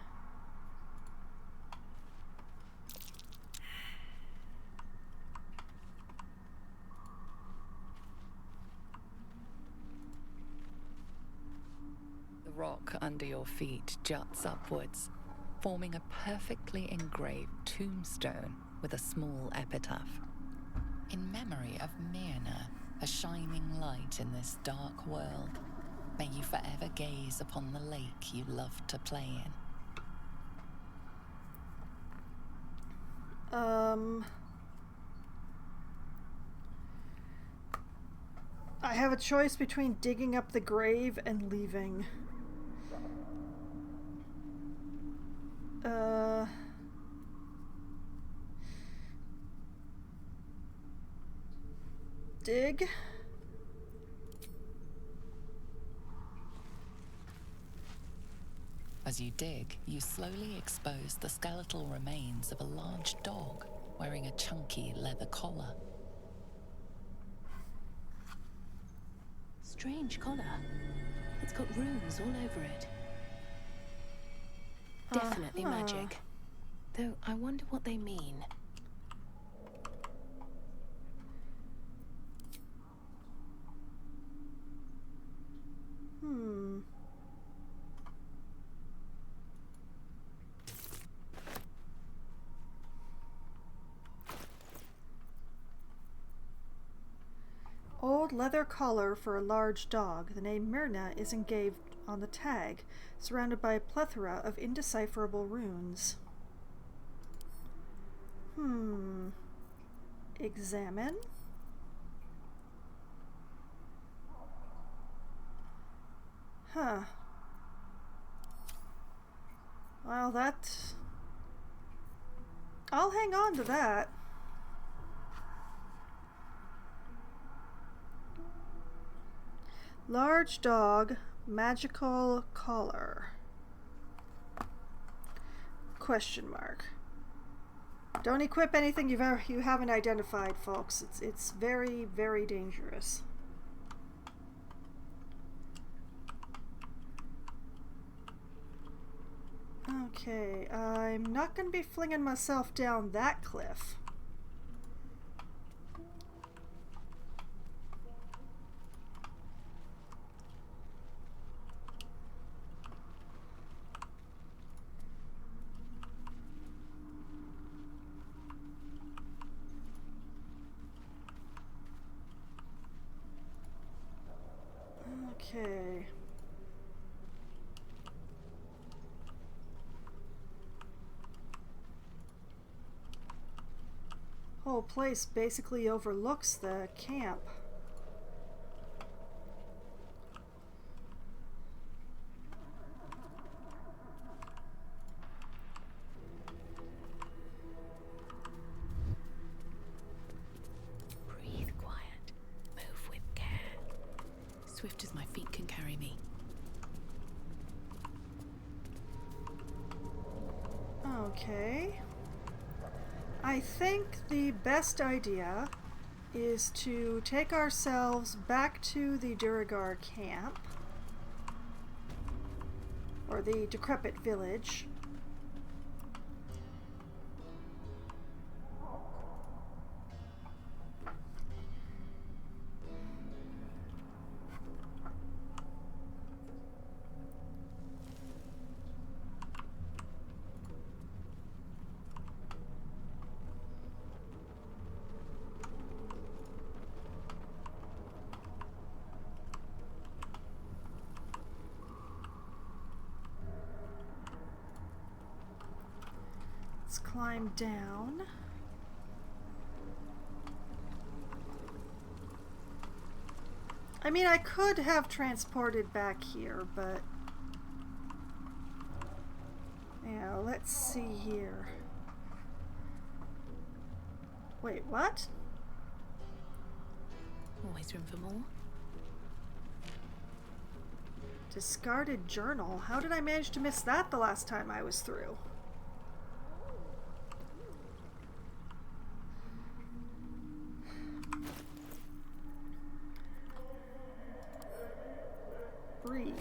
The rock under your feet juts upwards, forming a perfectly engraved tombstone with a small epitaph. In memory of Myrna, a shining light in this dark world, may you forever gaze upon the lake you loved to play in. I have a choice between digging up the grave and leaving. Dig. As you dig, you slowly expose the skeletal remains of a large dog wearing a chunky leather collar. Strange collar. It's got runes all over it. Definitely magic. Though I wonder what they mean. Old leather collar for a large dog. The name Myrna is engraved on the tag, surrounded by a plethora of indecipherable runes. Examine. Huh. Well, I'll hang on to that. Large dog, magical collar. Question mark. Don't equip anything you haven't identified, folks. It's very, very dangerous. Okay, I'm not going to be flinging myself down that cliff. Okay. Whole place basically overlooks the camp. Breathe quiet. Move with care. Swift as my feet can carry me. Okay. I think the best idea is to take ourselves back to the Duragar camp, or the decrepit village. Let's climb down. I mean, I could have transported back here, but yeah, let's see here. Wait, what? Always room for more. Discarded journal. How did I manage to miss that the last time I was through? Read.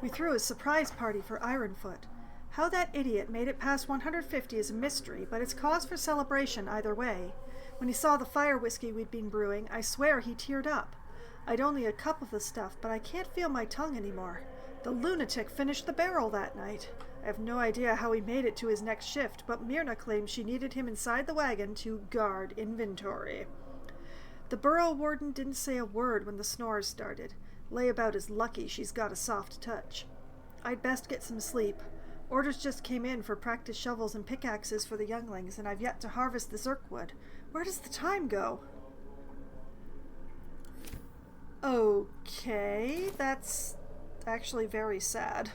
We threw a surprise party for Ironfoot. How that idiot made it past 150 is a mystery, but it's cause for celebration either way. When he saw the fire whiskey we'd been brewing, I swear he teared up. I'd only a cup of the stuff, but I can't feel my tongue anymore. The lunatic finished the barrel that night. I have no idea how he made it to his next shift, but Myrna claims she needed him inside the wagon to guard inventory. The burrow warden didn't say a word when the snores started. Layabout is lucky she's got a soft touch. I'd best get some sleep. Orders just came in for practice shovels and pickaxes for the younglings, and I've yet to harvest the zirkwood. Where does the time go? Okay, that's actually very sad.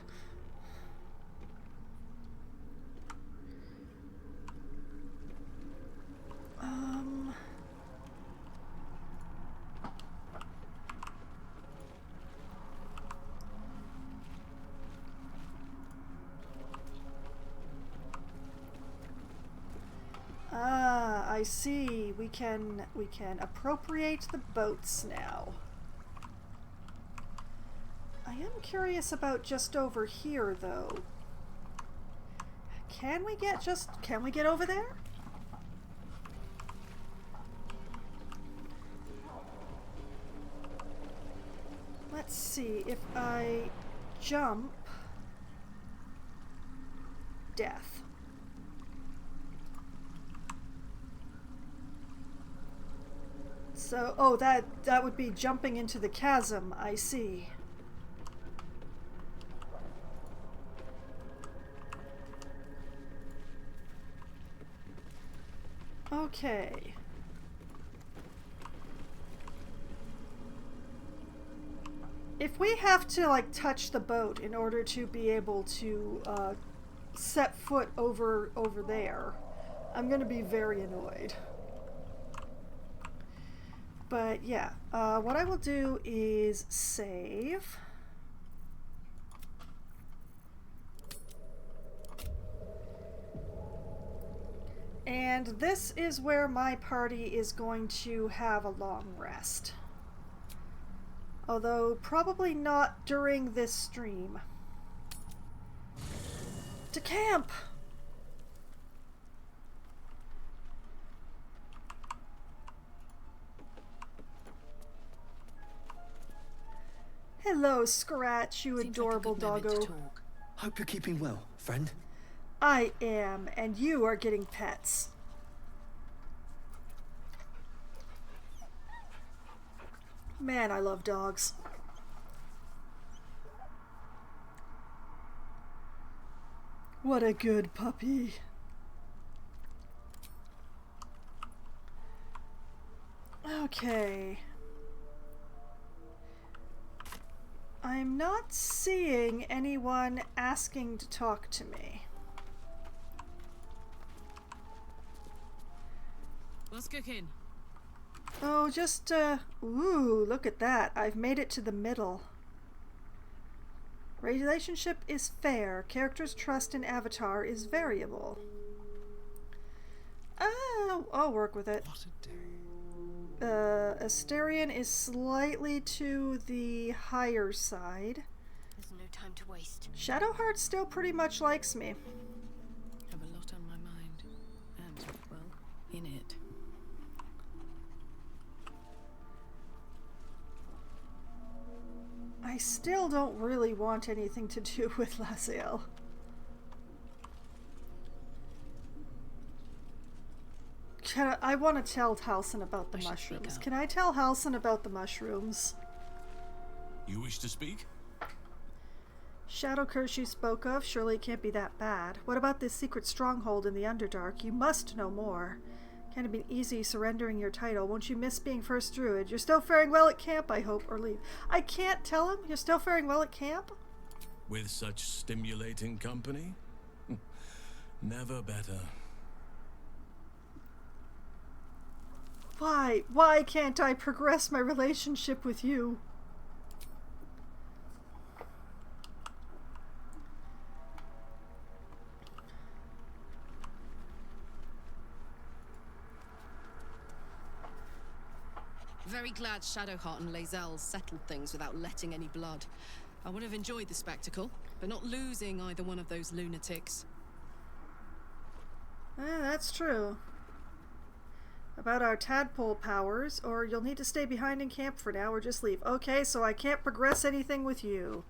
I see. We can appropriate the boats now. I am curious about just over here though. Can we get over there? Let's see, if I jump, death. So, oh, that would be jumping into the chasm, I see. Okay. If we have to, like, touch the boat in order to be able to set foot over there, I'm going to be very annoyed. But yeah, what I will do is save. And this is where my party is going to have a long rest. Although probably not during this stream. To camp! Hello, Scratch, you Seems like a adorable good moment to doggo. talk. Hope you're keeping well, friend. I am, and you are getting pets. Man, I love dogs. What a good puppy. Okay. I'm not seeing anyone asking to talk to me. What's cooking? Oh, just, ooh, look at that. I've made it to the middle. Relationship is fair. Character's trust in avatar is variable. Oh, I'll work with it. What a day. Asterion is slightly to the higher side. There's no time to waste. Shadowheart still pretty much likes me. Have a lot on my mind. And, well, in it. I still don't really want anything to do with Laziel. I want to tell Halson about the mushrooms. Can I tell Halson about the mushrooms? You wish to speak? Shadow curse you spoke of, surely it can't be that bad. What about this secret stronghold in the Underdark? You must know more. Can't have been easy surrendering your title. Won't you miss being first druid? You're still faring well at camp, I hope, or leave. I can't tell him you're still faring well at camp? With such stimulating company? Never better. Why? Why can't I progress my relationship with you? Very glad Shadowheart and Lae'zel settled things without letting any blood. I would have enjoyed the spectacle, but not losing either one of those lunatics. That's true. About our tadpole powers, or you'll need to stay behind in camp for now or just leave. Okay, so I can't progress anything with you.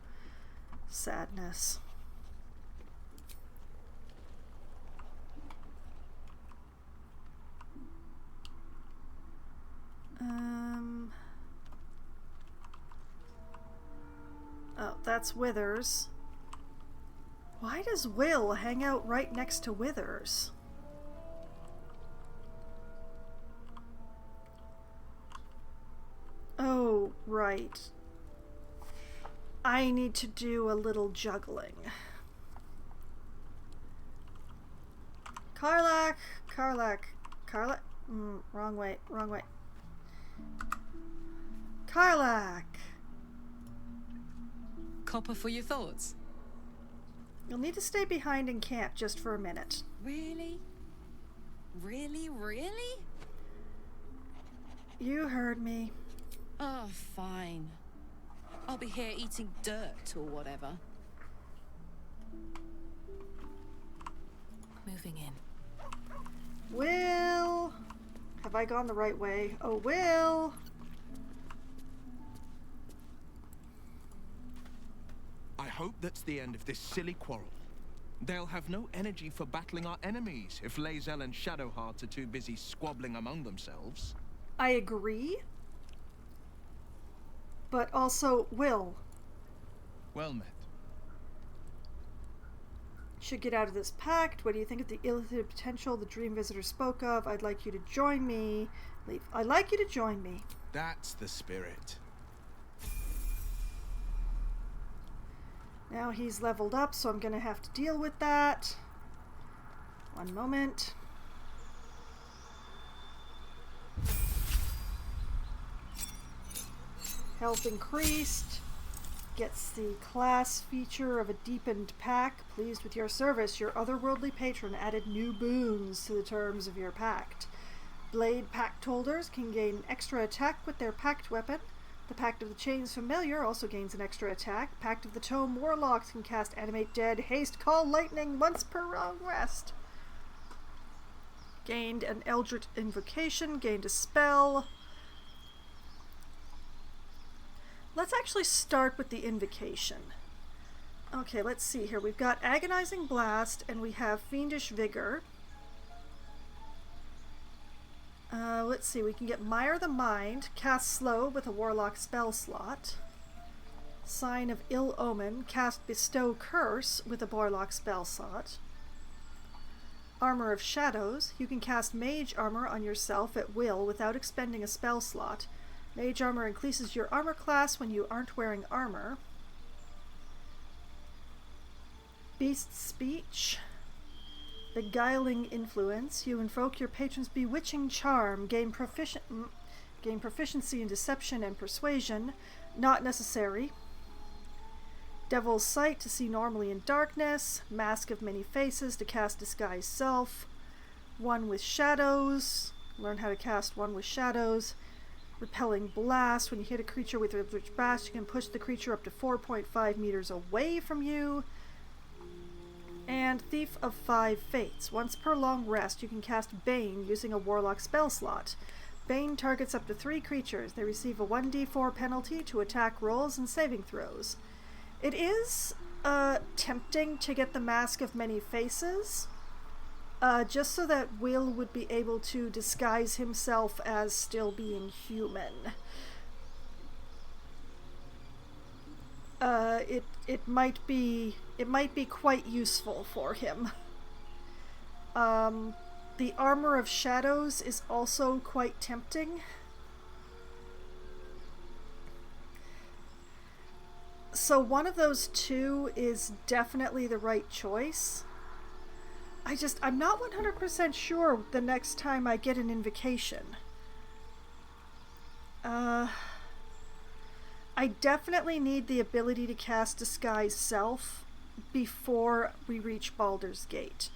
Sadness. Oh, that's Withers. Why does Will hang out right next to Withers? Oh, right. I need to do a little juggling. Karlach! Wrong way. Karlach! Copper for your thoughts? You'll need to stay behind in camp just for a minute. Really? Really? You heard me. Oh, fine. I'll be here eating dirt or whatever. Moving in. Will! Have I gone the right way? Oh, Will! I hope that's the end of this silly quarrel. They'll have no energy for battling our enemies if Lae'zel and Shadowheart are too busy squabbling among themselves. I agree. But also, Will. Well met. Should get out of this pact. What do you think of the illicit potential the Dream Visitor spoke of? I'd like you to join me. Leave. I'd like you to join me. That's the spirit. Now he's leveled up, so I'm gonna have to deal with that. One moment. Health increased. gets the class feature of a deepened pact. Pleased with your service, your otherworldly patron added new boons to the terms of your pact. Blade pact holders can gain extra attack with their pact weapon. The Pact of the Chains familiar also gains an extra attack. Pact of the Tome warlocks can cast Animate Dead, Haste, Call Lightning once per long rest. Gained an Eldritch Invocation, gained a spell. Let's actually start with the invocation. Okay, let's see here. We've got Agonizing Blast and we have Fiendish Vigor. Let's see, we can get Mire the Mind, cast slow with a Warlock spell slot. Sign of Ill Omen, cast Bestow Curse with a Warlock spell slot. Armor of Shadows, you can cast Mage Armor on yourself at will without expending a spell slot. Mage Armor increases your armor class when you aren't wearing armor. Beast Speech. Beguiling Influence. You invoke your patron's bewitching charm. Gain proficiency in deception and persuasion. Not necessary. Devil's Sight to see normally in darkness. Mask of Many Faces to cast Disguise Self. One with Shadows. Learn how to cast One with Shadows. Repelling Blast. When you hit a creature with Eldritch Blast, you can push the creature up to 4.5 meters away from you. And Thief of Five Fates. Once per long rest, you can cast Bane using a Warlock spell slot. Bane targets up to 3 creatures. They receive a 1d4 penalty to attack rolls and saving throws. It is tempting to get the Mask of Many Faces, just so that Will would be able to disguise himself as still being human. It might be quite useful for him. The Armor of Shadows is also quite tempting. So one of those two is definitely the right choice. I'm not 100% sure the next time I get an invocation. I definitely need the ability to cast Disguise Self before we reach Baldur's Gate.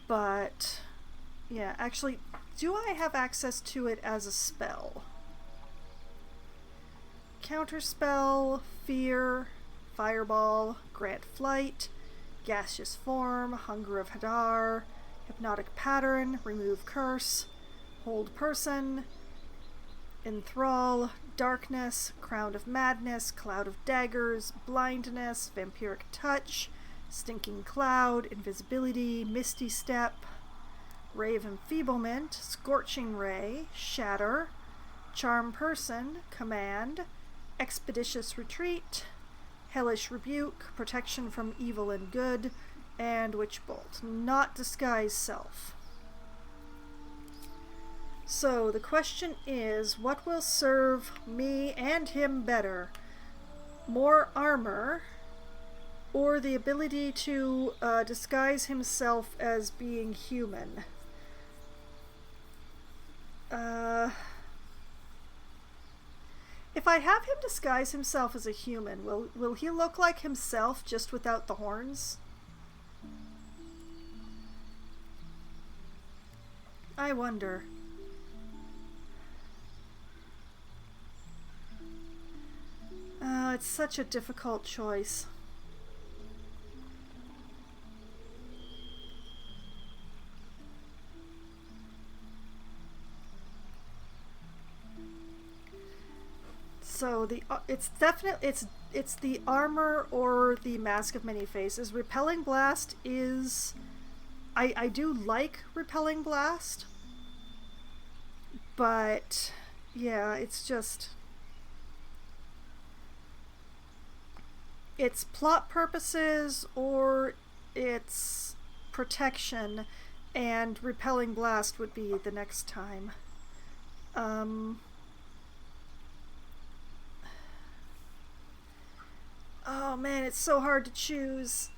But, yeah, actually, do I have access to it as a spell? Counterspell, Fear, Fireball, Grant Flight, Gaseous Form, Hunger of Hadar, Hypnotic Pattern, Remove Curse, Hold Person, Enthrall, Darkness, Crown of Madness, Cloud of Daggers, Blindness, Vampiric Touch, Stinking Cloud, Invisibility, Misty Step, Ray of Enfeeblement, Scorching Ray, Shatter, Charm Person, Command, Expeditious Retreat, Hellish Rebuke, Protection from Evil and Good, and Witch Bolt. Not Disguise Self. So the question is, what will serve me and him better? More armor, or the ability to disguise himself as being human? If I have him disguise himself as a human, will he look like himself just without the horns? I wonder. It's such a difficult choice. So it's the armor or the Mask of Many Faces. Repelling Blast is... I do like Repelling Blast, but yeah, it's just... It's plot purposes or it's protection, and Repelling Blast would be the next time. Oh man, it's so hard to choose.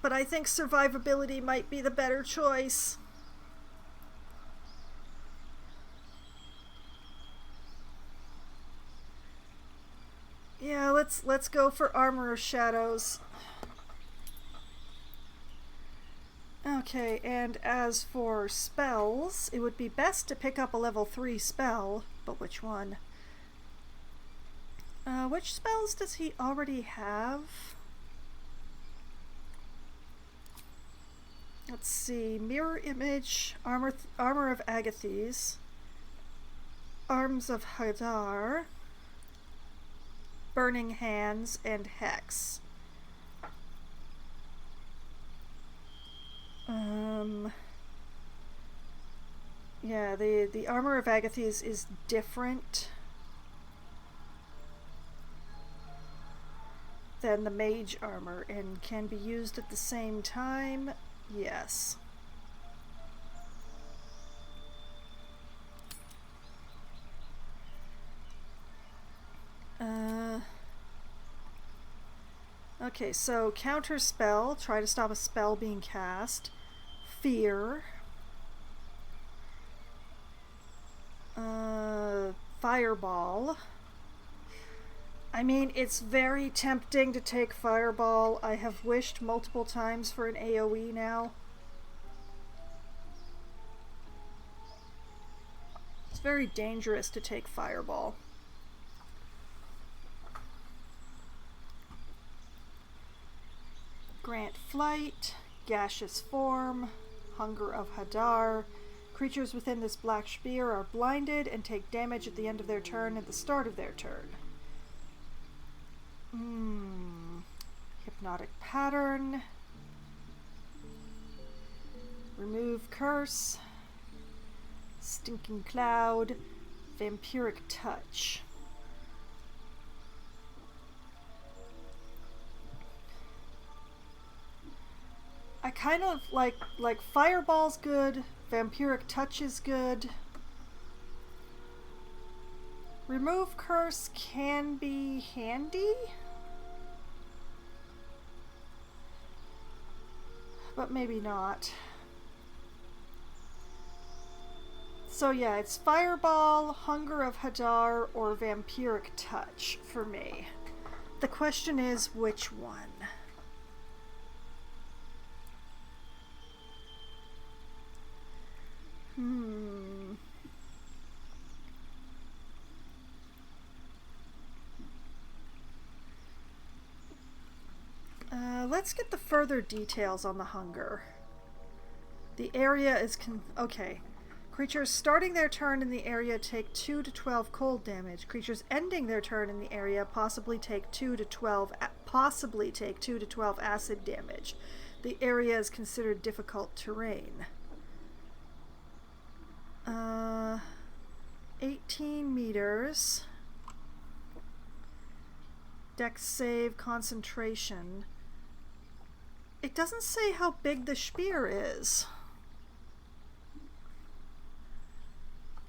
But I think survivability might be the better choice. Yeah, let's go for Armor of Shadows. Okay, and as for spells, it would be best to pick up a level 3 spell, but which one? Which spells does he already have? Let's see, Mirror Image, Armor of Agathes, Arms of Hadar, Burning Hands, and Hex. Yeah, the Armor of Agathes is different than the Mage Armor and can be used at the same time. Yes. Okay, so counter spell, try to stop a spell being cast. Fear. Fireball. I mean, it's very tempting to take Fireball. I have wished multiple times for an AoE now. It's very dangerous to take Fireball. Grant Flight, Gaseous Form, Hunger of Hadar. Creatures within this black spear are blinded and take damage at the end of their turn and the start of their turn. Hypnotic Pattern. Remove Curse. Stinking Cloud. Vampiric Touch. I kind of like Fireball's good, Vampiric Touch is good. Remove Curse can be handy, but maybe not. So yeah, it's Fireball, Hunger of Hadar, or Vampiric Touch for me. The question is, which one? Let's get the further details on the hunger. The area is okay. Creatures starting their turn in the area take 2 to 12 cold damage. Creatures ending their turn in the area possibly take 2 to 12 acid damage. The area is considered difficult terrain. 18 meters. Dex save, concentration. It doesn't say how big the spear is.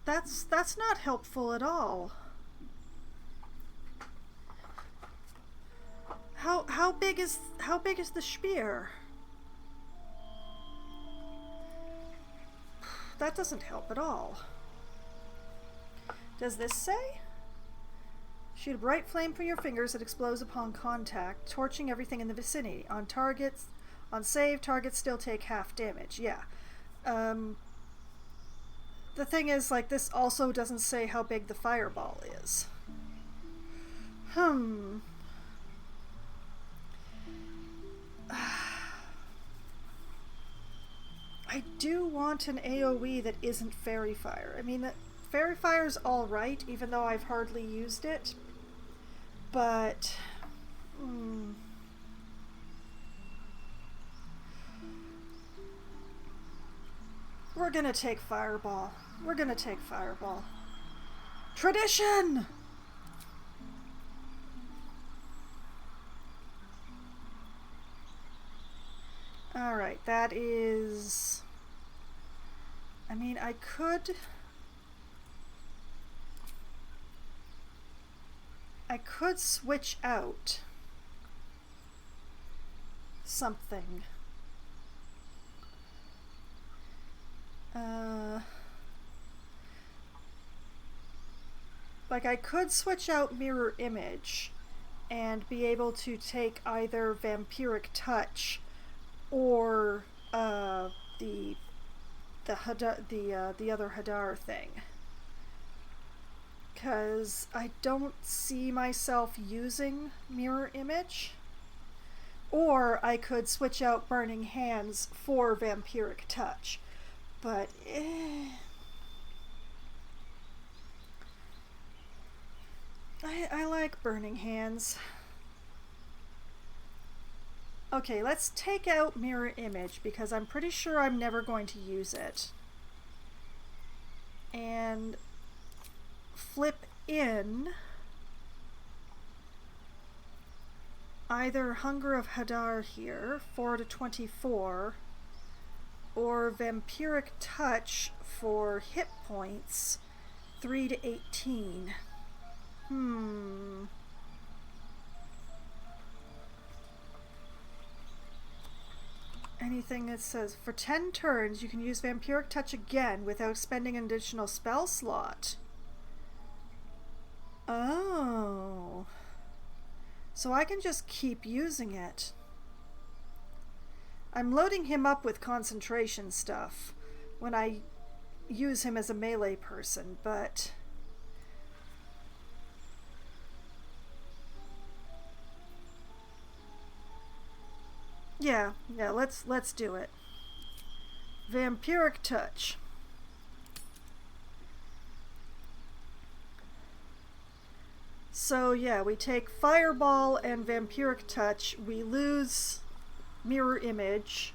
That's not helpful at all. How big is the spear? That doesn't help at all. Does this say? Shoot a bright flame from your fingers that explodes upon contact, torching everything in the vicinity. On save, targets still take half damage. Yeah. The thing is, like, this also doesn't say how big the fireball is. I do want an AoE that isn't Fairy Fire. I mean, Fairy Fire's alright, even though I've hardly used it. But... we're gonna take Fireball. We're gonna take Fireball. Tradition! Alright, that is... I mean, I could switch out something. Like, I could switch out Mirror Image and be able to take either Vampiric Touch or the other Hadar thing. Because I don't see myself using Mirror Image. Or I could switch out Burning Hands for Vampiric Touch. But I like Burning Hands. Okay, let's take out Mirror Image because I'm pretty sure I'm never going to use it. And flip in either Hunger of Hadar here, 4 to 24, or Vampiric Touch for hit points, 3 to 18. Anything that says, for 10 turns you can use Vampiric Touch again without spending an additional spell slot. Oh. So I can just keep using it. I'm loading him up with concentration stuff when I use him as a melee person, but yeah, let's do it. Vampiric Touch. So yeah, we take Fireball and Vampiric Touch. We lose Mirror Image.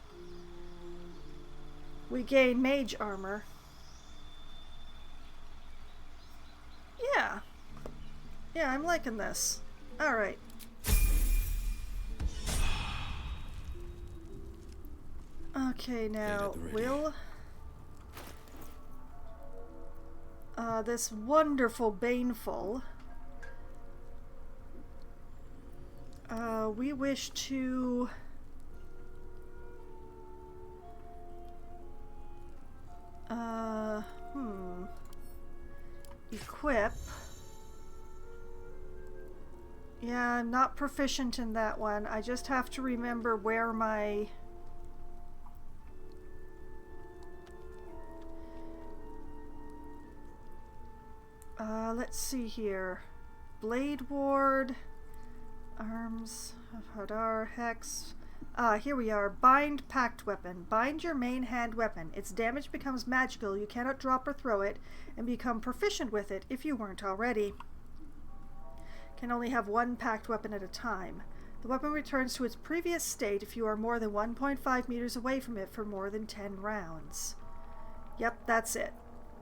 We gain Mage Armor. Yeah, I'm liking this. Alright. Okay, now we'll this wonderful Baneful. We wish to equip. Yeah, I'm not proficient in that one. I just have to remember where my let's see here. Blade Ward, Arms of Hadar, Hex. Here we are. Bind Pact Weapon. Bind your main hand weapon. Its damage becomes magical. You cannot drop or throw it, and become proficient with it if you weren't already. Can only have one pact weapon at a time. The weapon returns to its previous state if you are more than 1.5 meters away from it for more than 10 rounds. Yep, that's it.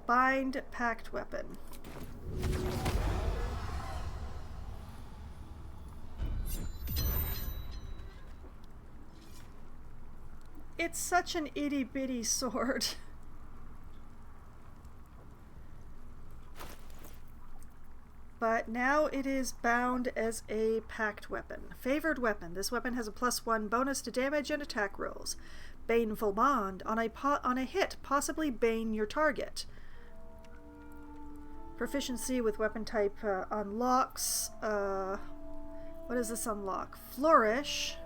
Bind Pact Weapon. It's such an itty-bitty sword. But now it is bound as a pact weapon. Favored weapon. This weapon has a +1 bonus to damage and attack rolls. Baneful Bond. On a hit, possibly bane your target. Proficiency with weapon type unlocks. What does this unlock? Flourish.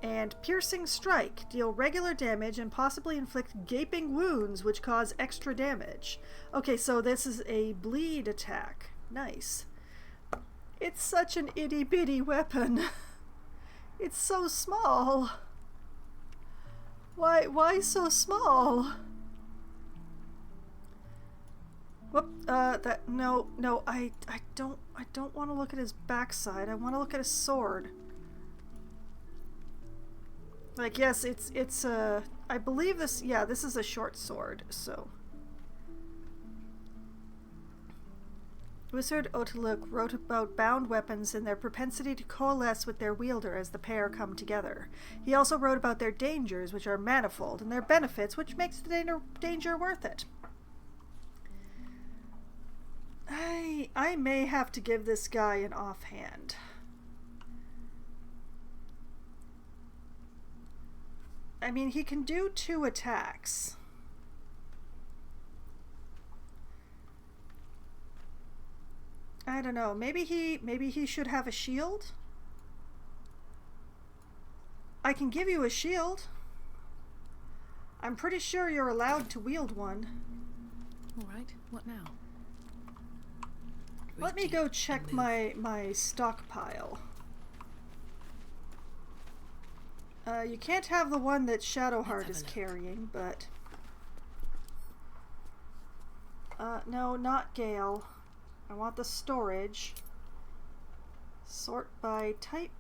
And Piercing Strike. Deal regular damage and possibly inflict gaping wounds which cause extra damage. Okay, so this is a bleed attack. Nice. It's such an itty-bitty weapon. It's so small. Why so small? Whoop, no, I don't want to look at his backside. I want to look at his sword. Like, yes, it's I believe this, yeah, this is a short sword, so. Wizard Otiluk wrote about bound weapons and their propensity to coalesce with their wielder as the pair come together. He also wrote about their dangers, which are manifold, and their benefits, which makes the danger worth it. I may have to give this guy an offhand. I mean, he can do 2 attacks. I don't know. Maybe he should have a shield? I can give you a shield. I'm pretty sure you're allowed to wield one. Alright, what now? Let me go check my stockpile. You can't have the one that Shadowheart is carrying, but... no, not Gale. I want the storage. Sort by type.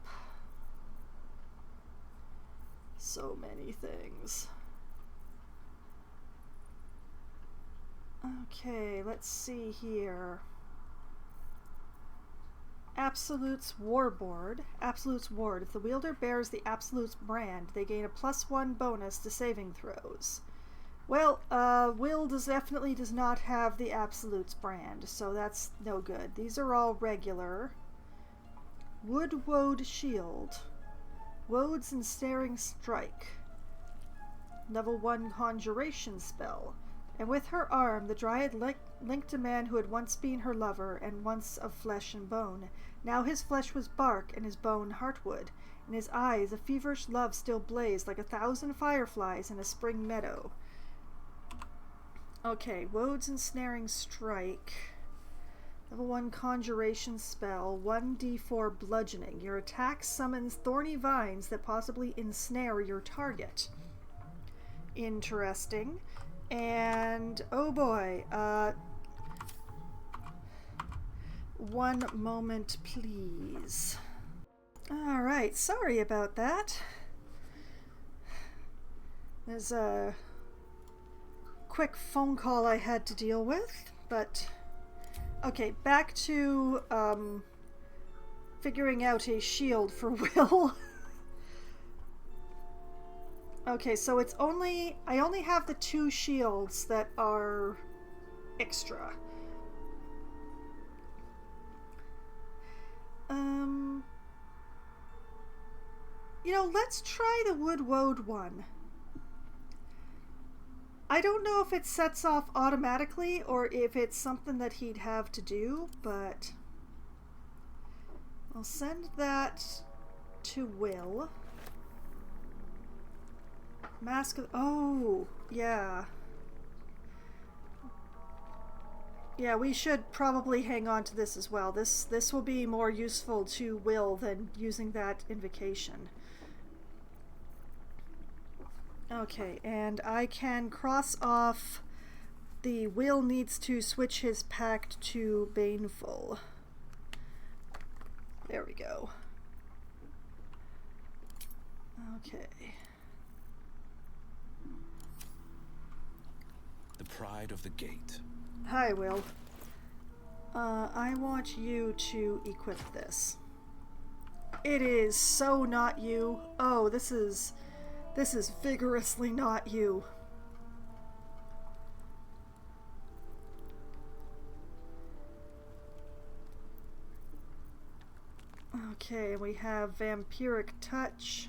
So many things. Okay, let's see here. Absolute's Warboard. Absolute's Ward. If the wielder bears the Absolute's brand, they gain a +1 bonus to saving throws. Well, Will definitely does not have the Absolute's brand, so that's no good. These are all regular. Wood Woad Shield. Woad's Ensnaring Strike. Level 1 Conjuration spell. And with her arm, the Dryad linked a man who had once been her lover, and once of flesh and bone. Now his flesh was bark, and his bone heartwood. In his eyes, a feverish love still blazed like 1,000 fireflies in a spring meadow. Okay, Woad's Ensnaring Strike. Level 1 Conjuration spell, 1d4 bludgeoning. Your attack summons thorny vines that possibly ensnare your target. Interesting. And, oh boy, 1 moment please. Alright, sorry about that. There's a quick phone call I had to deal with, but... Okay, back to, figuring out a shield for Will. Okay, so it's only... I only have the 2 shields that are extra. You know, let's try the Wood Woad one. I don't know if it sets off automatically or if it's something that he'd have to do, but I'll send that to Will. Mask of... Oh, yeah. Yeah, we should probably hang on to this as well. This will be more useful to Will than using that invocation. Okay, and I can cross off the Will needs to switch his pact to Baneful. There we go. Okay. The pride of the gate. Hi, Will. I want you to equip this. It is so not you. Oh, this is vigorously not you. Okay, we have Vampiric Touch.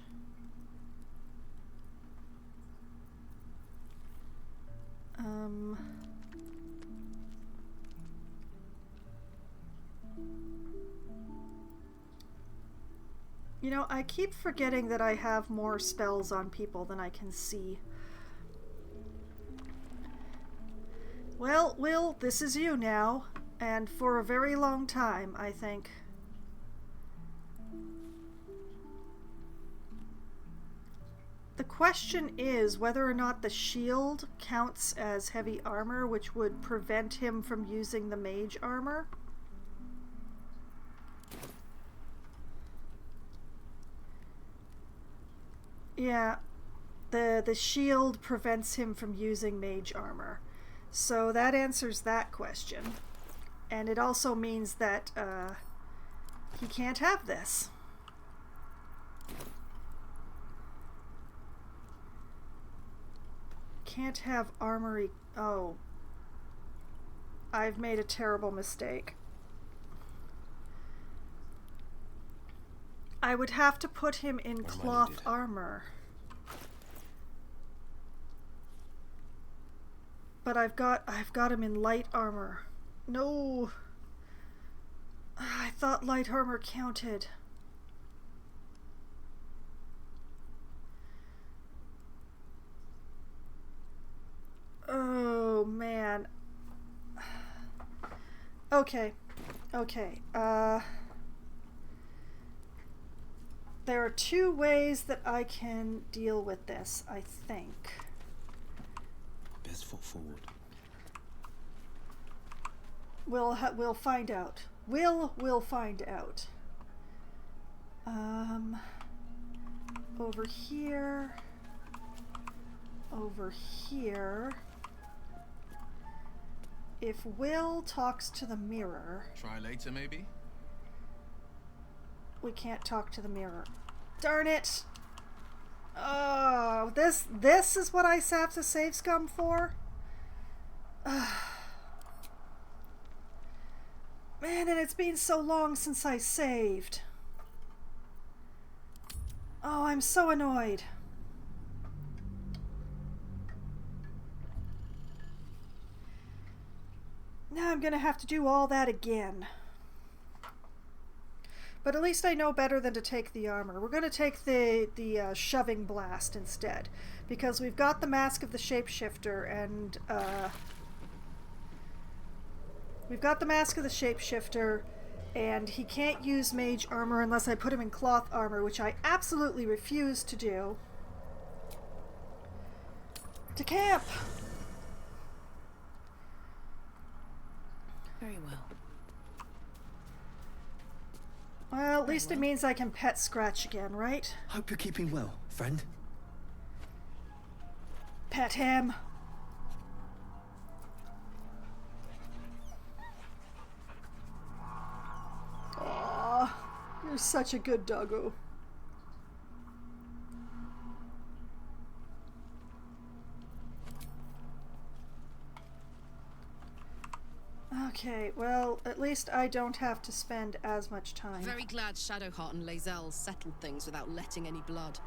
You know, I keep forgetting that I have more spells on people than I can see. Well, Will, this is you now, and for a very long time, I think. The question is whether or not the shield counts as heavy armor, which would prevent him from using the mage armor. Yeah, the shield prevents him from using mage armor. So that answers that question. And it also means that he can't have this. Can't have armory. Oh. I've made a terrible mistake. I would have to put him in cloth armor. But I've got him in light armor. No. I thought light armor counted. Oh, man. Okay. Okay. There are two ways that I can deal with this, I think. Best foot forward. We'll find out. We'll find out. Over here. Over here. If Will talks to the mirror... Try later, maybe? We can't talk to the mirror. Darn it! Oh, this is what I have to save scum for? Man, and it's been so long since I saved. Oh, I'm so annoyed. Now I'm gonna have to do all that again. But at least I know better than to take the armor. We're gonna take the shoving blast instead. Because we've got the mask of the shapeshifter and we've got the mask of the shapeshifter, and he can't use mage armor unless I put him in cloth armor, which I absolutely refuse to do. To camp! Very well. Well, at least it means I can pet Scratch again, right? Hope you're keeping well, friend. Pet him! Aw, you're such a good doggo. Okay, well, at least I don't have to spend as much time. Very glad Shadowheart and Lae'zel settled things without letting any blood.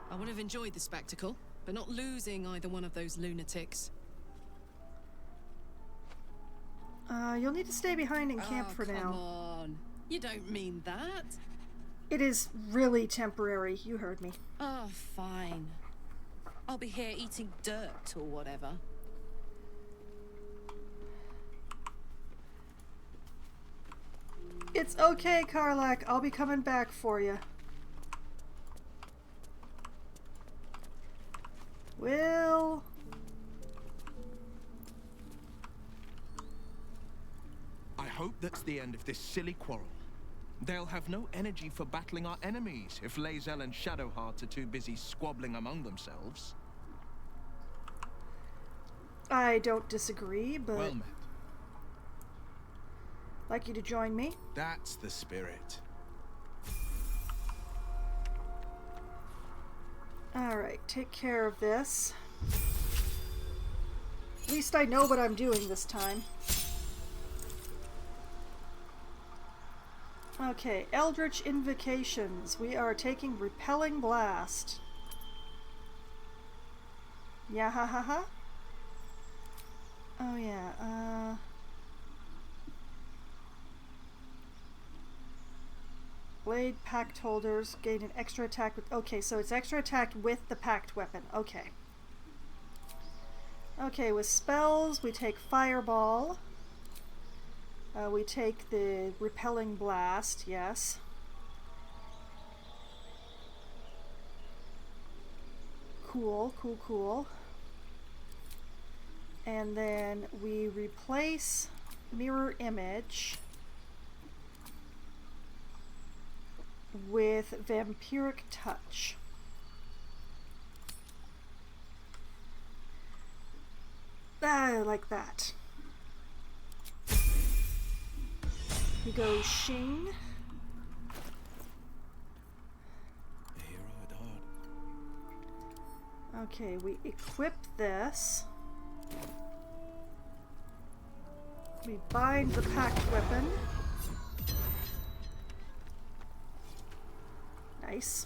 I would have enjoyed the spectacle, but not losing either one of those lunatics. You'll need to stay behind in camp for now. Come on. You don't mean that. It is really temporary, you heard me. Oh, fine. I'll be here eating dirt or whatever. It's okay, Karlak. I'll be coming back for you. Will... I hope that's the end of this silly quarrel. They'll have no energy for battling our enemies if Lae'zel and Shadowheart are too busy squabbling among themselves. I don't disagree, but... Well met. Like you to join me? That's the spirit. Alright, take care of this. At least I know what I'm doing this time. Okay, Eldritch Invocations. We are taking Repelling Blast. Yeah, ha ha ha. Oh yeah, Blade pact holders gain an extra attack with... Okay, so it's extra attack with the pact weapon. Okay. Okay, with spells, we take Fireball. We take the Repelling Blast, yes. Cool, cool, cool. And then we replace Mirror Image with Vampiric Touch. I like that. We go Shing. The hero at heart. Okay, we equip this. We bind the pact weapon. Nice.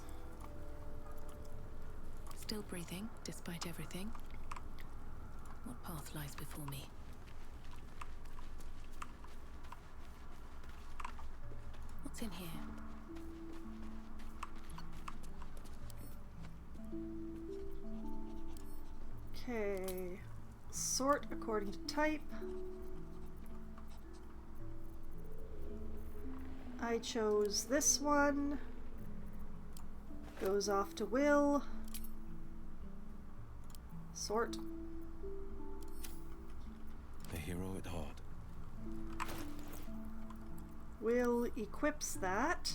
Still breathing, despite everything. What path lies before me? What's in here? Okay. Sort according to type. I chose this one. Goes off to Will. Sort. A hero at heart. Will equips that.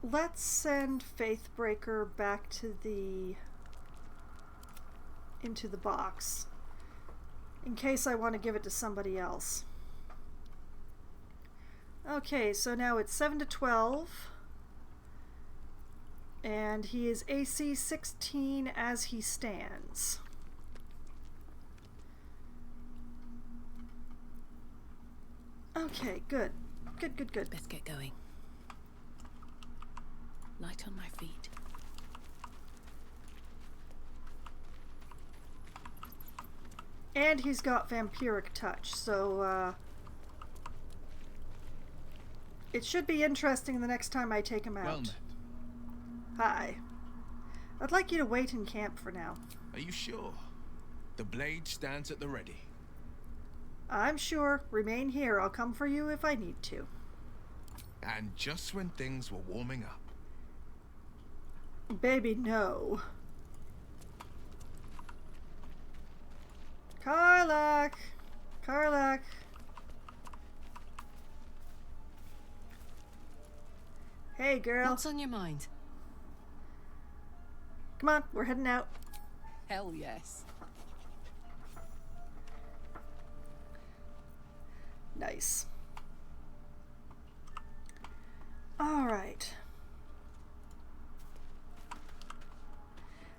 Let's send Faithbreaker back to into the box in case I want to give it to somebody else. Okay, so now it's 7 to 12 and he is AC 16 as he stands. Okay, good. Good. Best get going. Light on my feet. And he's got vampiric touch, so it should be interesting the next time I take him out. Well met. Hi. I'd like you to wait in camp for now. Are you sure? The blade stands at the ready. I'm sure. Remain here. I'll come for you if I need to. And just when things were warming up. Baby, no. Karlach! Hey, girl. What's on your mind? Come on, we're heading out. Hell yes. Nice. All right.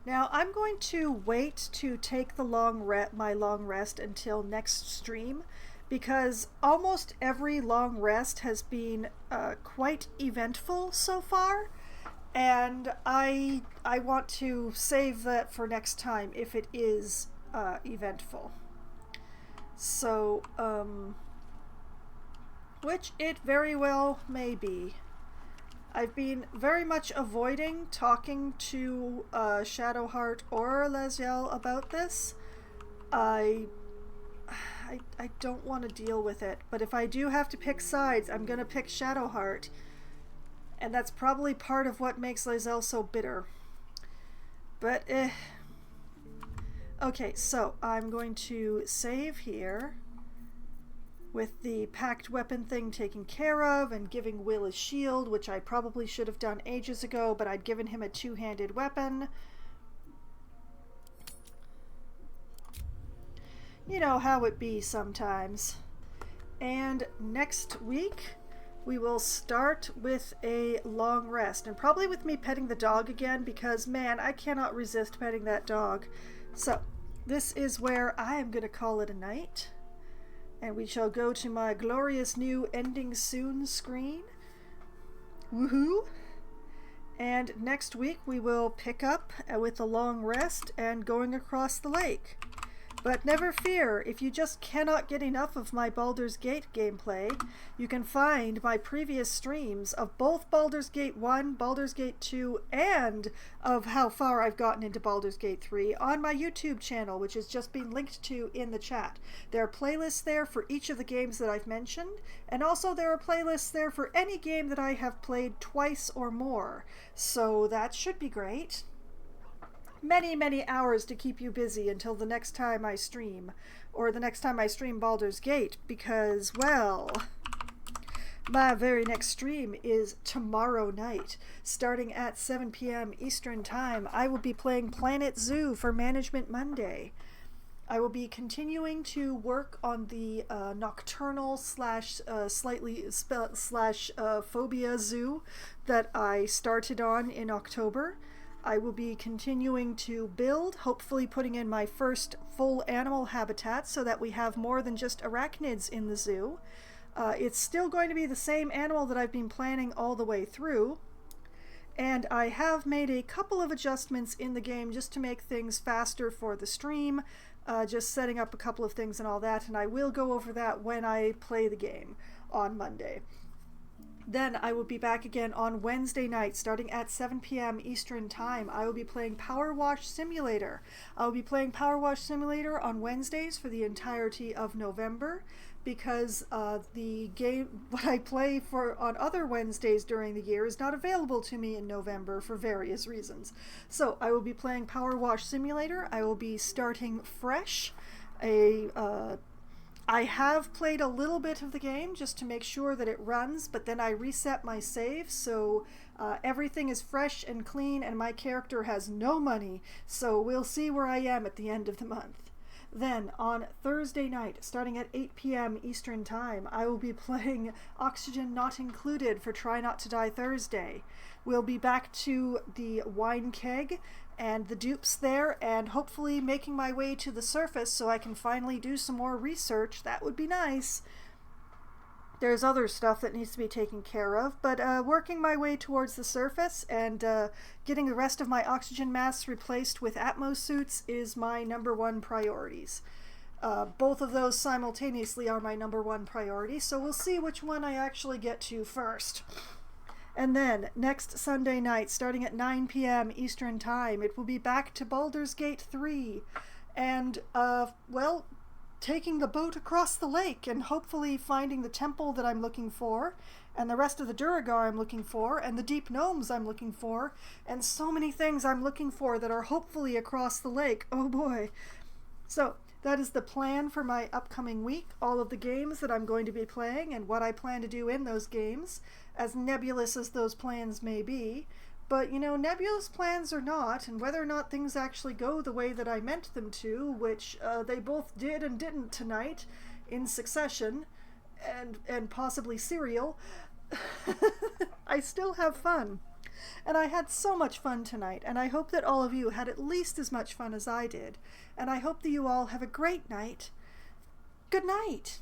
Now I'm going to wait to take the my long rest until next stream, because almost every long rest has been quite eventful so far, and I want to save that for next time if it is eventful. So which it very well may be. I've been very much avoiding talking to Shadowheart or Lae'zel about this. I don't want to deal with it, but if I do have to pick sides, I'm gonna pick Shadowheart, and that's probably part of what makes Lae'zel so bitter. But okay, so I'm going to save here with the packed weapon thing taken care of, and giving Will a shield, which I probably should have done ages ago, but I'd given him a two-handed weapon. You know how it be sometimes. And next week we will start with a long rest, and probably with me petting the dog again, because man, I cannot resist petting that dog. So this is where I am going to call it a night. And we shall go to my glorious new ending soon screen. Woohoo! And next week we will pick up with a long rest and going across the lake. But never fear, if you just cannot get enough of my Baldur's Gate gameplay, you can find my previous streams of both Baldur's Gate 1, Baldur's Gate 2, and of how far I've gotten into Baldur's Gate 3 on my YouTube channel, which has just been linked to in the chat. There are playlists there for each of the games that I've mentioned, and also there are playlists there for any game that I have played twice or more. So that should be great. Many hours to keep you busy until the next time I stream, or the next time I stream Baldur's Gate, because, well, my very next stream is tomorrow night, starting at 7 p.m. Eastern Time. I will be playing Planet Zoo for Management Monday. I will be continuing to work on the nocturnal slash phobia zoo that I started on in October. I will be continuing to build, hopefully putting in my first full animal habitat so that we have more than just arachnids in the zoo. It's still going to be the same animal that I've been planning all the way through. And I have made a couple of adjustments in the game just to make things faster for the stream, just setting up a couple of things and all that, and I will go over that when I play the game on Monday. Then I will be back again on Wednesday night, starting at 7 p.m. Eastern Time. I will be playing Power Wash Simulator. I will be playing Power Wash Simulator on Wednesdays for the entirety of November, because the game, what I play for on other Wednesdays during the year, is not available to me in November for various reasons. So I will be playing Power Wash Simulator. I will be starting fresh. I have played a little bit of the game just to make sure that it runs, but then I reset my save, so everything is fresh and clean, and my character has no money, so we'll see where I am at the end of the month. Then, on Thursday night, starting at 8 p.m. Eastern Time, I will be playing Oxygen Not Included for Try Not to Die Thursday. We'll be back to the wine keg and the dupes there, and hopefully making my way to the surface so I can finally do some more research. That would be nice. There's other stuff that needs to be taken care of, but working my way towards the surface and getting the rest of my oxygen masks replaced with Atmos suits is my #1 priorities. Both of those simultaneously are my #1 priority, so we'll see which one I actually get to first. And then, next Sunday night, starting at 9 p.m. Eastern Time, it will be back to Baldur's Gate 3. And, well, taking the boat across the lake and hopefully finding the temple that I'm looking for, and the rest of the Duragar I'm looking for, and the deep gnomes I'm looking for, and so many things I'm looking for that are hopefully across the lake. Oh boy. So, that is the plan for my upcoming week, all of the games that I'm going to be playing and what I plan to do in those games, as nebulous as those plans may be. But, you know, nebulous plans or not, and whether or not things actually go the way that I meant them to, which they both did and didn't tonight, in succession, and possibly serial, I still have fun. And I had so much fun tonight, and I hope that all of you had at least as much fun as I did. And I hope that you all have a great night. Good night!